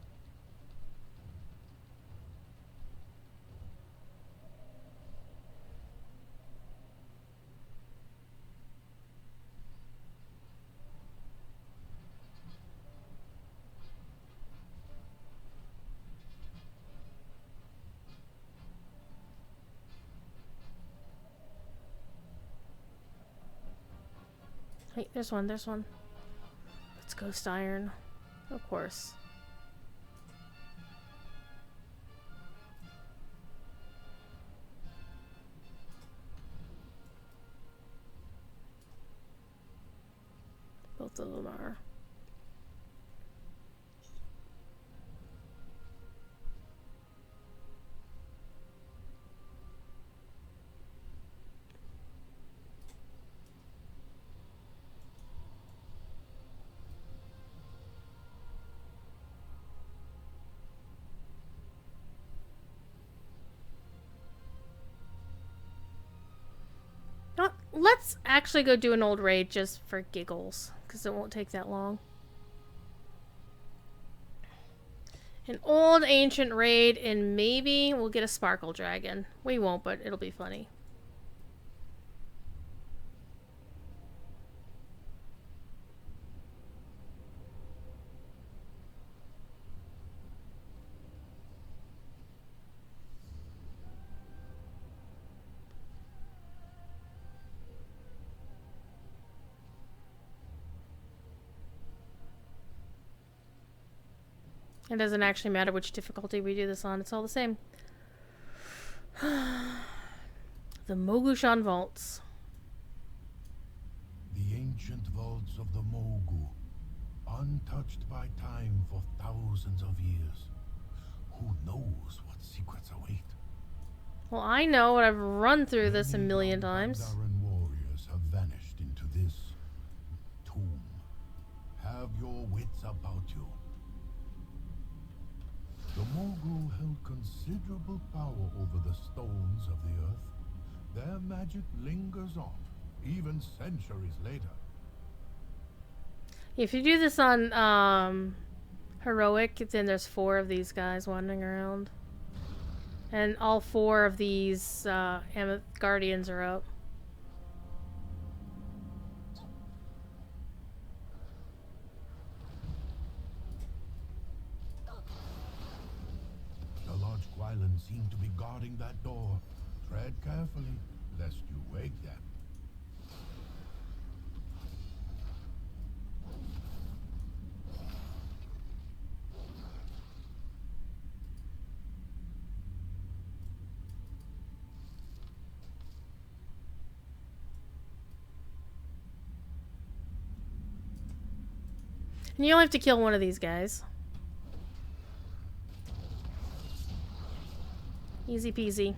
Hey, there's one. It's ghost iron. Of course. Both of them are. Let's actually go do an old raid just for giggles, because it won't take that long. An old ancient raid, and maybe we'll get a sparkle dragon. We won't, but it'll be funny. It doesn't actually matter which difficulty we do this on. It's all the same. The Mogushon Vaults. The ancient vaults of the Mogu, untouched by time for thousands of years. Who knows what secrets await? Well, I know. I've run through this a million times. Pandaren warriors have vanished into this tomb. Have your wits about you. The Mogu held considerable power over the stones of the earth. Their magic lingers on, even centuries later. If you do this on heroic, then there's 4 of these guys wandering around. And all 4 of these guardians are up. The large Quylans seem to be guarding that door. Tread carefully, lest you wake them. And you only have to kill one of these guys. Easy peasy.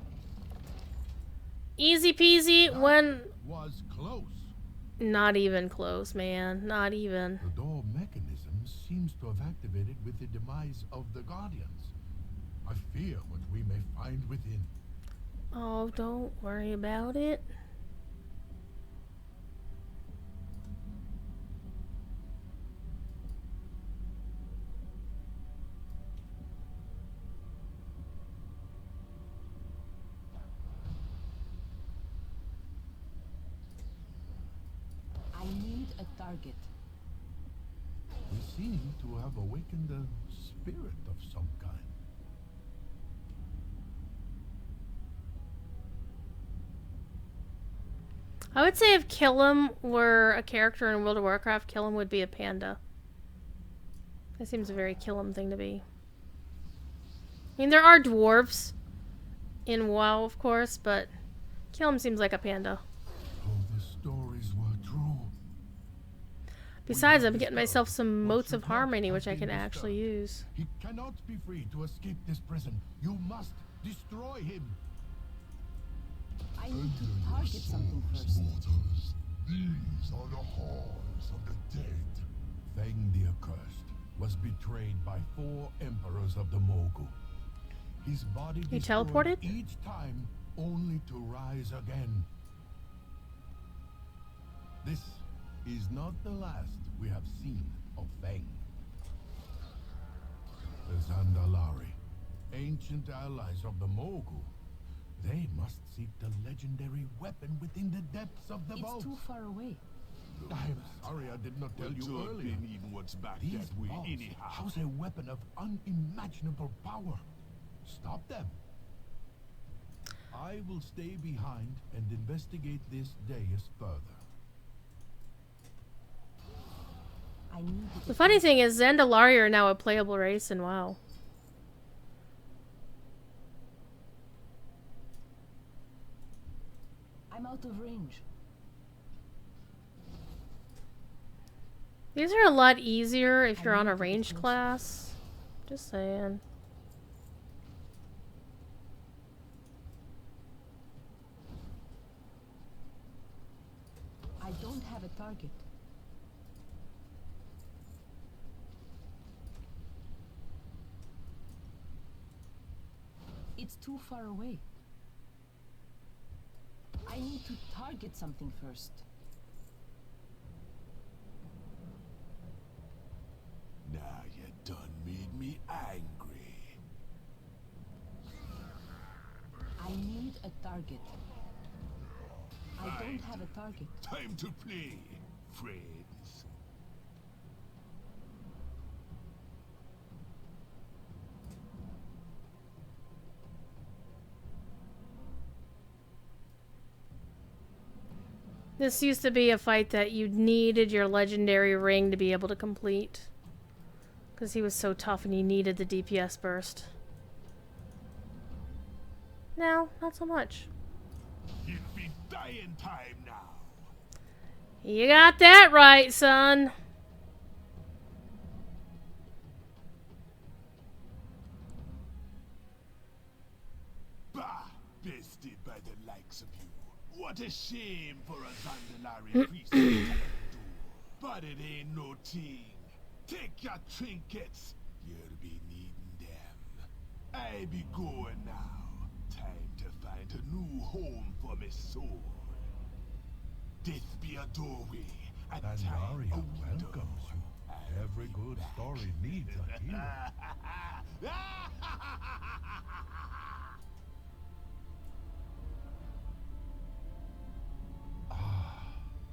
Easy peasy when... Was close. Not even close, man. Not even. The door mechanism seems to have activated with the demise of the Guardians. I fear what we may find within. Oh, don't worry about it. I need a target. We seem to have awakened a spirit of some kind. I would say if Killam were a character in World of Warcraft, Killam would be a panda. That seems a very Killam thing to be. I mean, there are dwarves in WoW, of course, but Killam seems like a panda. Oh, the stories were true. Besides, I'm getting myself some Motes of Harmony, which I can actually use. He cannot be free to escape this prison. You must destroy him. I need to target something first. Mortals, these are the halls of the dead. Thang the Accursed was betrayed by 4 emperors of the Mogu. His body You destroyed teleported? each time, only to rise again. This is not the last we have seen of Thang. The Zandalari, ancient allies of the Mogu, they must seek the legendary weapon within the depths of the vault. It's too far away. I'm sorry I did not tell you earlier. Even what's back These that way vaults anyhow. house a weapon of unimaginable power. Stop them. I will stay behind and investigate this dais further. I need The funny thing is, Zandalari are now a playable race in WoW. I'm out of range. These are a lot easier if you're on a ranged class. Just saying. I don't have a target. It's too far away. I need to target something first. Now you done made me angry. I need a target. I don't have a target. Time to play, friends. This used to be a fight that you needed your legendary ring to be able to complete. Because he was so tough and you needed the DPS burst. Now, not so much. It'd be dying time now. You got that right, son. Bah! bested by the likes of you. What a shame for a Zandalari priest to do. But it ain't no thing. Take your trinkets. You'll be needing them. I be going now. Time to find a new home for me soul. Death be a doorway, and time a window. Welcomes you. Every good story needs a hero.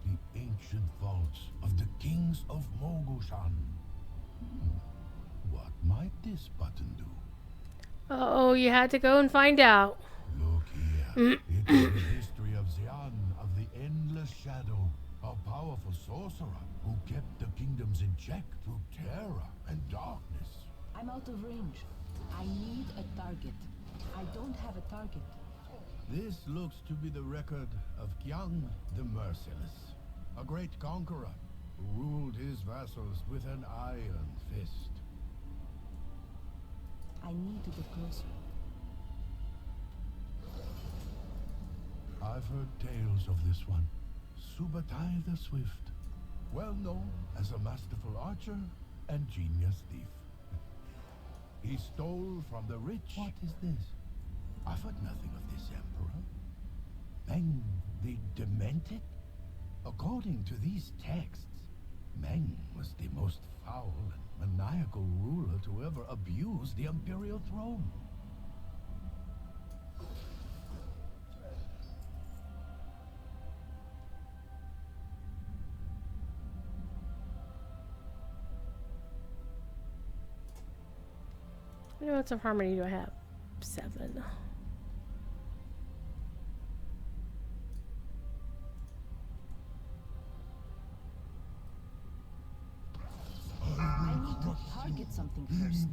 The ancient vaults of the kings of Mogoshan. What might this button do? Oh, you had to go and find out. Look here. It is the history of Xian of the Endless Shadow, a powerful sorcerer who kept the kingdoms in check through terror and darkness. I'm out of range. I need a target. I don't have a target. This looks to be the record of Qiang the Merciless, a great conqueror who ruled his vassals with an iron fist. I need to get closer. I've heard tales of this one. Subutai the Swift, well known as a masterful archer and genius thief. He stole from the rich. What is this? I've heard nothing of this emperor. Meng the Demented? According to these texts, Meng was the most foul and maniacal ruler to ever abuse the imperial throne. What notes of harmony do I have? 7. I need to target something first.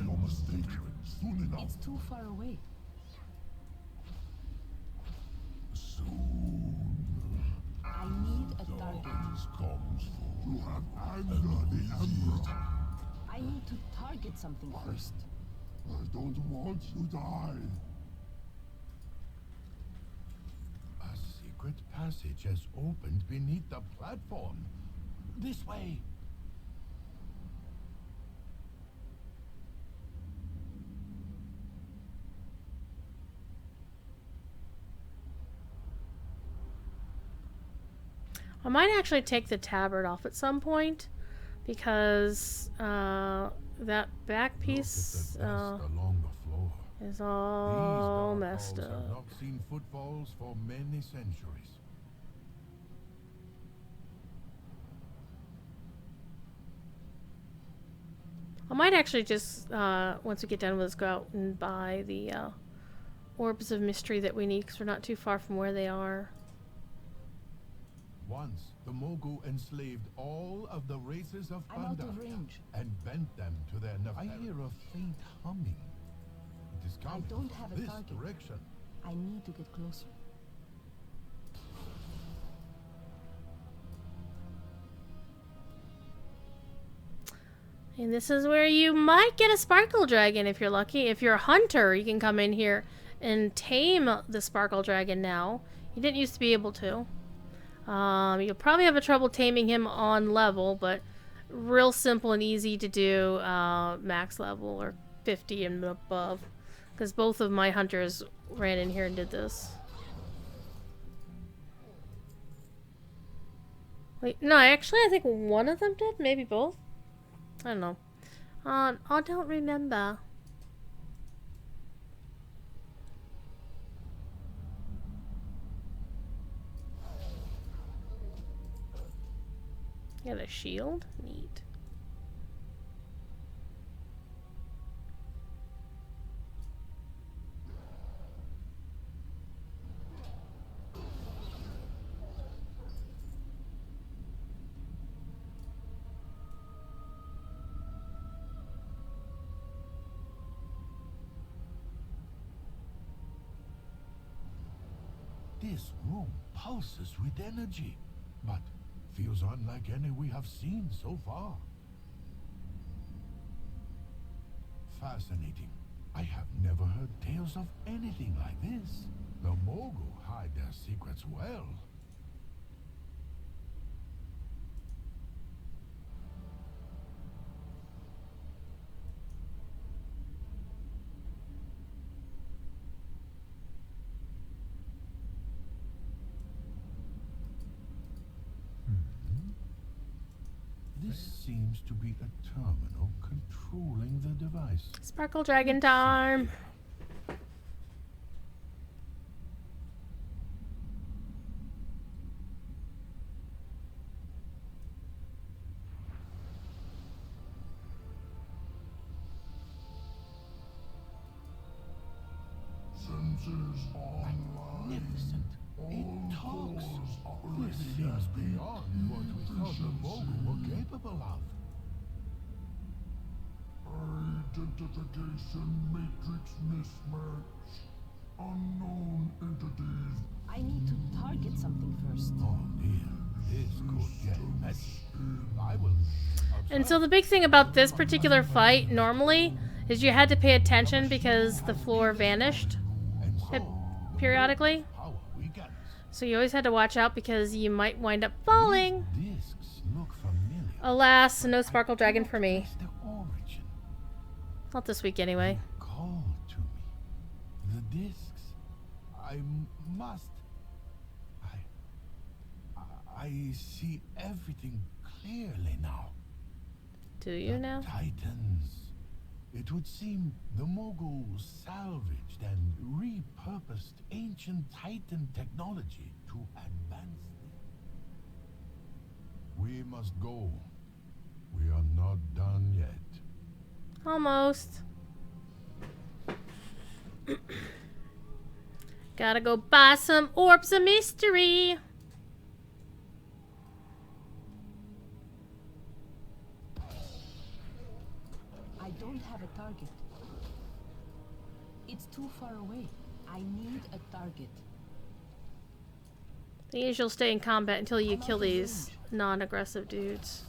Your mistake. Soon enough. It's too far away. Soon. I need a target. Comes. You have angered the Emperor. I need to target something first. I don't want to die. A secret passage has opened beneath the platform. This way. I might actually take the tabard off at some point because that back piece Along the floor. is all messed These dark halls have up. not seen footfalls for many centuries. I might actually just, once we get done with this, go out and buy the Orbs of Mystery that we need because we're not too far from where they are. Once, the Mogu enslaved all of the races of I'm out of Pandaria range. and bent them to their I hear a faint humming. It is coming I don't have a this target. direction. I need to get closer. And this is where you might get a sparkle dragon if you're lucky. If you're a hunter, you can come in here and tame the sparkle dragon now. You didn't used to be able to. You'll probably have a trouble taming him on level, but real simple and easy to do max level or 50 and above. Because both of my hunters ran in here and did this. Wait, no, actually I think one of them did, maybe both. I don't know. I don't remember. Got a shield? Neat. This room pulses with energy, but feels unlike any we have seen so far. Fascinating. I have never heard tales because of anything like this. The Mogu hide their secrets well. This seems to be a terminal controlling the device. Sparkle Dragon time. Sensors online. Magnificent. It talks. This seems beyond what we thought the Mogu were capable of. Identification matrix mismatch. Unknown entities. I need to target something first. Oh dear, this could get messy. I will. And so the big thing about this particular fight normally is you had to pay attention because the floor vanished periodically. So you always had to watch out because you might wind up falling. Alas, no Sparkle Dragon for me. Not this week anyway. Call to me. The discs. I must. I see everything clearly now. Do you now? Titans. It would seem the Mogu salvaged and repurposed ancient Titan technology to advance them. We must go. We are not done yet. Almost. Gotta go buy some Orbs of Mystery. I don't have a target. It's too far away. I need a target. The usual stay in combat until you kill these non-aggressive dudes.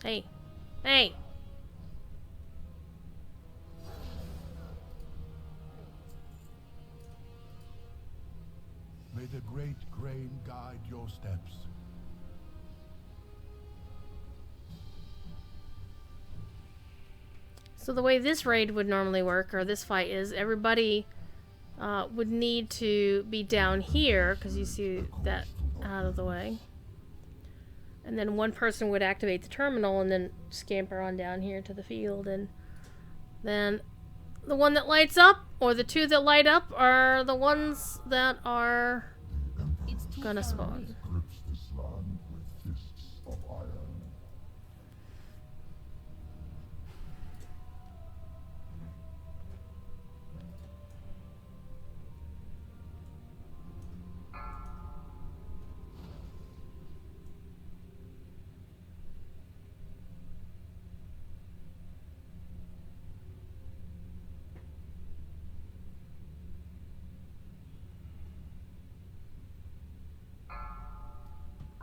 Hey. Hey. May the great grain guide your steps. So the way this raid would normally work, or this fight, is everybody would need to be down here, because you see that out of the way. And then one person would activate the terminal and then scamper on down here to the field. And then the one that lights up, or the two that light up, are the ones that are gonna spawn. Grips this land with fists of iron.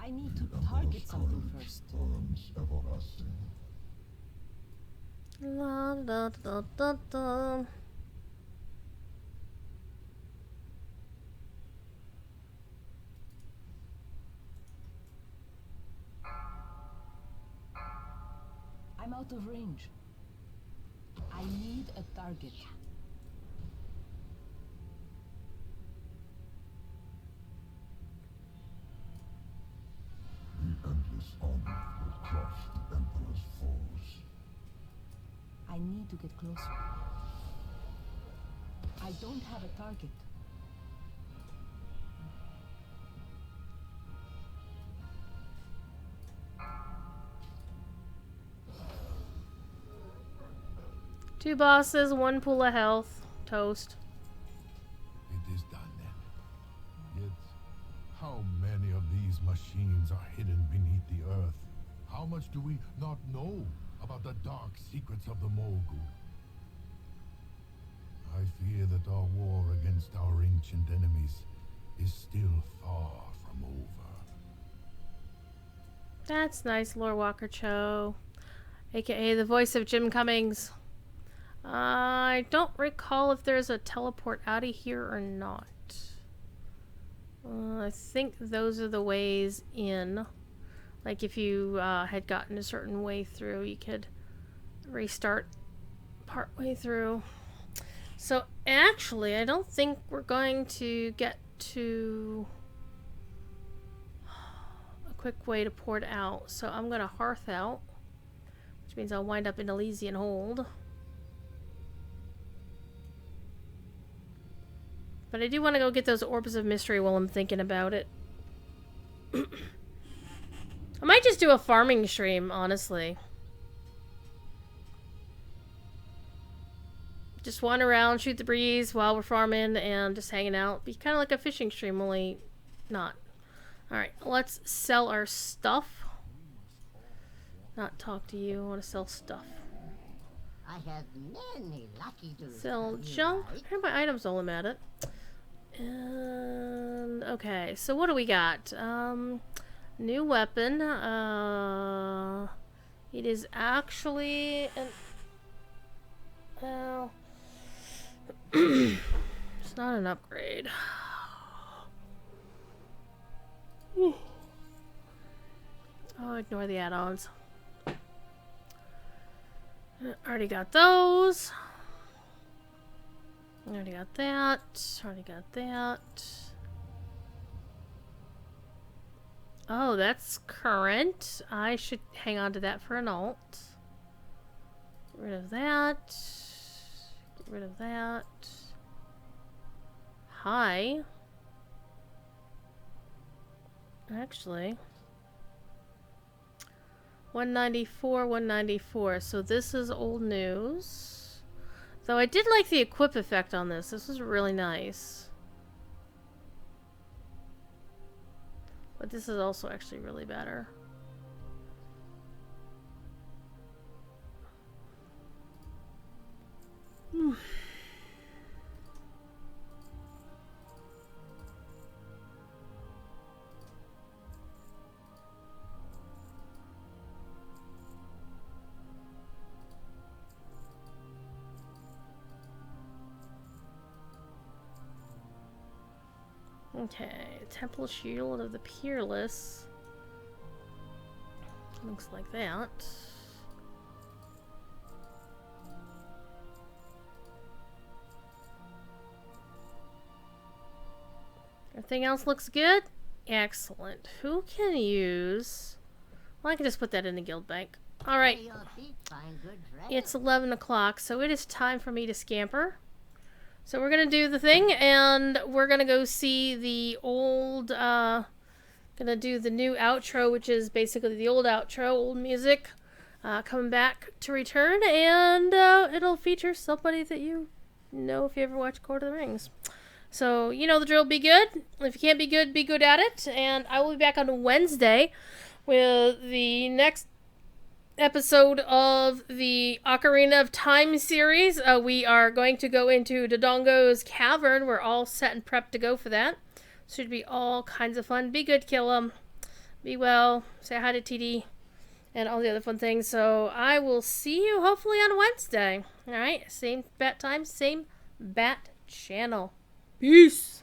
I need to target something first. La da da da da. I'm out of range. I need a target. The endless honor will crush the Emperor's foes. I need to get closer. I don't have a target. Two bosses, one pool of health. Toast. It is done then. Yet, how many of these machines are hidden beneath the earth? How much do we not know about about the dark secrets of the Mogu. I fear that our war against our ancient enemies is still far from over. That's nice, Lore Walker Cho, aka the voice of Jim Cummings. I don't recall if there's a teleport out of here or not. I think those are the ways in. Like if you had gotten a certain way through, you could restart part way through. So actually, I don't think we're going to get to a quick way to port out. So I'm going to hearth out, which means I'll wind up in Elysian Hold. But I do want to go get those Orbs of Mystery while I'm thinking about it. I might just do a farming stream, honestly. Just wander around, shoot the breeze while we're farming and just hanging out. Be kind of like a fishing stream, only not. Alright, let's sell our stuff. Not talk to you, I want to sell stuff. I have many lucky dudes. Sell junk. Where are my items while I'm at it? And okay, so what do we got? New weapon. It is actually an well, it's not an upgrade. Oh, ignore the add-ons. Already got those. Already got that. Already got that. Oh, that's current. I should hang on to that for an alt. Get rid of that. Get rid of that. Hi. Actually. 194, 194. So this is old news. Though I did like the equip effect on this. This was really nice. But this is also actually really better. Okay, Temple Shield of the Peerless. Looks like that. Everything else looks good? Excellent. Who can use... Well, I can just put that in the guild bank. Alright. It's 11 o'clock, so it is time for me to scamper. So we're going to do the thing, and we're going to go see the old, going to do the new outro, which is basically the old outro, old music, coming back to return, and it'll feature somebody that you know if you ever watch Court of the Rings. So, you know the drill, be good. If you can't be good at it, and I will be back on Wednesday with the next episode of the Ocarina of Time series. We are going to go into Dodongo's Cavern. We're all set and prepped to go for that. Should be all kinds of fun. Be good, kill 'em. Be well. Say hi to TD. And all the other fun things. So I will see you hopefully on Wednesday. Alright, same bat time, same bat channel. Peace.